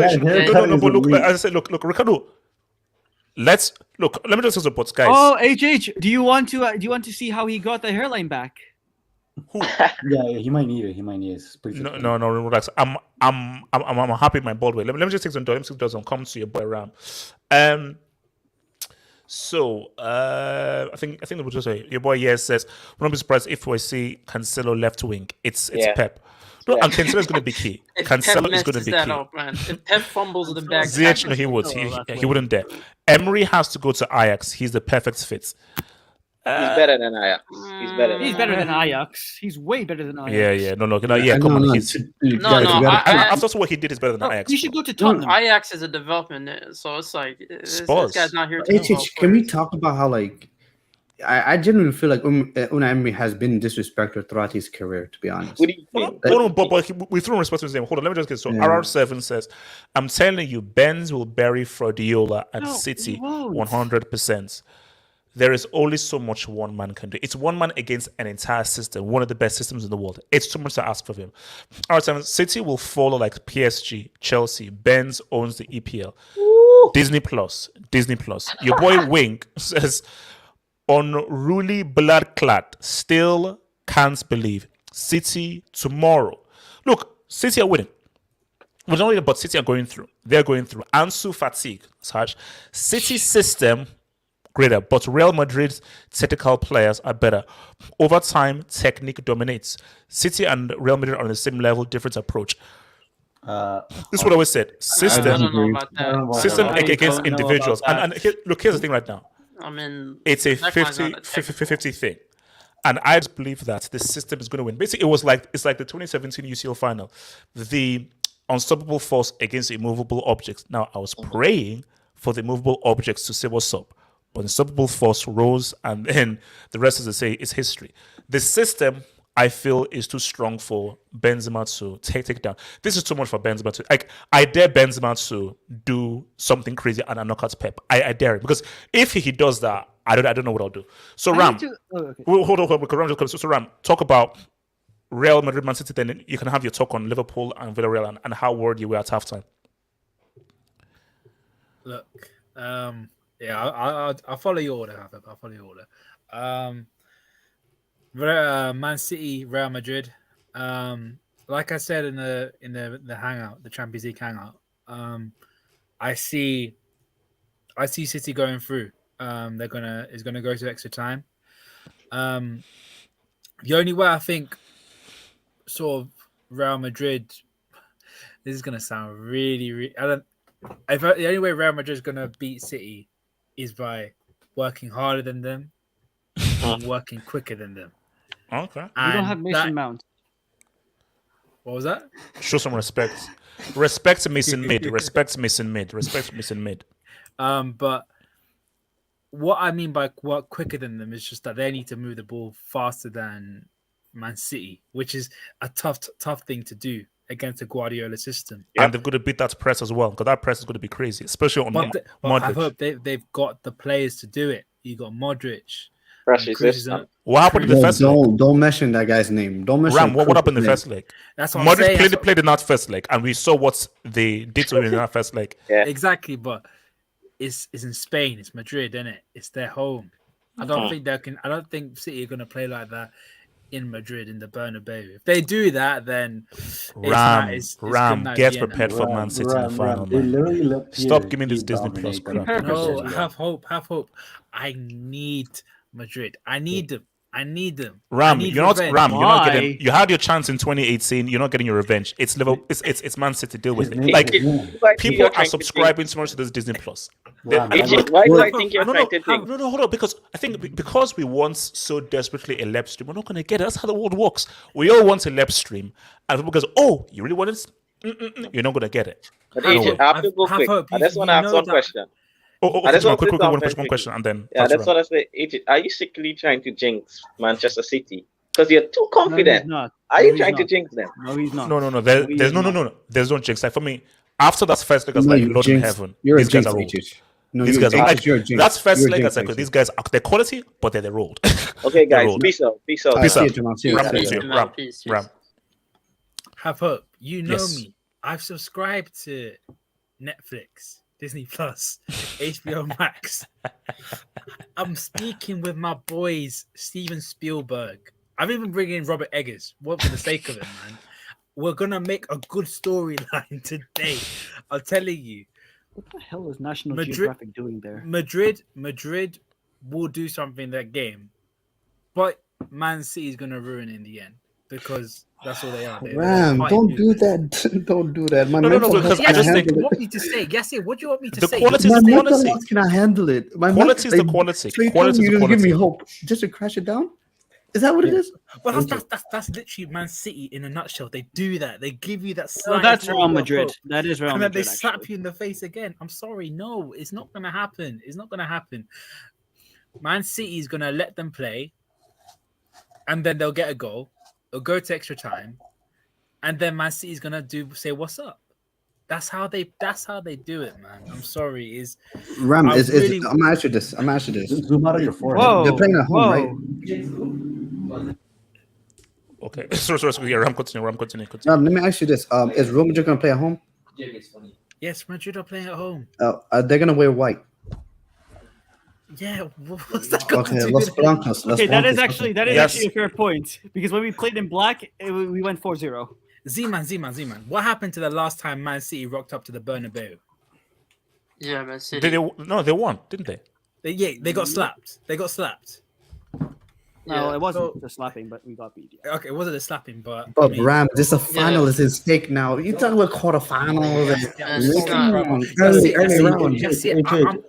but look, as I said, look, Ricardo. Let me just say support, guys. Oh, HH, do you want to see how he got the hairline back? Who? Yeah, he might need it. No, relax. I'm happy with my bald way. Let me just take some time. Let me doesn't come to your boy Ram. So I think they would just say your boy says, "Will not be surprised if we see Cancelo left wing. It's Pep." No, and Cancelo is going to be key. Cancelo is going to be key. Up, man. If Pep fumbles the back, no, he would. He wouldn't dare. Emery has to go to Ajax. He's the perfect fit. He's better than Ajax. He's better than Ajax. He's way better than Ajax. Yeah. Come on. After what he did is better than Ajax. You should go to Tottenham. Ajax is a development, so it's like this guy's not here to Can we talk about how I genuinely feel like Unai Emery has been disrespected throughout his career, to be honest. What do you think? But we threw in respect to his name. Hold on, let me just get RR7 says, I'm telling you, Benz will bury Frodiola at City 100%. There is only so much one man can do. It's one man against an entire system, one of the best systems in the world. It's too much to ask of him. RR7, City will follow like PSG, Chelsea. Benz owns the EPL. Woo! Disney Plus. Your boy Wink says, on Rulli Bladklad, still can't believe City tomorrow. Look, City are winning. But not only but City are going through. They're going through. Ansu fatigue. City system, greater. But Real Madrid's technical players are better. Over time, technique dominates. City and Real Madrid are on the same level, different approach. This is what I always said. System against individuals. And here's the thing right now. It's a 50-50 thing. And I just believe that the system is going to win. Basically, it's like the 2017 UCL final. The unstoppable force against immovable objects. Now, I was praying for the immovable objects to say what's up. But the unstoppable force rose, and then the rest, as I say, is history. The system, I feel, is too strong for Benzema to take down. This is too much for Benzema to... I dare Benzema to do something crazy and knock out Pep. I dare it. Because if he does that, I don't know what I'll do. So, Ram... Hold on. So, Ram, talk about Real Madrid, Man City, then you can have your talk on Liverpool and Villarreal and how worried you were at halftime. Look, I'll follow your order. I'll follow your order. Man City, Real Madrid. Like I said in the hangout, the Champions League hangout, I see City going through. It's gonna go to extra time. The only way I think sort of Real Madrid, this is gonna sound really the only way Real Madrid is gonna beat City is by working harder than them and working quicker than them. Okay. We don't have Mason Mount. What was that? Show some respect. Respect Mason Mid. But what I mean by work quicker than them is just that they need to move the ball faster than Man City, which is a tough thing to do against a Guardiola system. And they've got to beat that press as well, because that press is going to be crazy, especially on Modric. I hope they've got the players to do it. You got Modric, What happened in the first leg? Don't mention that guy's name. Don't mention Ram. What happened in the first leg? That's what Madrid I'm saying. played in that first leg, and we saw what they did to him in that first leg. Yeah. Exactly, but it's in Spain. It's Madrid, isn't it? It's their home. I don't think City are going to play like that in Madrid in the Bernabeu. If they do that, then Ram, get prepared for Man City in the final. Man. Stop giving this Disney Plus crap. No, have hope. I need Madrid. I need them. Ram, you're not getting. You had your chance in 2018. You're not getting your revenge. It's Liverpool. It's Man City. Deal with it. Like people are subscribing so much to this Disney Plus. Why do I think you're trying to think? No, hold on. Because I think because we want so desperately a LEP stream, we're not going to get it. That's how the world works. We all want a LEP stream, and people goes, "Oh, you really want it? You're not going to get it." But AJ, I have to go quick. I just want to ask one question. Quick, one question, and then that's what I say. AJ, are you secretly trying to jinx Manchester City? Because you're too confident. No, are you trying to jinx them? No, he's not. No. There's no jinx. Like for me, after that first leg, I was like, Lord in heaven, these guys are rolled. These guys are that's first leg. I was like, these guys are they're quality, but they're rolled. Okay, guys, peace out. Ram. Have hope. You know me. I've subscribed to Netflix, Disney Plus, HBO Max. I'm speaking with my boys, Steven Spielberg. I've even bringing in Robert Eggers. What for the sake of it, man? We're gonna make a good storyline today. I'm telling you. What the hell is National Geographic doing there? Madrid will do something in that game, but Man City is gonna ruin it in the end because that's all they are. Ram, don't do that. Don't do that. No, because I just think. What do you want me to say? Yes, what do you want me to say? The quality is the quality. How can I handle it? Quality is the quality. Quality is the quality. Give me hope just to crash it down. Is that what it is? Well, that's literally Man City in a nutshell. They do that. They give you that. Oh, that's Real Madrid. That is Real Madrid. And then they slap you in the face again. I'm sorry. No, it's not going to happen. It's not going to happen. Man City is going to let them play, and then they'll get a goal. It'll go to extra time, and then Man City is going to say, "What's up?" That's how they do it, man. I'm sorry. Ram, I'm gonna ask you this. Zoom out of your forehead. Whoa, they're playing at home, right? Okay. Sorry. Ram, continue. Let me ask you this. Is Real Madrid gonna play at home? Yes, Madrid are playing at home. They're gonna wear white. Yeah, what's that got okay, to do Los with Blancos. Okay, that is actually a fair point because when we played in black, we went 4-0. Z-Man. What happened to the last time Man City rocked up to the Bernabeu? Yeah, Man City. They won, didn't they? They got slapped. No, it wasn't a slapping, but we got beat. Yeah. Okay, it wasn't a slapping, but Ram, this is a final is at stake now. You talking about quarterfinals? I'm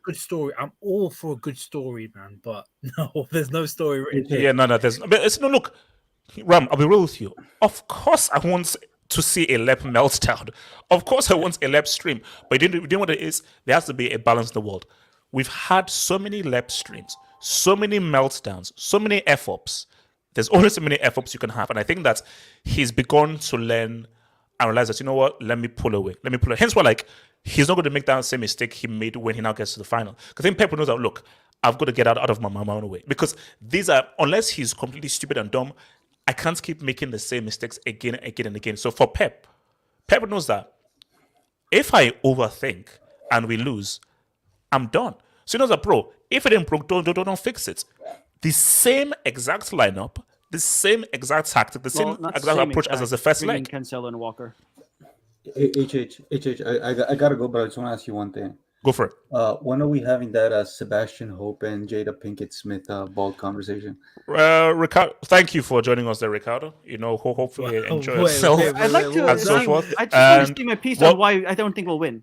good story. I'm all for a good story, man. But no, there's no story written here. Yeah, no. There's look, Ram. I'll be real with you. Of course, I want to see a LEP meltdown. Of course, I want a LEP stream. But you know what it is? There has to be a balance in the world. We've had so many LEP streams, so many meltdowns, so many F-ups. There's only so many F-ups you can have. And I think that he's begun to learn and realize that, you know what, let me pull away. Hence why, he's not going to make that same mistake he made when he now gets to the final. Because then Pep knows that, look, I've got to get out of my own way. Because these are, unless he's completely stupid and dumb, I can't keep making the same mistakes again and again. So for Pep knows that if I overthink and we lose, I'm done. So he knows that, bro, if it ain't broke, don't fix it. The same exact lineup, the same exact tactic, the same exact approach as the first leg. Cancelo and Walker. I gotta go, but I just want to ask you one thing. Go for it. When are we having that Sebastian Hope and Jada Pinkett Smith bald conversation? Ricardo, thank you for joining us there, Ricardo. Hopefully you enjoy yourself I'd like to and so forth. I just want to see my piece on why I don't think we'll win.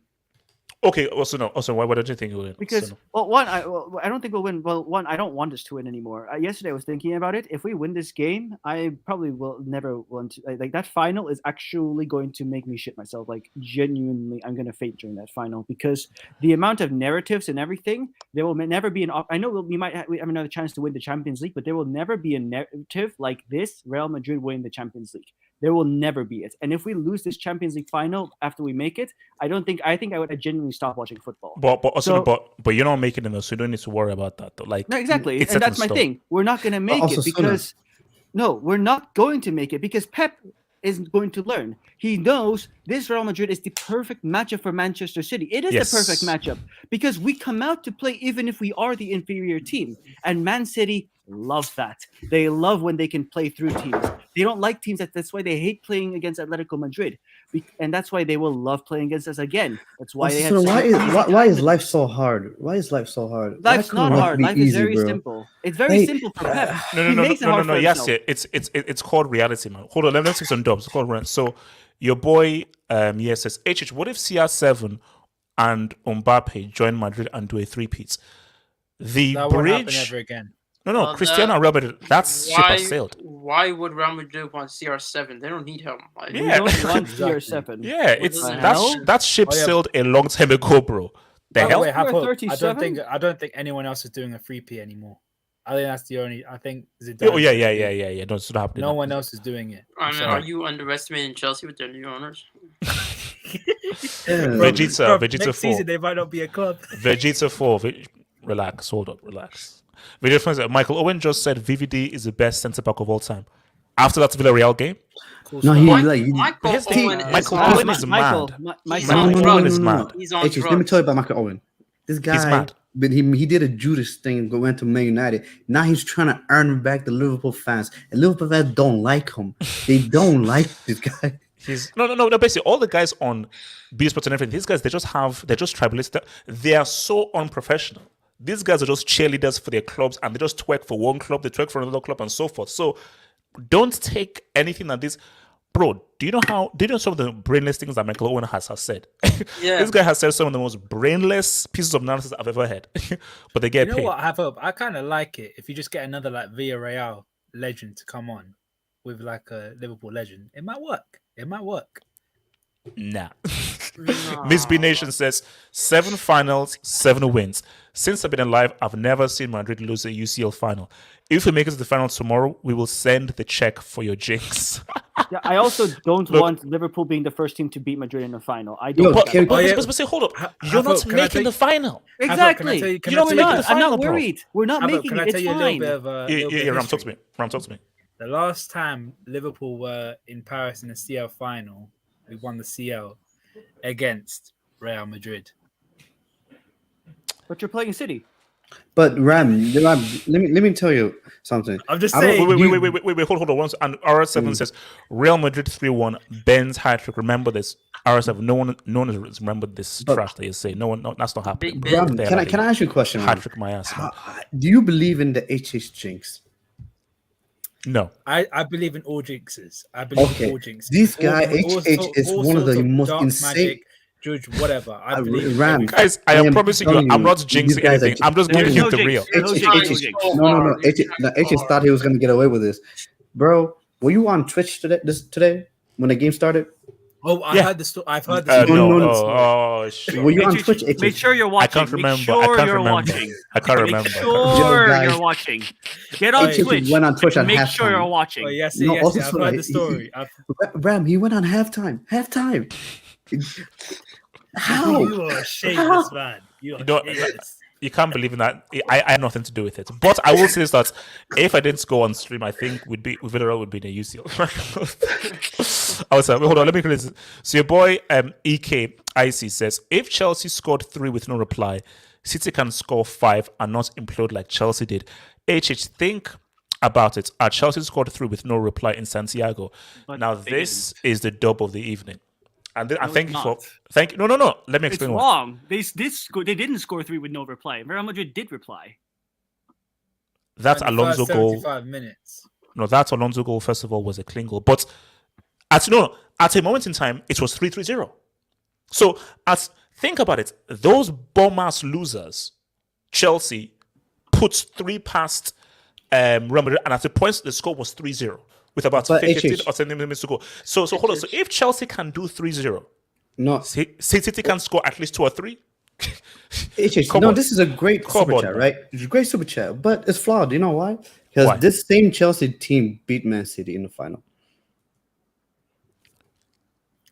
Okay. Also, why don't you think we'll win? Because I don't think we'll win. Well, one, I don't want us to win anymore. Yesterday I was thinking about it. If we win this game, I probably will never want to. Like that final is actually going to make me shit myself. Like genuinely, I'm going to faint during that final because the amount of narratives and everything. There will never be an. I know we might have another chance to win the Champions League, but there will never be a narrative like this. Real Madrid winning the Champions League. There will never be it. And if we lose this Champions League final after we make it, I think I would genuinely stop watching football. But you're not making it, so you don't need to worry about that. Though. Like, no, exactly, and that's my thing. We're not going to make it because we're not going to make it because Pep is going to learn. He knows this Real Madrid is the perfect matchup for Manchester City. It is the perfect matchup because we come out to play even if we are the inferior team, and Man City love that. They love when they can play through teams. They don't like teams that's why they hate playing against Atletico Madrid, and that's why they will love playing against us again. That's why they have. Why is life so hard? Why is life so hard? Life's not hard. Life is very simple. It's very simple for Pep. No. Yes, it's called reality, man. Hold on, let's take some dubs. It's called reality. So your boy, says, HH, what if CR7 and Mbappe join Madrid and do a three-peat? That won't happen ever again. No, Cristiano and Real Madrid, that's ship has sailed. Why would Real Madrid want CR7? They don't need him. We don't want CR7. Yeah, that ship sailed a long time ago, bro. The hell? Wait, I don't think anyone else is doing a 3P anymore. I think that's the only. I think Zidane. Oh yeah. No, it's not happening. No one else is doing it. I mean, are you underestimating Chelsea with their new owners? Vegeta next 4. Season they might not be a club. Vegeta 4. Relax. Hold up. Relax. Michael Owen just said VVD is the best centre back of all time. After that Villarreal game. No, Michael Owen is mad. Michael Owen is mad. He's on drugs. Let me tell you about Michael Owen. This guy, he's mad. But he did a Judas thing, went to Man United. Now he's trying to earn back the Liverpool fans, and Liverpool fans don't like him. They don't like this guy. No. Basically, all the guys on B Sports and everything, these guys they're just tribalistic. They are so unprofessional. These guys are just cheerleaders for their clubs, and they just twerk for one club, they twerk for another club, and so forth. So don't take anything that this. Bro, do you know some of the brainless things that Michael Owen has said? Yeah. This guy has said some of the most brainless pieces of analysis I've ever heard. But they get paid. You know what? I kind of like it if you just get another like Villarreal legend to come on with like a Liverpool legend. It might work. Nah. Miss B Nation says 7 finals, 7 wins. Since I've been alive, I've never seen Madrid lose a UCL final. If we make it to the final tomorrow, we will send the check for your jinx. Yeah, I also don't want Liverpool being the first team to beat Madrid in the final. I don't. But say, hold up, you're not making the final. Exactly. You're not making the final. I'm not worried. We're not making it. It's fine. Ram, talk to me. The last time Liverpool were in Paris in the CL final, we won the CL against Real Madrid. But you're playing City. But Ram, let me tell you something. I'm just saying. Wait, hold on. Once and RS7 says Real Madrid 3-1. Ben's hat trick. Remember this. RS7. No one has remembered this trash that you say. No one. No, that's not happening. Ram, can I ask you a question? Hat trick my ass. Do you believe in the HH jinx? No. I believe in all jinxes. I believe in all jinxes. This guy HH is one of the most insane. Magic, Judge, whatever. I believe Ram, guys, I am promising you, I'm not jinxing anything. I'm just giving you the real. No. HH thought he was going to get away with this. Bro, were you on Twitch today when the game started? Oh, I heard the story. I've heard the story. No. Shit. Were you on Twitch? Make sure you're watching. I can't remember. I can't remember. Make sure you're watching. Get on Twitch. Went on Twitch at Make halftime. sure you're watching. Oh, yes, I've heard the story. Ram, he went on halftime. How? You are a shameless man. You can't believe in that. I had nothing to do with it. But I will say that if I didn't go on stream, I think Villarreal would be in a UCL. I was like, hold on, let me clear this. So your boy EK IC says, if Chelsea scored 3 with no reply, City can score 5 and not implode like Chelsea did. HH, think about it. Chelsea scored 3 with no reply in Santiago. But now this is the dub of the evening. And thank you. No. Let me explain. It's wrong. They didn't score 3 with no reply. Real Madrid did reply. That Alonso goal. 75 minutes. No, that Alonso goal. First of all, was a clean goal, but at a moment in time, it was 3-3-0. So think about it. Those bum-ass losers, Chelsea, puts 3 past Real Madrid, and at the point the score was 3-0. With about 15 or 10 minutes to go. So hold on. So if Chelsea can do 3-0, City can score at least 2 or 3. This is a great super chat, right? It's a great super chat, but it's flawed. You know why? Because this same Chelsea team beat Man City in the final.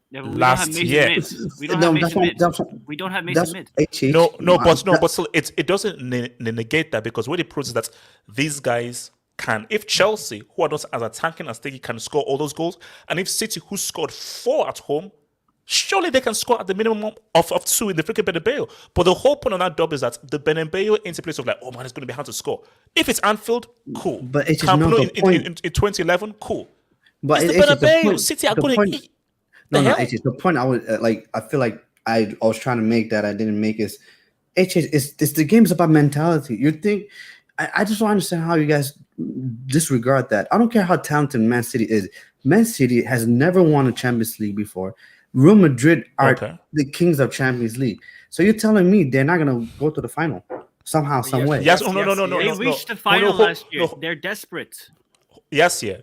Yeah, but last year. We don't have Mason Mid. We don't have Mason Mid. But still, it doesn't negate that, because what it proves is that these guys can. If Chelsea, who are not as attacking as they can score all those goals, and if City, who scored 4 at home, surely they can score at the minimum of 2 in the freaking Bernabeu. But the whole point of that dub is that the Bernabeu ain't a place of like, oh man, it's going to be hard to score. If it's Anfield, cool. But it is not the point. In 2011, cool. But it's the Bernabeu. City are going to eat. It's the point I was I feel like I was trying to make that I didn't make is it's the game's about mentality. You think I just don't understand how you guys disregard that. I don't care how talented Man City is. Man City has never won a Champions League before. Real Madrid are the kings of Champions League. So you're telling me they're not gonna go to the final somehow, some way? Yes, no. They reached the final last year. They're desperate. Yes, yeah.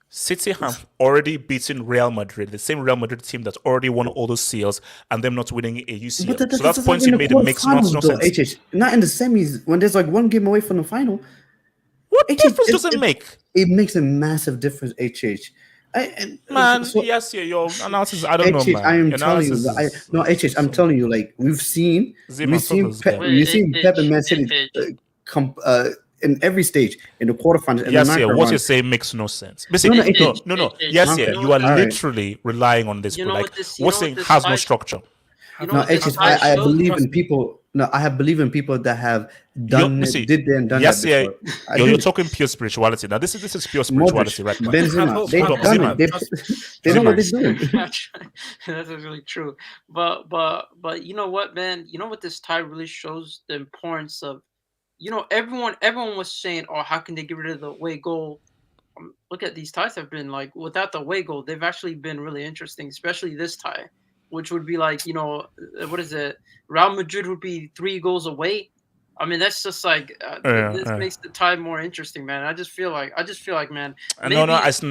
City have already beaten Real Madrid, the same Real Madrid team that's already won all those CLs, and them not winning a UCL. So that's points you made. It makes no sense. Not in the semis when there's like one game away from the final. What difference does it make? It makes a massive difference. Your analysis. I don't know, man. I am telling you. I'm telling you. Like we've seen Pep and Man City in every stage, in the quarterfinals. What you say makes no sense. No. You are literally relying on this. What's saying has no structure. I believe in people. No, I have believed in people that have done that before. You're talking pure spirituality. Now, this is pure spirituality, right? Benzema, they know what they're doing. That's really true. But you know what, man? You know what this tie really shows? The importance of, everyone was saying, oh, how can they get rid of the away goal? Look at these ties have been like, without the away goal, they've actually been really interesting, especially this tie, which would be like, what is it? Real Madrid would be 3 goals away. I mean, that's just like this makes the tie more interesting, man. I just feel like, man. I still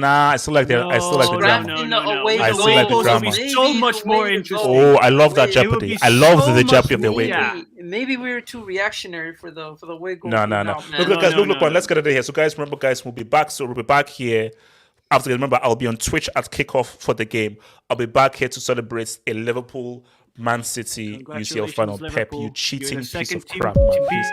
like the drama. I still like the drama. So much more interesting. Oh, I love that jeopardy. I love the jeopardy of the away goal. Maybe we were too reactionary for the away goal. No. Look, guys, let's get it here. So, guys, remember, guys, we'll be back. So we'll be back here. After, remember, I'll be on Twitch at kickoff for the game. I'll be back here to celebrate a Liverpool Man City UCL final. Pep, you cheating piece of crap, man. Please.